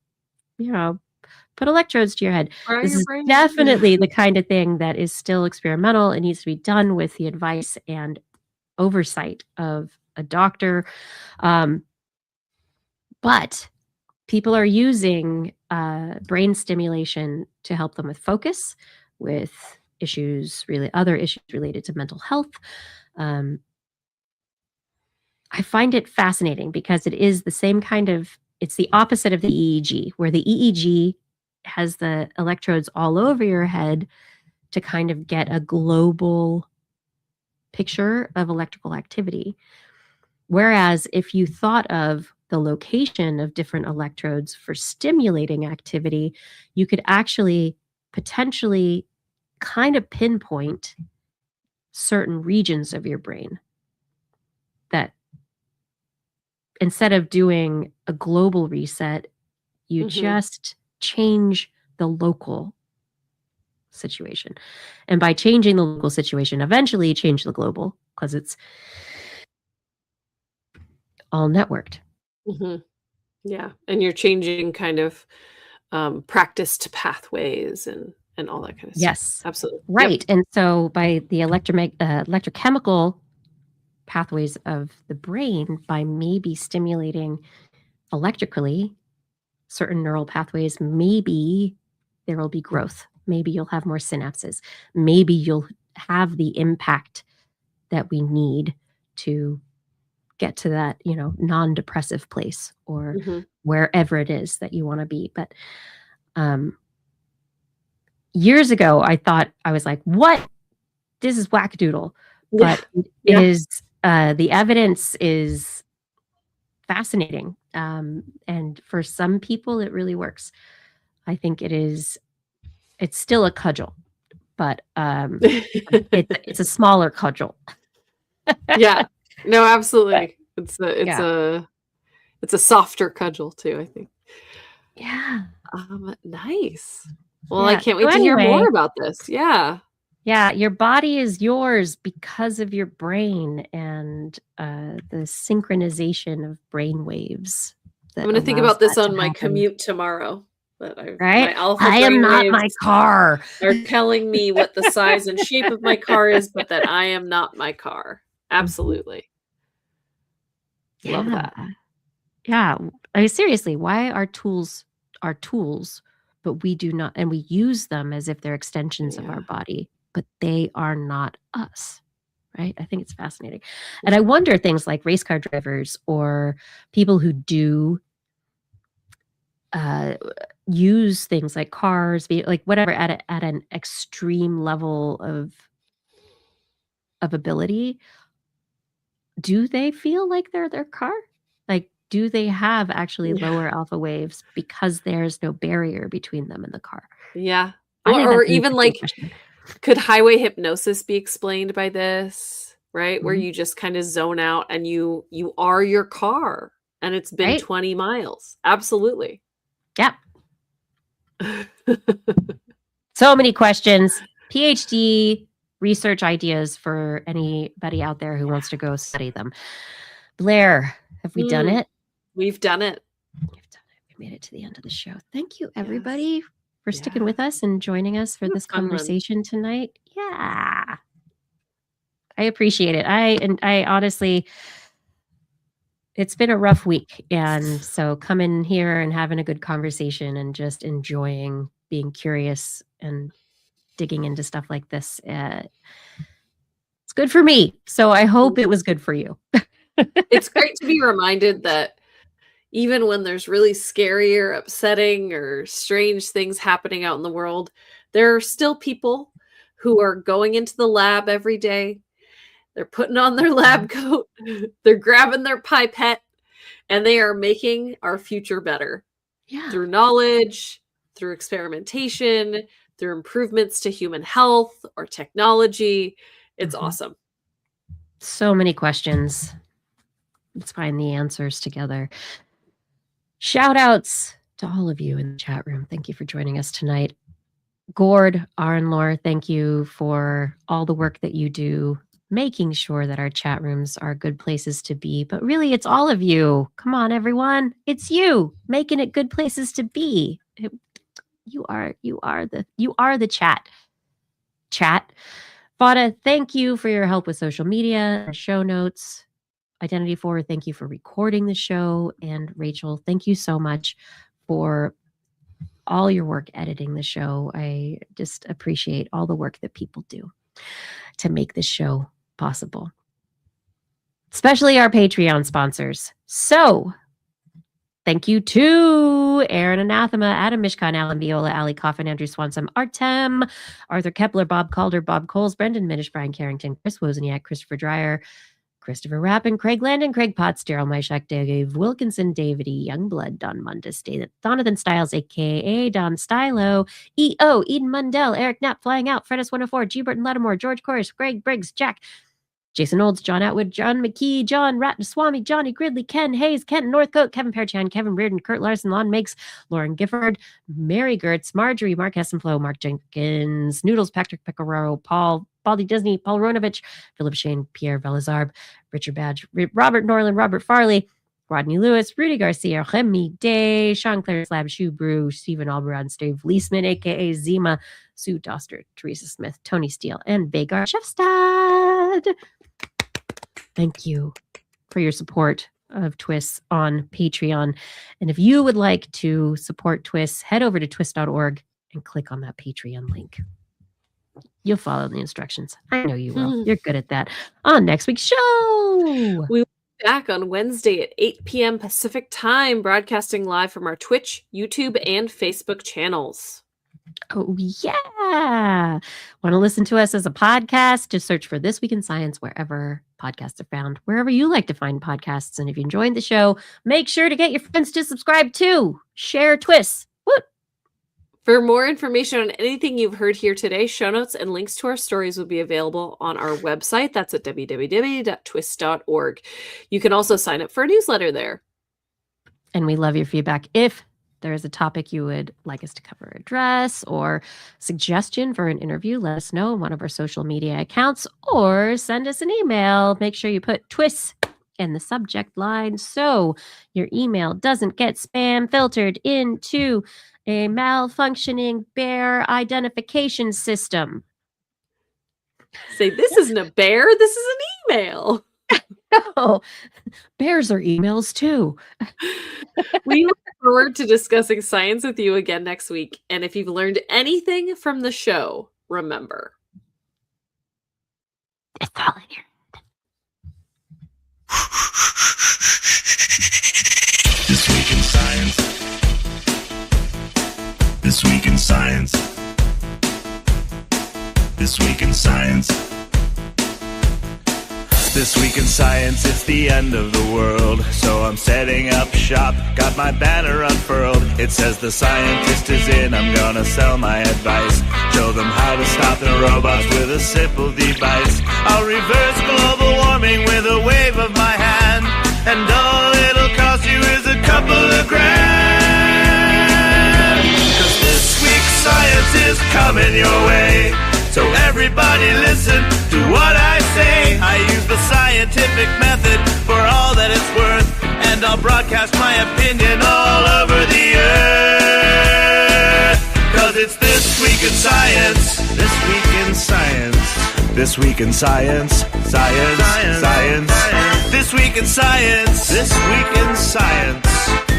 A: put electrodes to your head. This is definitely the kind of thing that is still experimental. It needs to be done with the advice and oversight of a doctor. But people are using brain stimulation to help them with focus, with other issues related to mental health. I find it fascinating because it is the same it's the opposite of the EEG, where the EEG has the electrodes all over your head to kind of get a global picture of electrical activity. Whereas if you thought of the location of different electrodes for stimulating activity, you could actually potentially kind of pinpoint certain regions of your brain that instead of doing a global reset, you just change the local situation. And by changing the local situation, eventually you change the global because it's all networked.
B: Yeah. And you're changing kind of practiced pathways and all that kind of stuff.
A: Yes.
B: Absolutely.
A: Right. Yep. And so by the electrochemical pathways of the brain, by maybe stimulating electrically certain neural pathways, maybe there will be growth. Maybe you'll have more synapses. Maybe you'll have the impact that we need to get to that, non-depressive place or wherever it is that you want to be. But years ago, I was like, what? This is wackadoodle. But it is, the evidence is fascinating. And for some people, it really works. I think it's still a cudgel, but it's a smaller cudgel.
B: Yeah. No, absolutely. It's a softer cudgel too, I think.
A: Yeah.
B: Nice. Well, I can't wait to hear more about this. Yeah.
A: Yeah, your body is yours because of your brain and the synchronization of brain waves.
B: I'm going to think about this on my commute tomorrow.
A: Right? I am not my car.
B: Are telling me what the size and shape of my car is, but that I am not my car. Absolutely. Love that.
A: Yeah. I mean, seriously, why are tools, but we do not, and we use them as if they're extensions of our body, but they are not us. Right? I think it's fascinating. And I wonder things like race car drivers or people who do use things like cars, like whatever, at an extreme level of ability. Do they feel like they're their car? Like, do they have actually lower alpha waves because there's no barrier between them and the car?
B: Yeah. Or even like, could highway hypnosis be explained by this? Right? Where you just kind of zone out and you are your car and it's been 20 miles. Absolutely.
A: Yep. So many questions. PhD research ideas for anybody out there who wants to go study them. Blair, have we done it?
B: We've done it.
A: We made it to the end of the show. Thank you, everybody, for sticking with us and joining us for this conversation tonight. Yeah. I appreciate it. I honestly, it's been a rough week. And so coming here and having a good conversation and just enjoying being curious and digging into stuff like this, it's good for me. So I hope it was good for you.
B: It's great to be reminded that even when there's really scary or upsetting or strange things happening out in the world, there are still people who are going into the lab every day. They're putting on their lab coat, they're grabbing their pipette, and they are making our future better through knowledge, through experimentation, through improvements to human health or technology. It's awesome.
A: So many questions. Let's find the answers together. Shout outs to all of you in the chat room. Thank you for joining us tonight. Gord, Arnlor, thank you for all the work that you do, making sure that our chat rooms are good places to be. But really, it's all of you. Come on, everyone. It's you making it good places to be. You are the chat. Chat. Vada, thank you for your help with social media and show notes. Identity Forward, thank you for recording the show. And Rachel, thank you so much for all your work editing the show. I just appreciate all the work that people do to make this show possible, especially our Patreon sponsors. So thank you to Aaron Anathema, Adam Mishkan, Alan Viola, Ali Coffin, Andrew Swanson, Artem, Arthur Kepler, Bob Calder, Bob Coles, Brendan Minish, Brian Carrington, Chris Wozniak, Christopher Dreyer, Christopher Rappin, Craig Landon, Craig Potts, Daryl Myshak, Dave Wilkinson, David E. Youngblood, Don Mundus, Donathan Styles, a.k.a. Don Stylo, E.O., Eden Mundell, Eric Knapp, Flying Out, Fredis104, G. Burton Lattimore, George Corrish, Greg Briggs, Jack, Jason Olds, John Atwood, John McKee, John Ratnaswamy, Johnny Gridley, Ken Hayes, Kent Northcote, Kevin Perchan, Kevin Reardon, Kurt Larson, Lon Makes, Lauren Gifford, Mary Gertz, Marjorie, Mark Hessenflow, Mark Jenkins, Noodles, Patrick Pecoraro, Paul, Baldy Disney, Paul Ronovich, Philip Shane, Pierre Velazarb, Richard Badge, Robert Norland, Robert Farley, Rodney Lewis, Rudy Garcia, Remy Day, Sean Clare Slab, Shoe Brew, Stephen Alberon, Steve Leisman, aka Zima, Sue Doster, Teresa Smith, Tony Steele, and Vagar Shefstad. Thank you for your support of TWIS on Patreon. And if you would like to support TWIS, head over to twis.org and click on that Patreon link. You'll follow the instructions. I know you will. You're good at that. On next week's show,
B: we will be back on Wednesday at 8 p.m. Pacific time, broadcasting live from our Twitch, YouTube, and Facebook channels.
A: Oh, yeah. Want to listen to us as a podcast? Just search for This Week in Science wherever podcasts are found, wherever you like to find podcasts. And if you enjoyed the show, make sure to get your friends to subscribe too. Share TWIS. Whoop.
B: For more information on anything you've heard here today, show notes and links to our stories will be available on our website. That's at www.twis.org. You can also sign up for a newsletter there.
A: And we love your feedback. If there is a topic you would like us to cover, address, or suggestion for an interview, let us know on one of our social media accounts or send us an email. Make sure you put TWIS in the subject line so your email doesn't get spam filtered into a malfunctioning bear identification system.
B: Say, this isn't a bear, this is an email.
A: No, bears are emails too.
B: We look forward to discussing science with you again next week. And if you've learned anything from the show, remember,
A: it's all in your
C: This week in science. This week in science. This week in science. This week in science, it's the end of the world. So I'm setting up shop, got my banner unfurled. It says the scientist is in, I'm gonna sell my advice. Show them how to stop the robots with a simple device. I'll reverse global warming with a wave of my hand. And all it'll cost you is a couple of grand. 'Cause this week's science is coming your way. So everybody listen to what I say. I use the scientific method for all that it's worth. And I'll broadcast my opinion all over the earth. 'Cause it's This Week in Science. This Week in Science. This Week in Science. Science. Science. This Week in Science. This Week in Science.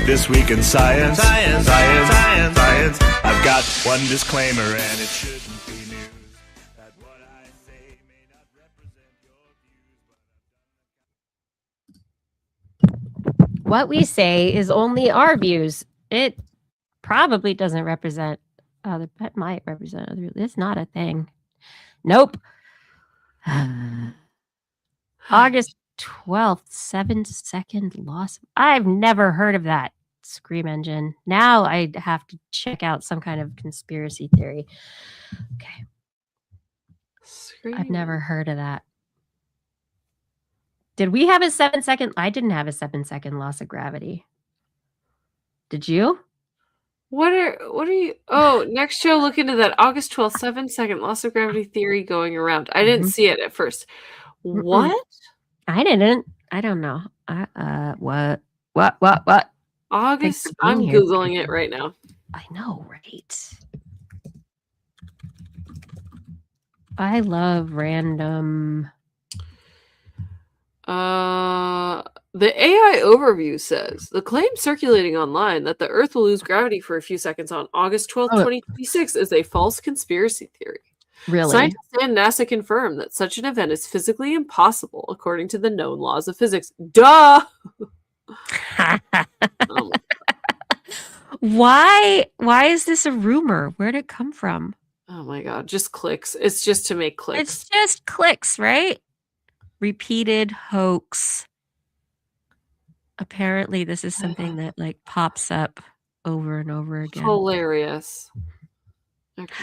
C: This Week in Science. Science. Science. Science. Science. I've got one disclaimer and it shouldn't be news. That what I say may not represent your views.
A: What we say is only our views. It probably doesn't represent other, but might represent other. It's not a thing. Nope. August 12th, 7-second loss. I've never heard of that. Scream engine. Now I have to check out some kind of conspiracy theory. Okay. I've never heard of that. Did we have a 7-second? I didn't have a 7-second loss of gravity. Did you?
B: What are you? Oh, next show, look into that. August 12th, 7-second loss of gravity theory going around. I didn't see it at first. What?
A: I didn't. I don't know. What?
B: August?
A: for being
B: I'm
A: here,
B: Googling it
A: people.
B: right now.
A: I know, right? I love random.
B: The AI overview says the claim circulating online that the Earth will lose gravity for a few seconds on August 12th,
A: Oh.
B: 2026 is a false conspiracy theory.
A: Really?
B: Scientists and NASA confirm that such an event is physically impossible according to the known laws of physics. Duh! Oh my
A: Why is this a rumor? Where'd it come from?
B: Oh my god, just clicks. It's just to make clicks.
A: It's just clicks, right? Repeated hoax. Apparently, this is something that like pops up over and over again.
B: Hilarious. Okay.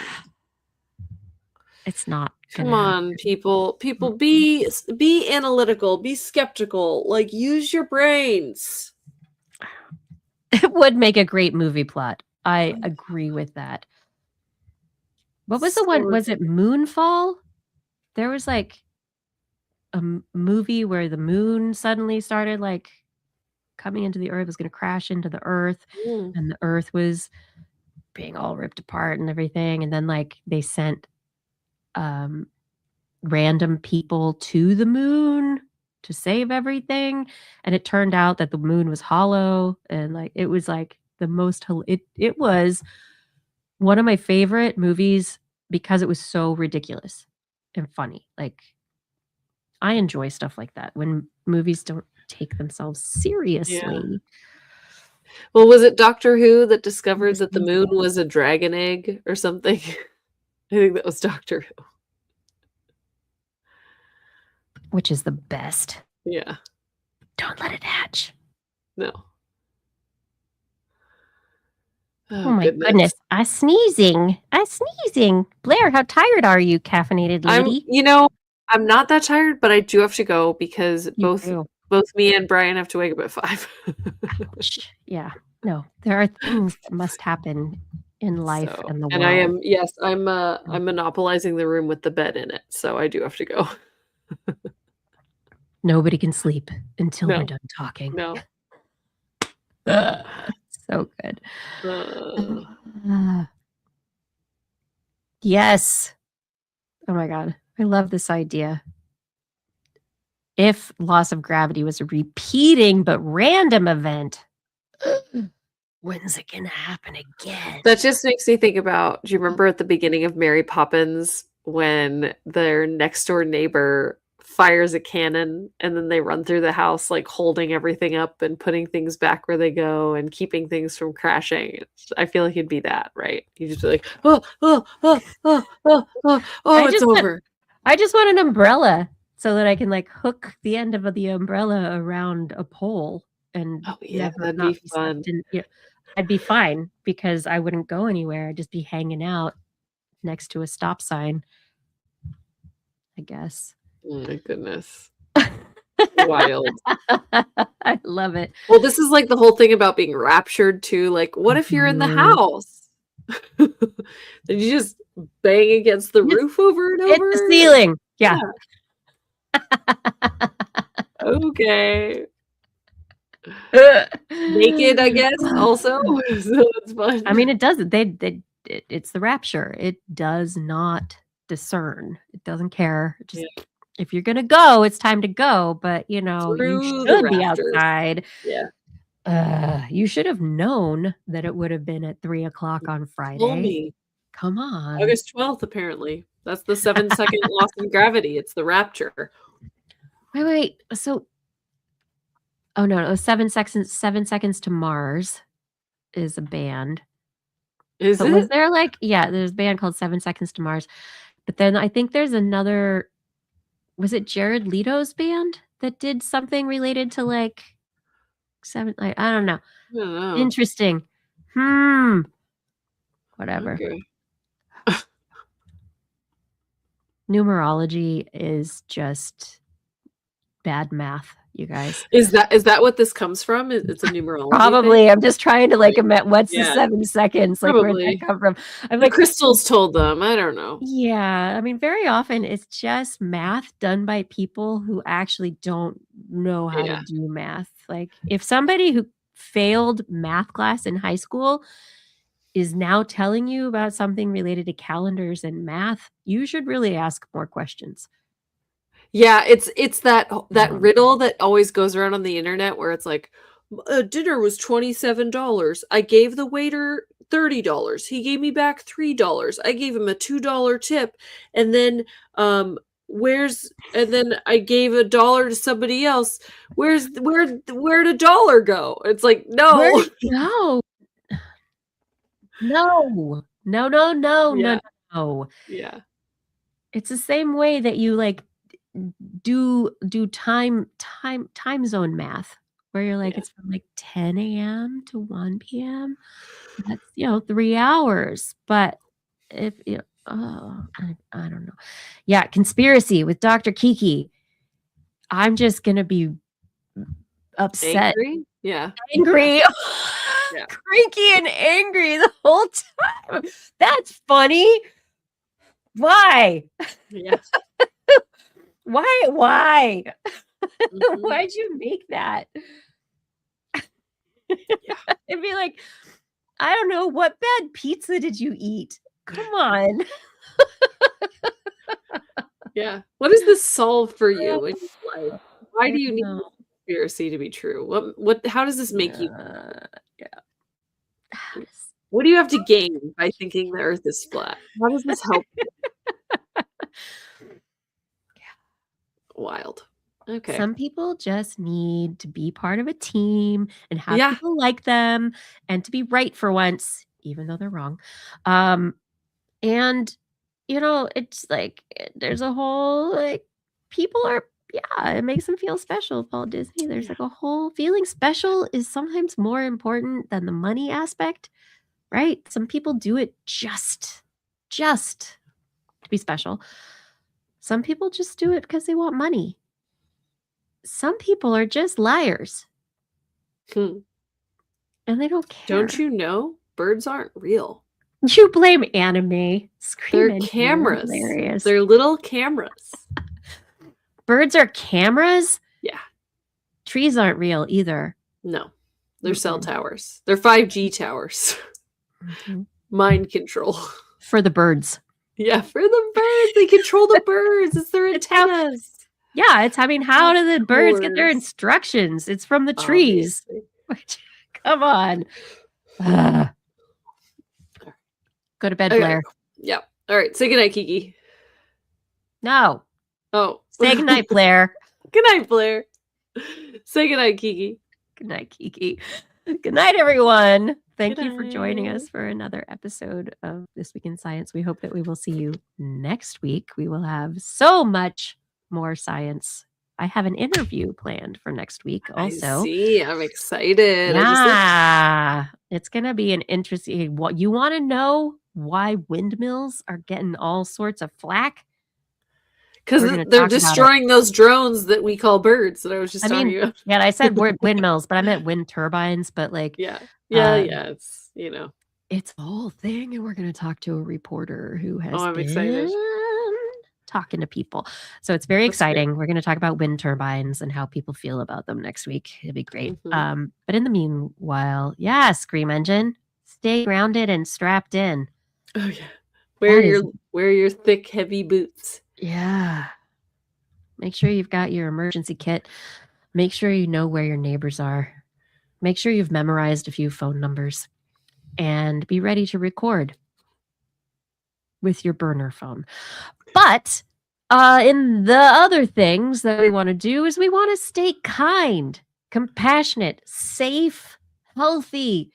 A: It's not.
B: Come on, people. People, be analytical, be skeptical. Like, use your brains.
A: It would make a great movie plot. I agree with that. What was the one? Was it Moonfall? There was like a movie where the moon suddenly started like coming into the earth, was going to crash into the earth, and the earth was being all ripped apart and everything. And then like they sent random people to the moon to save everything. And it turned out that the moon was hollow, and like it was like the most it was one of my favorite movies because it was so ridiculous and funny. Like I enjoy stuff like that when movies don't take themselves seriously.
B: Yeah. Well, was it Doctor Who that discovered that the moon was a dragon egg or something? I think that was Doctor Who.
A: Which is the best.
B: Yeah.
A: Don't let it hatch.
B: No.
A: Oh my goodness. I'm sneezing. Blair, how tired are you, caffeinated lady?
B: I'm not that tired, but I do have to go because both me and Brian have to wake up at 5.
A: Ouch. Yeah. No, there are things that must happen in life and the world.
B: And I'm monopolizing the room with the bed in it, so I do have to go.
A: Nobody can sleep until we're done talking.
B: No.
A: So good. Yes. Oh my God. I love this idea. If loss of gravity was a repeating but random event, when's it gonna happen again?
B: That just makes me think about, do you remember at the beginning of Mary Poppins when their next door neighbor fires a cannon and then they run through the house like holding everything up and putting things back where they go and keeping things from crashing? I feel like it'd be that, right? You'd just be like, it's over.
A: I just want an umbrella so that I can like hook the end of the umbrella around a pole and
B: that'd be fun.
A: I'd be fine because I wouldn't go anywhere. I'd just be hanging out next to a stop sign, I guess.
B: Oh my goodness. Wild.
A: I love it.
B: Well, this is like the whole thing about being raptured too. Like, what if you're in the house? Then you just bang against the roof over and over?
A: Hit the ceiling. Yeah.
B: Okay. Naked, I guess, also. So it's fun.
A: I mean, it doesn't. It's the rapture. It does not discern. It doesn't care. Just if you're gonna go, it's time to go. But you should be outside.
B: Yeah.
A: You should have known that it would have been at 3:00 on Friday.
B: Told me.
A: Come on.
B: August 12th, apparently. That's the 7-second loss in gravity. It's the rapture.
A: Wait. So, oh no, it was 7 seconds. 7 Seconds to Mars is a band.
B: Is it?
A: Was there there's a band called 7 Seconds to Mars, but then I think there's another. Was it Jared Leto's band that did something related to like seven? I don't know.
B: I don't know.
A: Interesting. Whatever.
B: Okay.
A: Numerology is just bad math, you guys.
B: Is that what this comes from? It's a numerology
A: Probably.
B: thing?
A: I'm just trying to like what's the
B: Yeah.
A: 7 seconds? Like where'd that
B: Probably.
A: come from? I'm
B: The
A: like,
B: crystals told them. I don't know.
A: yeah. I mean, very often it's just math done by people who actually don't know how to
B: Yeah.
A: do math. Like if somebody who failed math class in high school is now telling you about something related to calendars and math, you should really ask more questions.
B: Yeah, it's that
A: Mhm.
B: riddle that always goes around on the internet where it's like, dinner was $27. I gave the waiter $30. He gave me back $3. I gave him a $2 tip, and then and then I gave $1 to somebody else. Where'd a dollar go? It's like,
A: Where
B: no.
A: no. No. No, no, no, no,
B: Yeah.
A: no.
B: Yeah.
A: It's the same way that you like do time zone math where you're like
B: Yeah.
A: it's from like 10 a.m. to 1 p.m. That's 3 hours. But if I don't know. Yeah, conspiracy with Dr. Kiki. I'm just gonna be upset,
B: Angry? Yeah.
A: angry,
B: Yeah.
A: cranky and angry the whole time. That's funny. Why?
B: Yeah.
A: Why?
B: Mhm.
A: Why'd you make that?
B: Yeah.
A: It'd be like, I don't know, what bad pizza did you eat? Come on.
B: Yeah. What does this solve for you in your life? Why
A: I
B: do you
A: don't
B: need
A: know.
B: the conspiracy to be true? What how does this make you?
A: Yeah. How does
B: What do you have to gain by thinking the earth is flat? How does this help? Wild. Okay.
A: Some people just need to be part of a team and have
B: Yeah.
A: people like them and to be right for once, even though they're wrong. Um, and it's like there's a whole like people are yeah, it makes them feel special, Paul Disney. There's
B: Yeah.
A: like a whole feeling special is sometimes more important than the money aspect, right? Some people do it just to be special. Some people just do it because they want money. Some people are just liars
B: Hmm.
A: and they don't care.
B: Don't you know? Birds aren't real.
A: You blame anime.
B: They're
A: Screaming.
B: cameras.
A: Hilarious.
B: They're little cameras.
A: Birds are cameras?
B: Yeah.
A: Trees aren't real either.
B: No. They're cell
A: Mm-mm.
B: towers. They're 5G towers.
A: Mhm.
B: Mind control.
A: For the birds.
B: Yeah, for the birds. They control the birds. It's their
A: It's how-
B: antennas.
A: Yeah, it's how do the birds get their
B: course.
A: instructions? It's from the trees.
B: Obviously.
A: Come on. Ugh. Go to bed,
B: Okay.
A: Blair.
B: Yeah. All right. Say goodnight, Kiki.
A: No.
B: Oh.
A: Say goodnight, Blair.
B: Good night, Blair. Say goodnight, Kiki.
A: Good night, Kiki. Good night, everyone. Thank
B: Good
A: you for joining
B: night.
A: us for another episode of This Week in Science. We hope that we will see you next week. We will have so much more science. I have an interview planned for next week also.
B: I see. I'm excited.
A: Yeah. It's going to be an interesting. What you want to know why windmills are getting all sorts of flack?
B: Because
A: We're gonna
B: they're
A: talk about it.
B: destroying those drones that we call birds that I was just talking about.
A: Yeah, I said windmills, but I meant wind turbines. But like,
B: Yeah. It's,
A: it's a whole thing, and we're going to talk to a reporter who has
B: I'm
A: been
B: excited.
A: talking to people. So it's very
B: That's great.
A: exciting. We're going to talk about wind turbines and how people feel about them next week. It'll be great.
B: Mhm.
A: But in the meanwhile, yeah, Scream Engine, stay grounded and strapped in.
B: Oh yeah.
A: That
B: Wear your thick, heavy boots.
A: Yeah. Make sure you've got your emergency kit. Make sure you know where your neighbors are. Make sure you've memorized a few phone numbers and be ready to record with your burner phone. But in the other things that we want to do is we want to stay kind, compassionate, safe, healthy.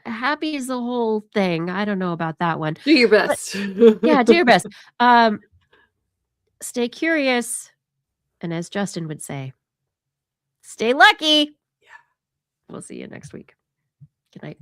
A: Happy is the whole thing. I don't know about that one.
B: Do your best.
A: Yeah, do your best. Stay curious. And as Justin would say, stay lucky. Yeah. We'll see you next week. Good night.